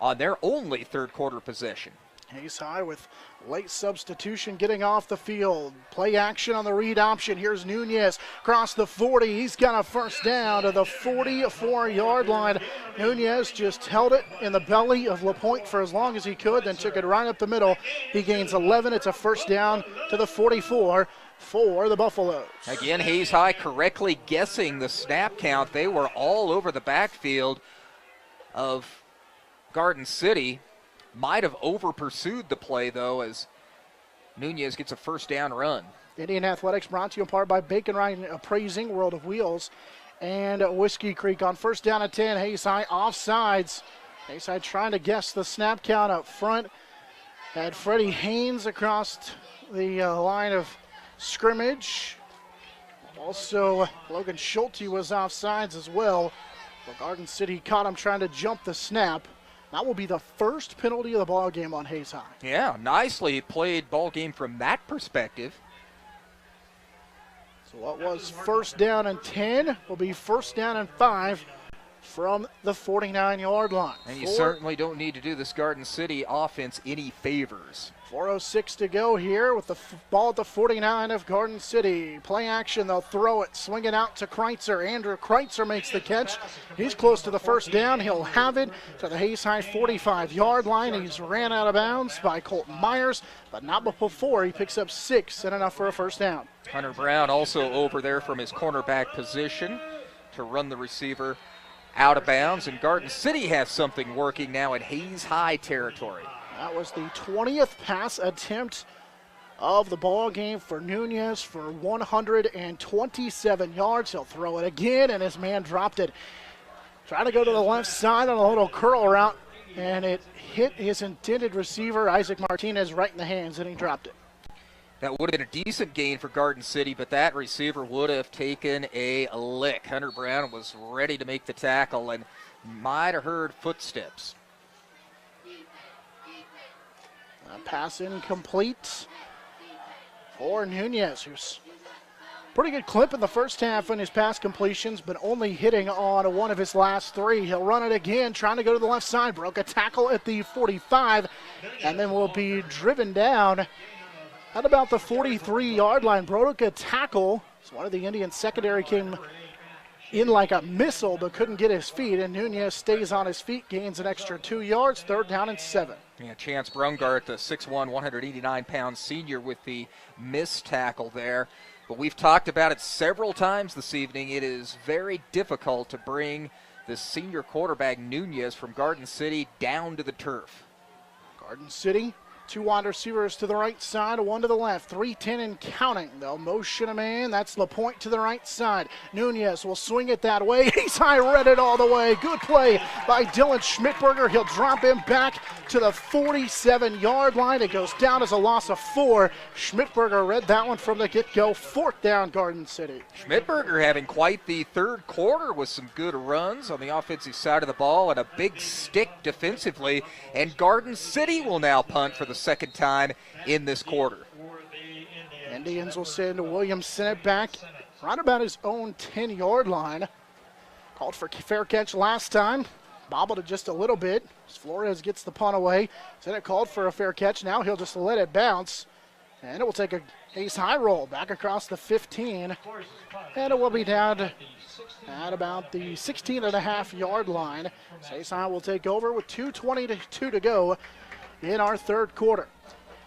on their only 3rd quarter possession. Hayes High with late substitution getting off the field. Play action on the read option. Here's Nunez across the 40. He's got a first down to the 44-yard line. Nunez just held it in the belly of LaPointe for as long as he could, then took it right up the middle. He gains 11. It's a first down to the 44 for the Buffaloes. Again, Hayes High correctly guessing the snap count. They were all over the backfield of Garden City. Might have over-pursued the play, though, as Nunez gets a first down run. Indian Athletics brought to you in part by Bacon Ryan Appraising, World of Wheels, and Whiskey Creek. On 1st down and 10, Hayes High offsides. Hayes High trying to guess the snap count up front. Had Freddie Haynes across the line of scrimmage. Also, Logan Schulte was offsides as well. But Garden City caught him trying to jump the snap. That will be the first penalty of the ball game on Hayes High. Yeah, nicely played ball game from that perspective. So what was 1st down and 10 will be 1st down and 5 from the 49-yard line. And you certainly don't need to do this Garden City offense any favors. 4:06 to go here with the ball at the 49 of Garden City. Play action, they'll throw it, swing it out to Kreitzer. Andrew Kreitzer makes the catch. He's close to the first down. He'll have it to the Hayes High 45-yard line. He's ran out of bounds by Colton Myers, but not before he picks up 6 and enough for a first down. Hunter Brown also over there from his cornerback position to run the receiver out of bounds, and Garden City has something working now in Hayes High territory. That was the 20th pass attempt of the ball game for Nunez for 127 yards. He'll throw it again, and his man dropped it. Trying to go to the left side on a little curl route, and it hit his intended receiver, Isaac Martinez, right in the hands, and he dropped it. That would have been a decent gain for Garden City, but that receiver would have taken a lick. Hunter Brown was ready to make the tackle and might have heard footsteps. Pass incomplete for Nunez, who's pretty good clip in the first half in his pass completions, but only hitting on one of his last 3. He'll run it again, trying to go to the left side. Broke a tackle at the 45, and then will be driven down at about the 43-yard line. Broke a tackle. So one of the Indians secondary came in like a missile, but couldn't get his feet, and Nunez stays on his feet, gains an extra 2 yards, 3rd down and 7. Yeah, Chance Brungart, the 6'1", 189-pound senior with the missed tackle there. But we've talked about it several times this evening. It is very difficult to bring the senior quarterback Nunez from Garden City down to the turf. Garden City, 2 wide receivers to the right side, 1 to the left, 3-10 and counting. They'll motion a man. That's LaPointe to the right side. Nunez will swing it that way. He's high, read it all the way. Good play by Dylan Schmidberger. He'll drop him back to the 47-yard line. It goes down as a loss of 4. Schmidberger read that one from the get-go. 4th down, Garden City. Schmidberger having quite the third quarter with some good runs on the offensive side of the ball and a big stick defensively. And Garden City will now punt for the second time in this quarter. Indians will send William Sennett back right about his own 10-yard line. Called for fair catch last time. Bobbled it just a little bit. Flores gets the punt away. Sennett called for a fair catch. Now he'll just let it bounce. And it will take a Hayes High roll back across the 15. And it will be down at about the 16.5-yard line. Hayes High will take over with 2:22 to go in our third quarter.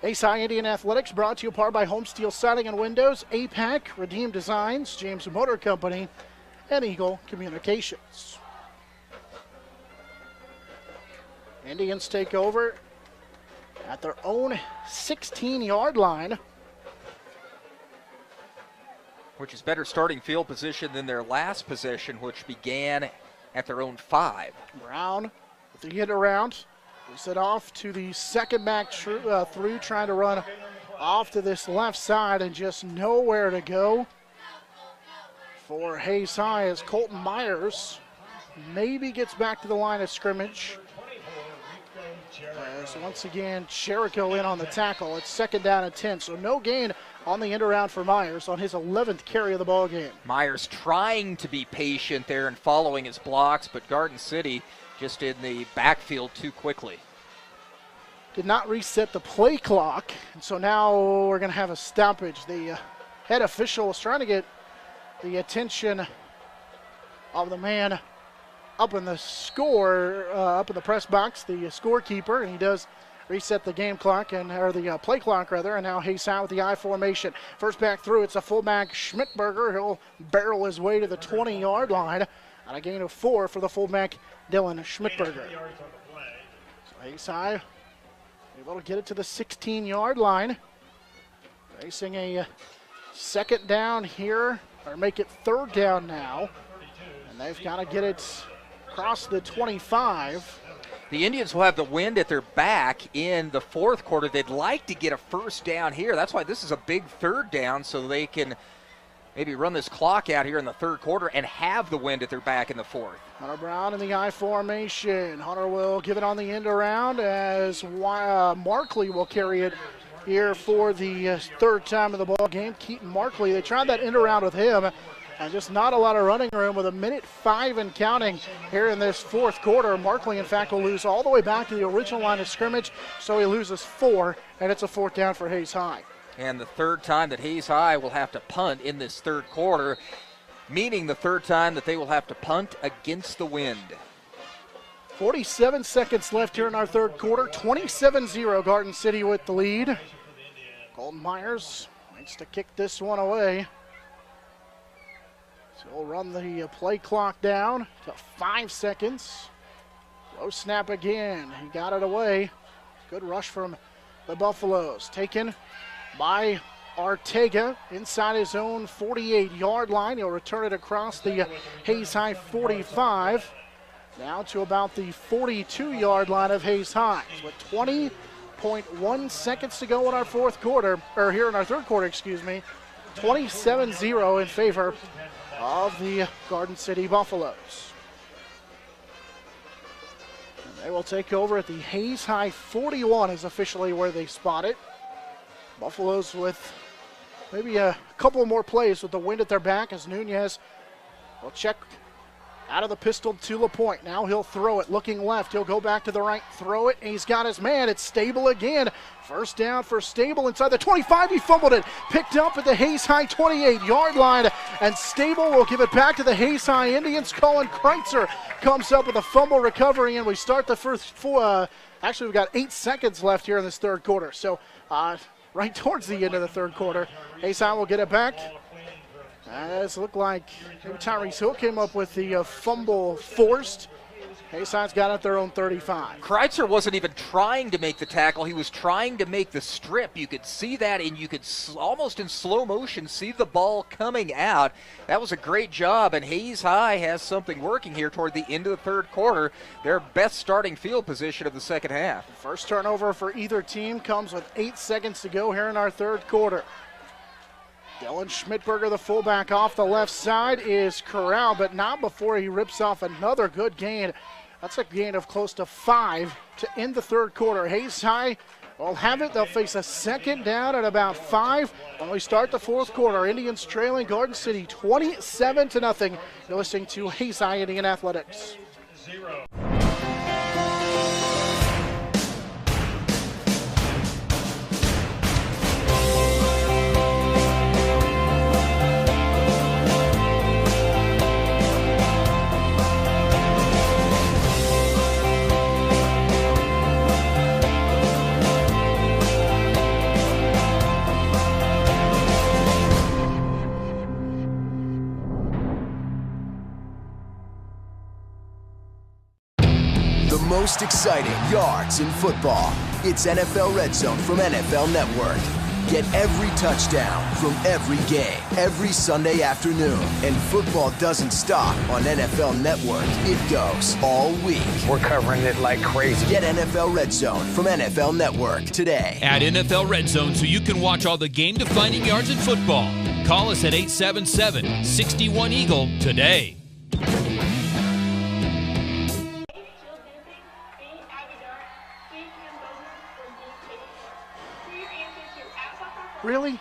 Hayes High Indian Athletics brought to you part by Home Steel Siding and Windows, APAC, Redeem Designs, James Motor Company, and Eagle Communications. Indians take over at their own 16-yard line. Which is better starting field position than their last possession, which began at their own 5. Brown with the hit around. Moves it off to the second back through, trying to run off to this left side and just nowhere to go for Hayes High as Colton Myers maybe gets back to the line of scrimmage. As once again, Jericho in on the tackle. It's 2nd down and 10, so no gain on the end around for Myers on his 11th carry of the ball game. Myers trying to be patient there and following his blocks, but Garden City just in the backfield too quickly. Did not reset the play clock, and so now we're going to have a stoppage. The head official was trying to get the attention of the man up in the up in the press box, the scorekeeper, and he does reset the game clock, or the play clock rather, and now Hayes High with the I formation. First back through, it's a fullback Schmidberger. He'll barrel his way to the 20-yard line on a gain of 4 for the fullback Dylan Schmidberger. So Hayes High able to get it to the 16-yard line. Facing a 2nd down here, or make it 3rd down now. And they've got to get it across the 25. The Indians will have the wind at their back in the 4th quarter. They'd like to get a first down here. That's why this is a big 3rd down, so they can maybe run this clock out here in the 3rd quarter and have the wind at their back in the 4th. Hunter Brown in the I formation. Hunter will give it on the end around as Markley will carry it here for the 3rd time of the ball game. Keaton Markley, they tried that end around with him, And just not a lot of running room with 1:05 and counting here in this fourth quarter. Markley, in fact, will lose all the way back to the original line of scrimmage, so he loses 4, and it's a 4th down for Hayes High. And the third time that Hayes High will have to punt in this third quarter, meaning the third time that they will have to punt against the wind. 47 seconds left here in our third quarter. 27-0 Garden City with the lead. Colton Myers needs to kick this one away. So we'll run the play clock down to 5 seconds. Low snap again. He got it away. Good rush from the Buffaloes. Taken by Ortega inside his own 48-yard line. He'll return it across the Hayes High 45. Now to about the 42-yard line of Hayes High. So with 20.1 seconds to go in our fourth quarter, or here in our third quarter, excuse me. 27-0 in favor of the Garden City Buffaloes. And they will take over at the Hayes High 41 is officially where they spot it. Buffaloes with maybe a couple more plays with the wind at their back as Nunez will check out of the pistol to LaPointe. Now he'll throw it, looking left. He'll go back to the right, throw it, and he's got his man. It's Stable again. First down for Stable inside the 25. He fumbled it. Picked up at the Hayes High 28-yard line, and Stable will give it back to the Hayes High Indians. Colin Kreitzer comes up with a fumble recovery, and we start the first actually, we've got 8 seconds left here in this third quarter. So right towards the end of the third quarter, Hayes High will get it back. It looked like maybe Tyrese Hill came up with the fumble forced. Hayes High's got it at their own 35. Kreitzer wasn't even trying to make the tackle. He was trying to make the strip. You could see that, and you could almost in slow motion see the ball coming out. That was a great job, and Hayes High has something working here toward the end of the third quarter. Their best starting field position of the second half. First turnover for either team comes with 8 seconds to go here in our third quarter. Dylan Schmidberger, the fullback, off the left side is corralled, but not before he rips off another good gain. That's a gain of close to 5 to end the third quarter. Hayes High will have it. They'll face a second down at about 5 when we start the fourth quarter. Indians trailing Garden City 27-0. You're listening to Hayes High Indian Athletics. Most exciting yards in football. It's NFL Red Zone from NFL Network. Get every touchdown from every game, every Sunday afternoon. And football doesn't stop on NFL Network. It goes all week. We're covering it like crazy. Get NFL Red Zone from NFL Network today. Add NFL Red Zone so you can watch all the game-defining yards in football. Call us at 877-61-EAGLE today. Really?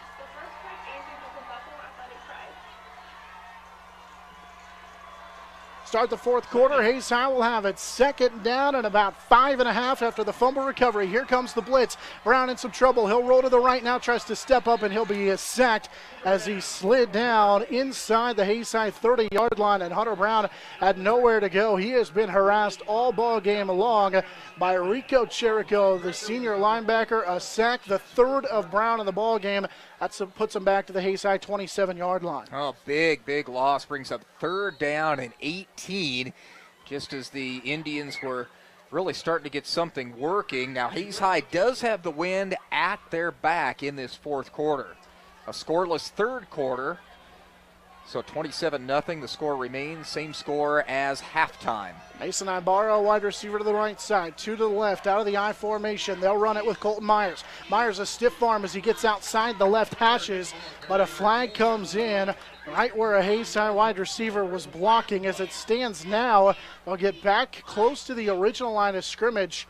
Start the fourth quarter. Hayes High will have it second down and about 5.5 after the fumble recovery. Here comes the blitz. Brown in some trouble. He'll roll to the right now, tries to step up, and he'll be sacked as he slid down inside the Hayes High 30-yard line, and Hunter Brown had nowhere to go. He has been harassed all ball game long by Rico Cherico, the senior linebacker. A sack, the third of Brown in the ball game. That puts him back to the Hayes High 27-yard line. Oh, big loss. Brings up third down and 18, just as the Indians were really starting to get something working. Now, Hayes High does have the wind at their back in this fourth quarter. A scoreless third quarter, so 27-0. The score remains same score as halftime. Mason Ibarra, wide receiver to the right side, 2 to the left, out of the I formation. They'll run it with Colton Myers. Myers a stiff arm as he gets outside the left hashes, but a flag comes in right where a Hayes High wide receiver was blocking. As it stands now, they'll get back close to the original line of scrimmage.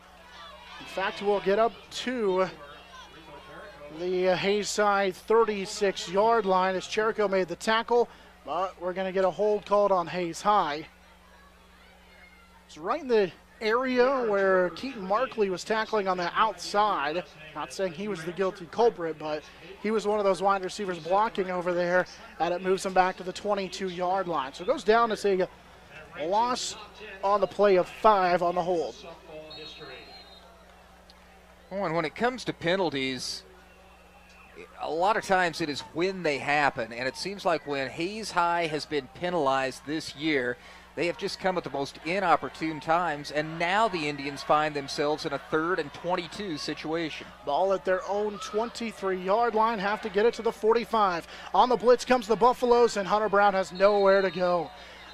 In fact, we'll get up to the Hayes High 36-yard line as Cherico made the tackle. But we're going to get a hold called on Hayes High. It's right in the area where Keaton Markley was tackling on the outside. Not saying he was the guilty culprit, but he was one of those wide receivers blocking over there, and it moves him back to the 22-yard line. So it goes down to say a loss on the play of 5 on the hold. Oh, and when it comes to penalties, a lot of times it is when they happen, and it seems like when Hayes High has been penalized this year, they have just come at the most inopportune times, and now the Indians find themselves in a 3rd and 22 situation. Ball at their own 23-yard line, have to get it to the 45. On the blitz comes the Buffaloes, and Hunter Brown has nowhere to go.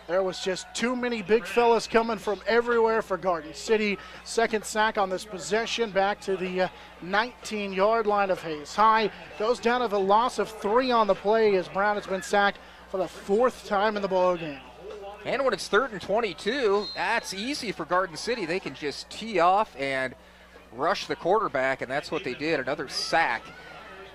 There was just too many big fellas coming from everywhere for Garden City. Second sack on this possession, back to the 19-yard line of Hayes High. Goes down to the loss of 3 on the play as Brown has been sacked for the 4th time in the ballgame. And when it's 3rd and 22, that's easy for Garden City. They can just tee off and rush the quarterback, and that's what they did. Another sack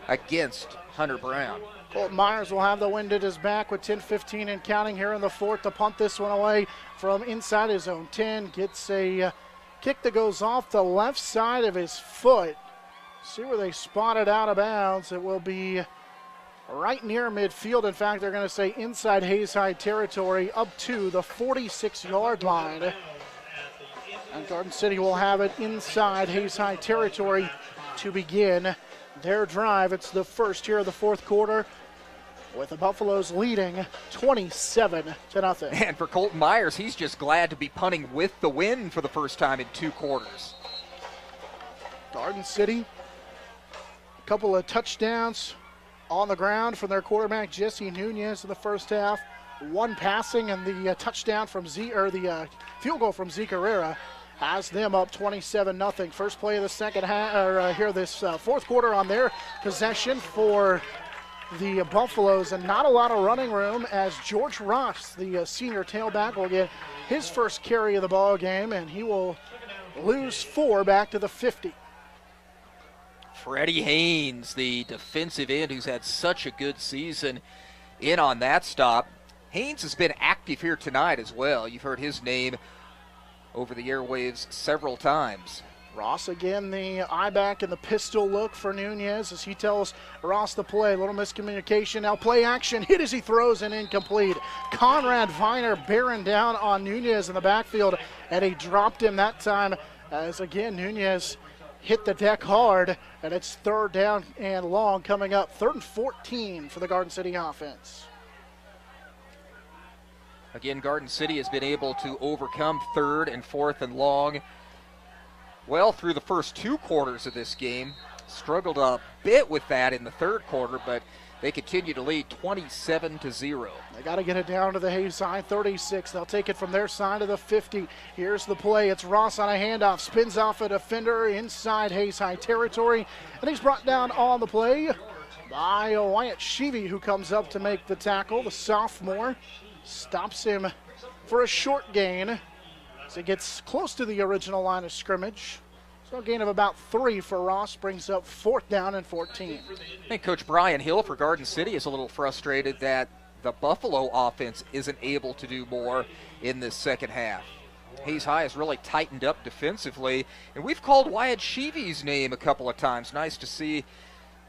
against Hunter Brown. Colton Myers will have the wind at his back with 10:15 and counting here in the 4th to punt this one away from inside his own 10. Gets a kick that goes off the left side of his foot. See where they spot it out of bounds. It will be right near midfield. In fact, they're going to say inside Hayes High territory up to the 46-yard line. And Garden City will have it inside Hayes High territory to begin their drive. It's the first here of the 4th quarter, with the Buffaloes leading 27-0. And for Colton Myers, he's just glad to be punting with the win for the first time in 2 quarters. Garden City, a couple of touchdowns on the ground from their quarterback Jesse Nunez in the first half. 1 passing, and the touchdown from the field goal from Zeke Herrera has them up 27-0. First play of the second half, or here this 4th quarter on their possession for the Buffaloes, and not a lot of running room as George Ross, the senior tailback, will get his first carry of the ball game, and he will lose 4 back to the 50. Freddie Haynes, the defensive end who's had such a good season, in on that stop. Haynes has been active here tonight as well. You've heard his name over the airwaves several times. Ross again, the eye back and the pistol look for Nunez as he tells Ross the play. A little miscommunication. Now play action. Hit as he throws and incomplete. Conrad Viner bearing down on Nunez in the backfield, and he dropped him that time as again Nunez hit the deck hard, and it's 3rd down and long coming up. 3rd and 14 for the Garden City offense. Again, Garden City has been able to overcome 3rd and 4th and long well through the first 2 quarters of this game. Struggled a bit with that in the 3rd quarter, but they continue to lead 27-0. They got to get it down to the Hayes High 36. They'll take it from their side of the 50. Here's the play. It's Ross on a handoff. Spins off a defender inside Hayes High territory. And he's brought down on the play by Wyatt Sheevy, who comes up to make the tackle. The sophomore stops him for a short gain as he gets close to the original line of scrimmage. So a gain of about 3 for Ross brings up 4th down and 14. I think Coach Brian Hill for Garden City is a little frustrated that the Buffalo offense isn't able to do more in this second half. Hayes High has really tightened up defensively, and we've called Wyatt Sheevy's name a couple of times. Nice to see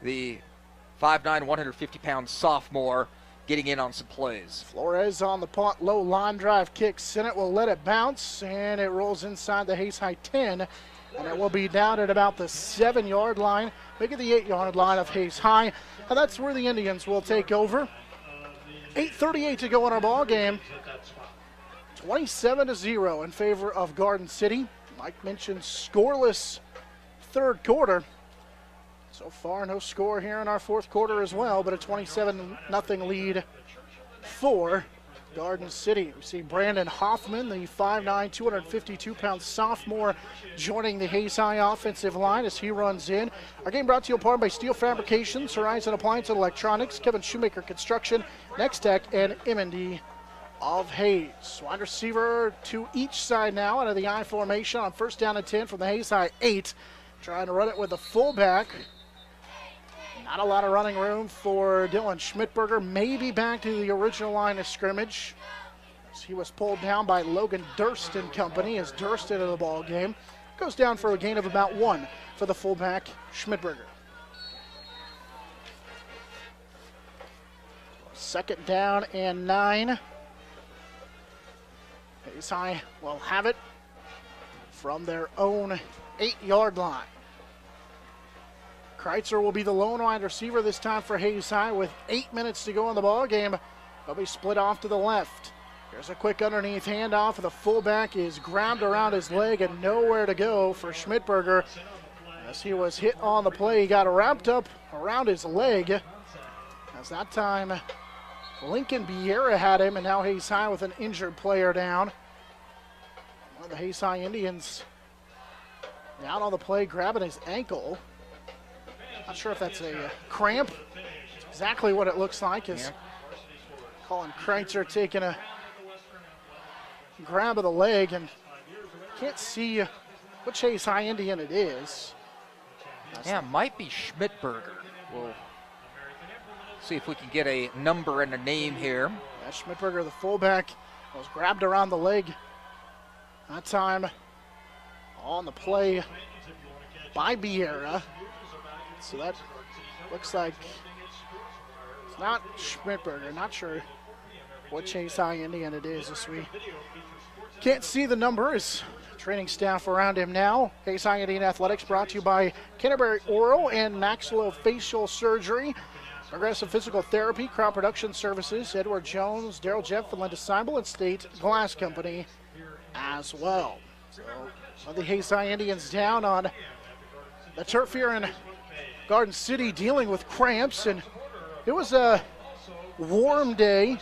the 5'9", 150-pound sophomore getting in on some plays. Flores on the punt, low line drive kick. Sennett will let it bounce, and it rolls inside the Hayes High 10. And it will be down at about the 7-yard line, making the 8-yard line of Hayes High. And that's where the Indians will take over. 8:38 to go in our ball game. 27-0 in favor of Garden City. Mike mentioned scoreless 3rd quarter. So far, no score here in our 4th quarter as well, but a 27-0 lead for Garden City. We see Brandon Hoffman, the 5'9", 252-pound sophomore, joining the Hayes High offensive line as he runs in. Our game brought to you in part by Steel Fabrications, Horizon Appliance and Electronics, Kevin Shoemaker Construction, Next Tech, and M&D of Hayes. Wide receiver to each side now out of the I formation on 1st down and 10 from the Hayes High 8. Trying to run it with the fullback. Not a lot of running room for Dylan Schmidberger. Maybe back to the original line of scrimmage. He was pulled down by Logan Durst and company as Durst into the ball game. Goes down for a gain of about 1 for the fullback, Schmidberger. Second down and 9. Hayes High will have it from their own 8-yard line. Kreitzer will be the lone wide receiver this time for Hayes High with 8 minutes to go in the ball game. They'll be split off to the left. There's a quick underneath handoff, and the fullback is grabbed around his leg and nowhere to go for Schmidberger. As he was hit on the play, he got wrapped up around his leg. As that time, Lincoln Vieira had him, and now Hayes High with an injured player down. One of the Hayes High Indians down on the play, grabbing his ankle. Not sure if that's a cramp. It's exactly what it looks like. Is Colin Kreitzer taking a grab of the leg, and can't see which Hayes High Indian it is. Yeah, it might be Schmidberger. We'll see if we can get a number and a name here. Yeah, Schmidberger, the fullback, was grabbed around the leg. That time on the play by Vieira. So that looks like it's not Schmidberger. Not sure what Hayes High Indian it is this week. Can't see the numbers. Training staff around him now. Hayes High Indian Athletics brought to you by Canterbury Oral and Maxillofacial Surgery, Progressive Physical Therapy, Crop Production Services, Edward Jones, Daryl Jeff, and Linda Seibel, and State Glass Company as well. So the Hayes High Indians down on the turf here in Garden City dealing with cramps, and it was a warm day.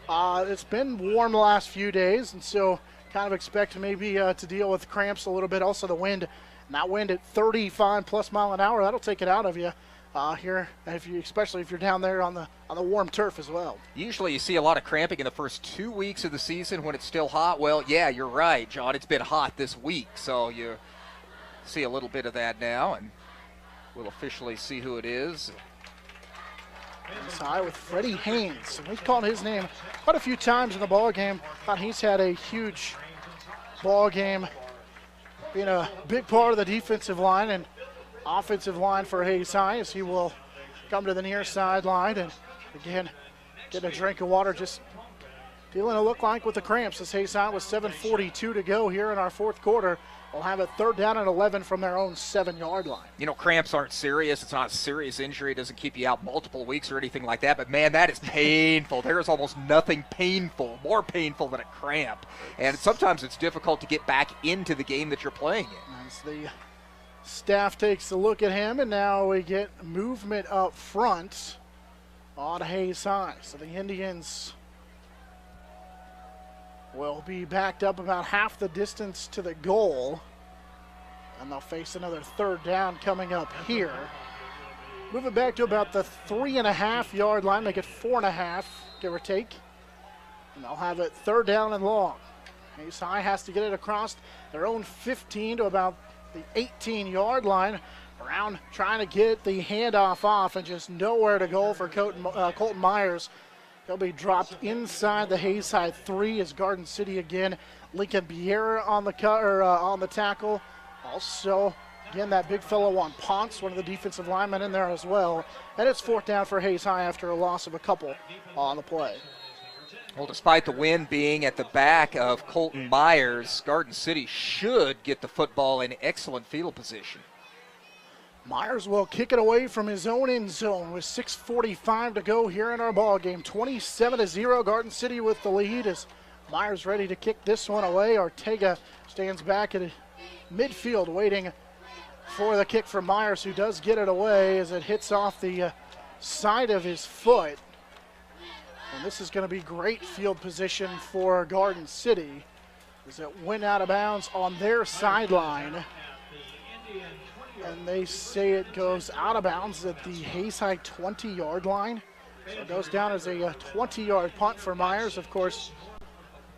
It's been warm the last few days, and so kind of expect maybe to deal with cramps a little bit. Also the wind, and that wind at 35 plus mile an hour, that'll take it out of you here, especially if you're down there on the warm turf as well. Usually you see a lot of cramping in the first 2 weeks of the season when it's still hot. Well, yeah, you're right, John. It's been hot this week, so you see a little bit of that now, and we'll officially see who it is. Hayes High with Freddie Haynes. We've called his name quite a few times in the ball game. Thought he's had a huge ball game, being a big part of the defensive line and offensive line for Hayes High, as he will come to the near sideline and again getting a drink of water, just feeling a look like with the cramps, as Hayes High with 7:42 to go here in our fourth quarter. We'll have it 3rd down and 11 from their own 7-yard line. You know, cramps aren't serious. It's not a serious injury. It doesn't keep you out multiple weeks or anything like that. But, man, that is painful. There is almost nothing painful, more painful than a cramp. And sometimes it's difficult to get back into the game that you're playing in. As the staff takes a look at him, and now we get movement up front on Hayes High. So the Indians will be backed up about half the distance to the goal, and they'll face another 3rd down coming up here. Move it back to about the 3.5-yard line, make it 4.5, give or take, and they'll have it 3rd down and long. Hayes High has to get it across their own 15 to about the 18-yard line, around trying to get the handoff off, and just nowhere to go for Colton Myers. He'll be dropped inside the Hayes High 3 as Garden City again. Lincoln Vieira on the tackle. Also, again, that big fellow on Ponce, one of the defensive linemen in there as well. And it's 4th down for Hayes High after a loss of a couple on the play. Well, despite the wind being at the back of Colton Myers, Garden City should get the football in excellent field position. Myers will kick it away from his own end zone with 6:45 to go here in our ball game. 27-0, Garden City with the lead as Myers ready to kick this one away. Ortega stands back at midfield waiting for the kick from Myers, who does get it away as it hits off the side of his foot. And this is going to be great field position for Garden City as it went out of bounds on their sideline. And they say it goes out of bounds at the Hayes High 20-yard line. So it goes down as a 20-yard punt for Myers. Of course,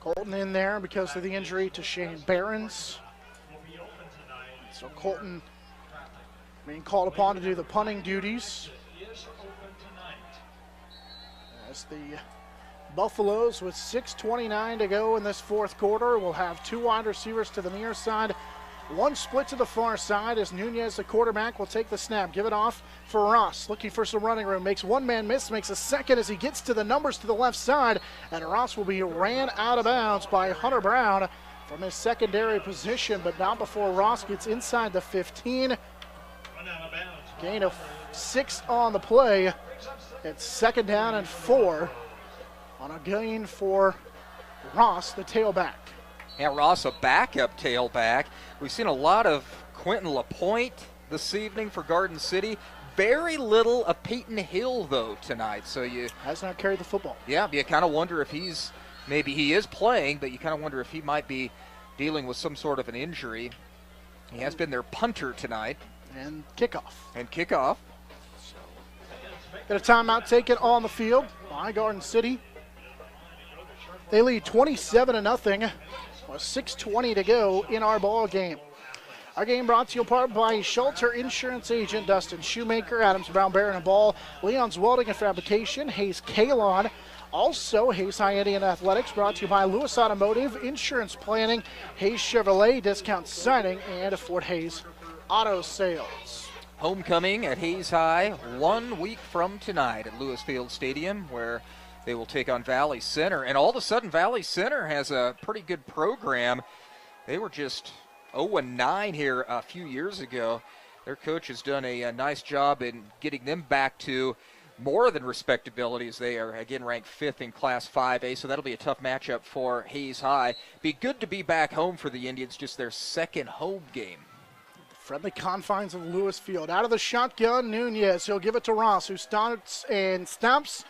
Colton in there because of the injury to Shane Behrens. So Colton being called upon to do the punting duties. As the Buffaloes, with 6:29 to go in this fourth quarter, will have two wide receivers to the near side, one split to the far side, as Nunez, the quarterback, will take the snap, give it off for Ross, looking for some running room, makes one man miss, makes a second as he gets to the numbers to the left side, and Ross will be ran out of bounds by Hunter Brown from his secondary position, but not before Ross gets inside the 15. Gain of 6 on the play. It's 2nd down and 4 on a gain for Ross, the tailback. Yeah, Ross, a backup tailback. We've seen a lot of Quentin LaPointe this evening for Garden City. Very little of Peyton Hill, though, tonight. So you has not carried the football. Yeah, you kind of wonder if maybe he is playing, but you kind of wonder if he might be dealing with some sort of an injury. He has been their punter tonight. And kickoff. Got a timeout taken on the field by Garden City. They lead 27-0 with 6:20 to go in our ball game. Our game brought to you in part by Shelter Insurance Agent Dustin Shoemaker, Adams Brown Barron and Ball, Leon's Welding and Fabrication, Hayes Kalon. Also, Hayes High Indian Athletics brought to you by Lewis Automotive, Insurance Planning, Hayes Chevrolet, Discount Signing, and Fort Hayes Auto Sales. Homecoming at Hayes High 1 week from tonight at Lewis Field Stadium, where they will take on Valley Center. And all of a sudden, Valley Center has a pretty good program. They were just 0-9 here a few years ago. Their coach has done a nice job in getting them back to more than respectability, as they are again ranked 5th in Class 5A, so that'll be a tough matchup for Hayes High. Be good to be back home for the Indians, just their second home game. Friendly confines of Lewis Field. Out of the shotgun, Nunez. He'll give it to Ross, who starts and stops.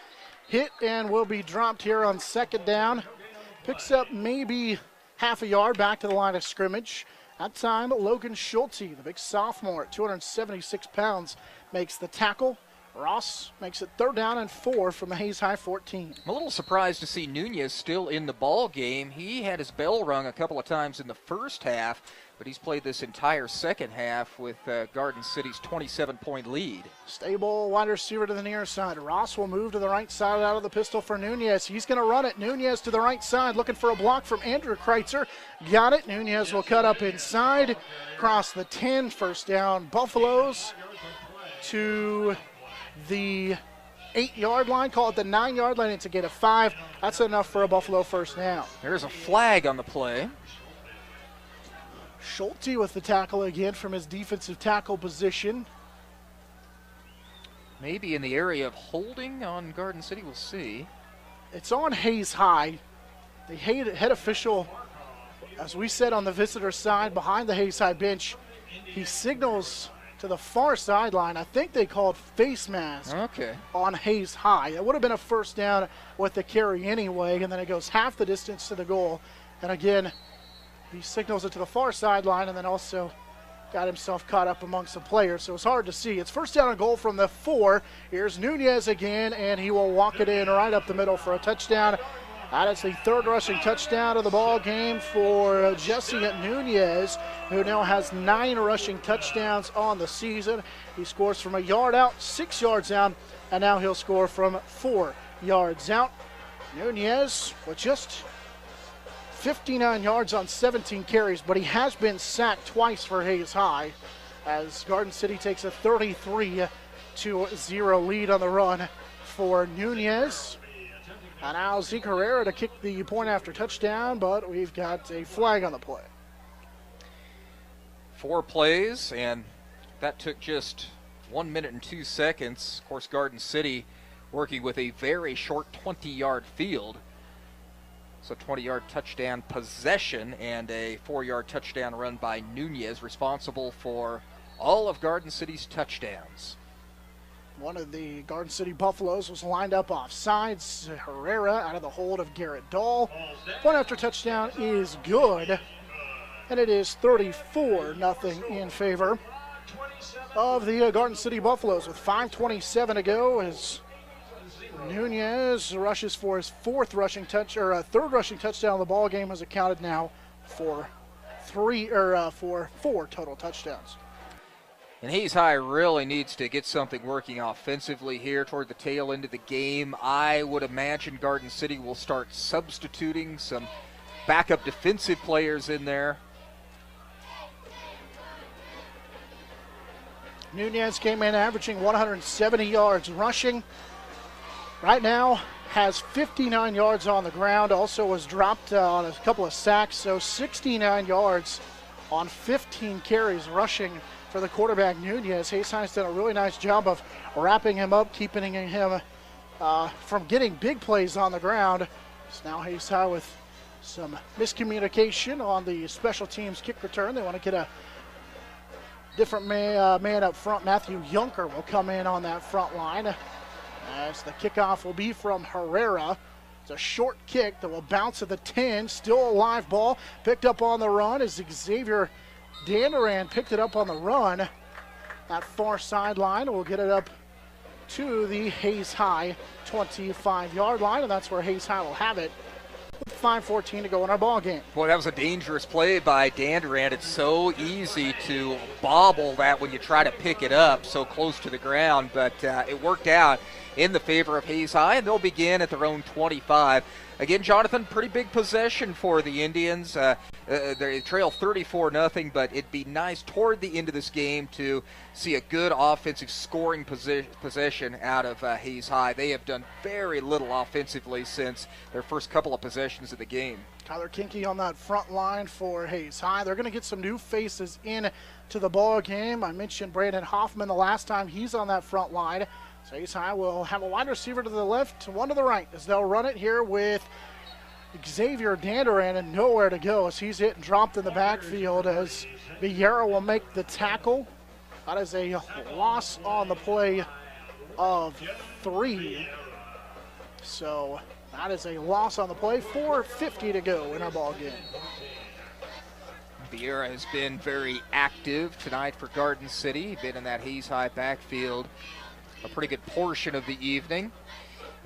Hit and will be dropped here on 2nd down. Picks up maybe half a yard back to the line of scrimmage. That time, Logan Schulte, the big sophomore at 276 pounds, makes the tackle. Ross makes it 3rd down and 4 from the Hayes High 14. I'm a little surprised to see Nunez still in the ball game. He had his bell rung a couple of times in the first half, but he's played this entire second half with Garden City's 27-point lead. Stable wide receiver to the near side. Ross will move to the right side out of the pistol for Nunez. He's going to run it. Nunez to the right side, looking for a block from Andrew Kreitzer. Got it. Nunez will cut up inside, cross the 10, 1st down. Buffaloes to the 8-yard line, call it the 9-yard line. It's a gain of 5. That's enough for a Buffalo 1st down. There's a flag on the play. Schulte with the tackle again from his defensive tackle position. Maybe in the area of holding on Garden City, we'll see. It's on Hayes High. The head official, as we said on the visitor side, behind the Hayes High bench, he signals to the far sideline. I think they called face mask on Hayes High. It would have been a 1st down with the carry anyway, and then it goes half the distance to the goal. And again, he signals it to the far sideline and then also got himself caught up amongst the players, so it's hard to see. It's 1st down and goal from the 4. Here's Nunez again, and he will walk it in right up the middle for a touchdown. That is the 3rd rushing touchdown of the ball game for Jesse Nunez, who now has 9 rushing touchdowns on the season. He scores from a yard out, 6 yards out, and now he'll score from 4 yards out. Nunez with just 59 yards on 17 carries, but he has been sacked twice for Hayes High, as Garden City takes a 33-0 lead on the run for Nunez. And now Zeke Herrera to kick the point after touchdown, but we've got a flag on the play. 4 plays, and that took just 1 minute and 2 seconds. Of course, Garden City working with a very short 20-yard field. So 20-yard touchdown possession and a 4-yard touchdown run by Nunez, responsible for all of Garden City's touchdowns. One of the Garden City Buffaloes was lined up off sides. Herrera out of the hold of Garrett Dahl. Point after touchdown is good. And it is 34-0 in favor of the Garden City Buffaloes with 5:27 to go as Nunez rushes for his 3rd rushing touchdown of the ball game, as accounted now for 4 total touchdowns. And Hayes High really needs to get something working offensively here toward the tail end of the game. I would imagine Garden City will start substituting some backup defensive players in there. Nunez came in averaging 170 yards rushing. Right now has 59 yards on the ground. Also was dropped on a couple of sacks, so 69 yards on 15 carries rushing for the quarterback Nunez. Hayes High's done a really nice job of wrapping him up, keeping him from getting big plays on the ground. So now Hayes High with some miscommunication on the special teams kick return. They want to get a different man up front. Matthew Junker will come in on that front line, as the kickoff will be from Herrera. It's a short kick that will bounce at the 10. Still a live ball. Picked up on the run as Xavier Danderan picked it up on the run. That far sideline will get it up to the Hayes High 25-yard line, and that's where Hayes High will have it with 5:14 to go in our ball game. Boy, that was a dangerous play by Danderan. It's so easy to bobble that when you try to pick it up so close to the ground, but it worked out in the favor of Hayes High, and they'll begin at their own 25. Again, Jonathan, pretty big possession for the Indians. They trail 34-0, but it'd be nice toward the end of this game to see a good offensive scoring possession out of Hayes High. They have done very little offensively since their first couple of possessions of the game. Tyler Kinke on that front line for Hayes High. They're going to get some new faces in to the ball game. I mentioned Brandon Hoffman the last time he's on that front line. So Hayes High will have a wide receiver to the left, one to the right, as they'll run it here with Xavier Danderan, and nowhere to go as he's hit and dropped in the backfield, as Vieira will make the tackle. That is a loss on the play of 3. So that is a loss on the play. 4:50 to go in our ball game. Vieira has been very active tonight for Garden City. Been in that Hayes High backfield a pretty good portion of the evening.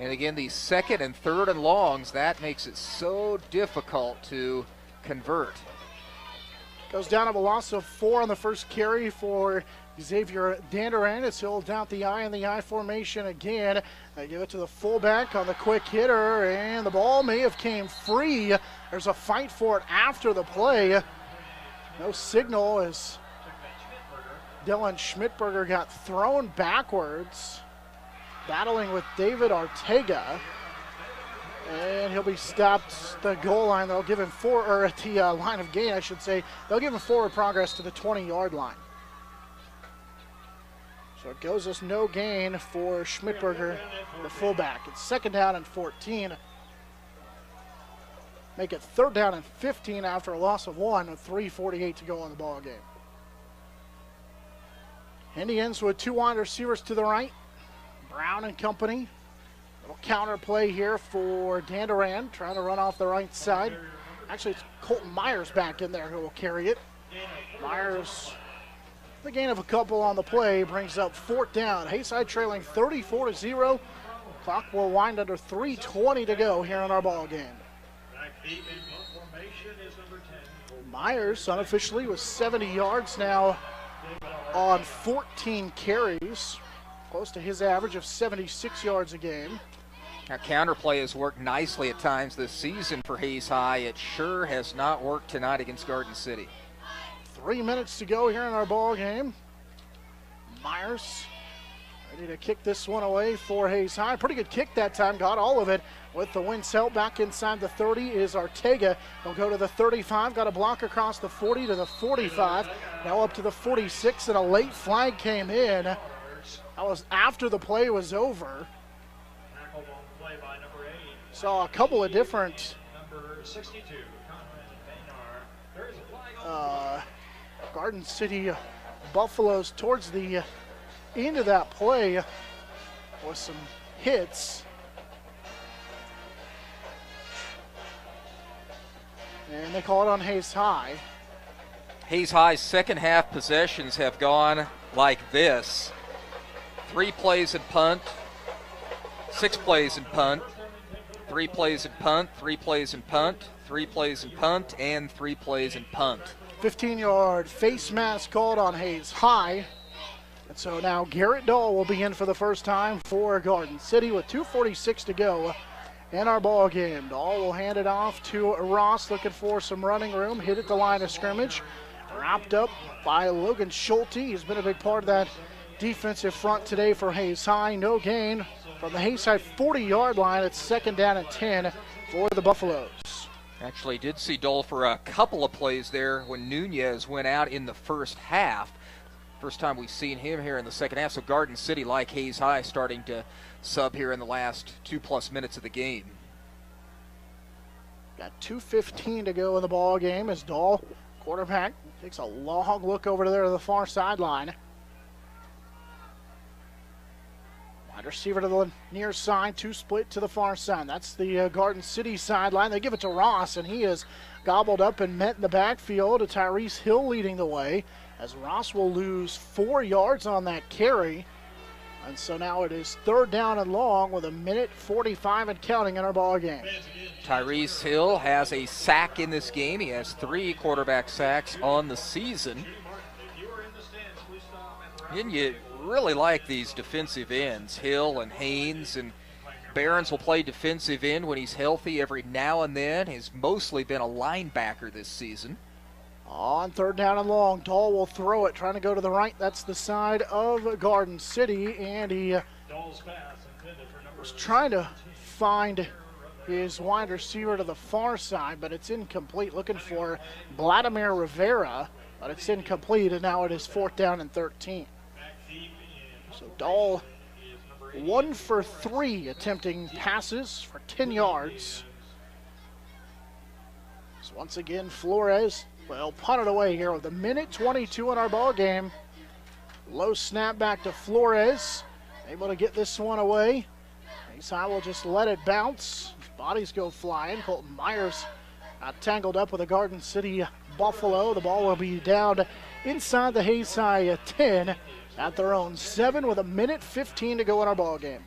And again, the second and third and longs, that makes it so difficult to convert. Goes down to a loss of 4 on the first carry for Xavier Danderan. It's he'll down the I in the I formation again. They give it to the fullback on the quick hitter, and the ball may have came free. There's a fight for it after the play. No signal as Dylan Schmidberger got thrown backwards, battling with David Ortega, and he'll be stopped at the goal line. They'll give him at the line of gain, I should say. They'll give him forward progress to the 20-yard line. So it goes as no gain for Schmidberger, the fullback. It's second down and 14. Make it third down and 15 after a loss of 1 with 3:48 to go in the ball game. Indians with 2 wide receivers to the right. Brown and company. Little counter play here for Danderan, trying to run off the right side. Actually, it's Colton Myers back in there who will carry it. Myers, the gain of a couple on the play, brings up 4th down. Hayes High trailing 34-0. Clock will wind under 3:20 to go here in our ball game. Myers unofficially with 70 yards now on 14 carries, close to his average of 76 yards a game. Now, counterplay has worked nicely at times this season for Hayes High. It sure has not worked tonight against Garden City. 3 minutes to go here in our ball game. Myers ready to kick this one away for Hayes High. Pretty good kick that time, got all of it with the wind's help. Back inside the 30 is Ortega. He'll go to the 35, got a block across the 40 to the 45, now up to the 46, and a late flag came in. That was after the play was over. Saw a couple of different Garden City Buffaloes towards the end of that play with some hits. And they call it on Hayes High. Hayes High's second half possessions have gone like this. 3 plays in punt, 6 plays in punt, 3 plays in punt, 3 plays in punt, 3 plays in punt, and 3 plays in punt. 15-yard face mask called on Hayes High. And so now Garrett Dahl will be in for the first time for Garden City with 2:46 to go in our ball game. Dahl will hand it off to Ross, looking for some running room, hit at the line of scrimmage. Wrapped up by Logan Schulte. He's been a big part of that defensive front today for Hayes High. No gain from the Hayes High 40-yard line. It's 2nd down and 10 for the Buffaloes. Actually did see Dole for a couple of plays there when Nunez went out in the first half. First time we've seen him here in the second half. So Garden City, like Hayes High, starting to sub here in the last 2+ minutes of the game. Got 2:15 to go in the ball game as Dahl, quarterback, takes a long look over there to the far sideline. Wide receiver to the near side, 2 split to the far side. That's the Garden City sideline. They give it to Ross, and he is gobbled up and met in the backfield. Tyrese Hill leading the way, as Ross will lose 4 yards on that carry. And so now it is 3rd down and long with 1:45 and counting in our ball game. Tyrese Hill has a sack in this game. He has 3 quarterback sacks on the season. And you really like these defensive ends. Hill and Haynes and Barons will play defensive end when he's healthy every now and then. He's mostly been a linebacker this season. On 3rd down and long, Dahl will throw it, trying to go to the right. That's the side of Garden City, and he was trying to find his wide receiver to the far side, but it's incomplete. Looking for Vladimir Rivera, but it's incomplete, and now it is 4th down and 13. So Dahl 1 for 3 attempting passes for 10 yards. So once again, Flores will punt it away here with 1:22 in our ball game. Low snap back to Flores. Able to get this one away. Hayes High will just let it bounce. His bodies go flying. Colton Myers tangled up with a Garden City Buffalo. The ball will be down inside the Hayes High 10 at their own 7 with 1:15 to go in our ball game.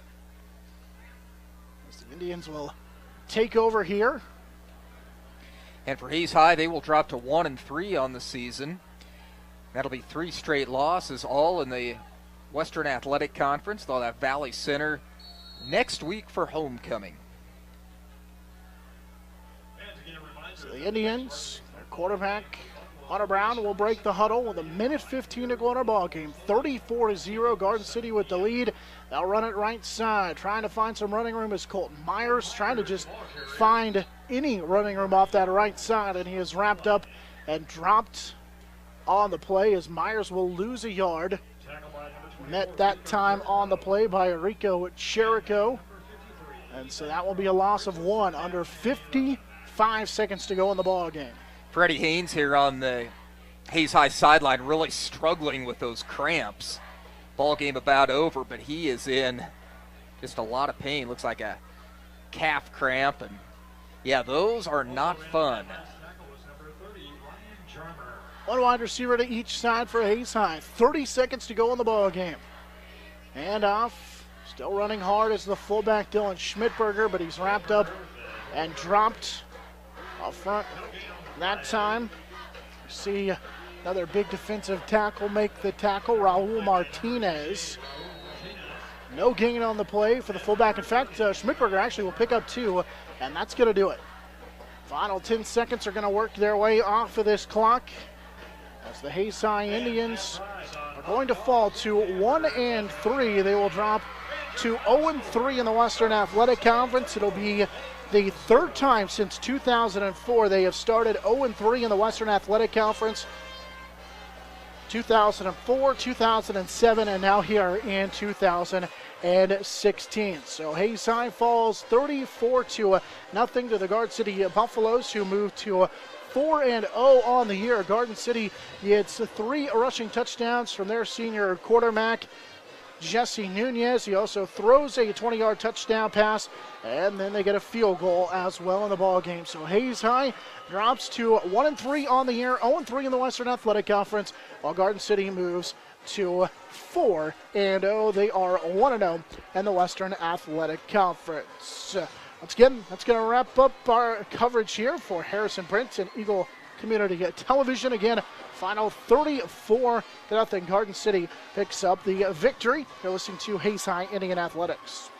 As the Indians will take over here. And for Hayes High, they will drop to 1-3 on the season. That'll be 3 straight losses, all in the Western Athletic Conference. They'll have Valley Center next week for homecoming. So the Indians, their quarterback, Hunter Brown, will break the huddle with 1:15 to go in our ball game. 34-0, Garden City with the lead. They'll run it right side. Trying to find some running room is Colton Myers, trying to just find any running room off that right side, and he is wrapped up and dropped on the play as Myers will lose a yard. Met that time on the play by Rico Cherico. And so that will be a loss of 1 under 55 seconds to go in the ball game. Freddie Haynes here on the Hayes High sideline really struggling with those cramps. Ball game about over, but he is in just a lot of pain. Looks like a calf cramp, and yeah, those are not fun. 1 wide receiver to each side for Hayes High. 30 seconds to go in the ball game. Hand off. Still running hard is the fullback Dylan Schmidberger, but he's wrapped up and dropped up front that time. See another big defensive tackle make the tackle, Raul Martinez. No gain on the play for the fullback. In fact, Schmidberger actually will pick up 2, and that's going to do it. Final 10 seconds are going to work their way off of this clock as the Hayes High Indians are going to fall to 1-3. They will drop to 0-3 in the Western Athletic Conference. It'll be the 3rd time since 2004 they have started 0-3 in the Western Athletic Conference. 2004, 2007, and now here in 2016. So Hayes High falls 34-0 to the Garden City Buffaloes, who move to 4-0 on the year. Garden City gets 3 rushing touchdowns from their senior quarterback, Jesse Nunez. He also throws a 20-yard touchdown pass, and then they get a field goal as well in the ball game. So Hayes High drops to 1-3 on the year, 0-3 in the Western Athletic Conference, while Garden City moves to 4-0. They are 1-0 in the Western Athletic Conference. That's going to wrap up our coverage here for Harrison Prince and Eagle Community Television. Again, Final 34-0. Garden City picks up the victory. You're listening to Hayes High Indian Athletics.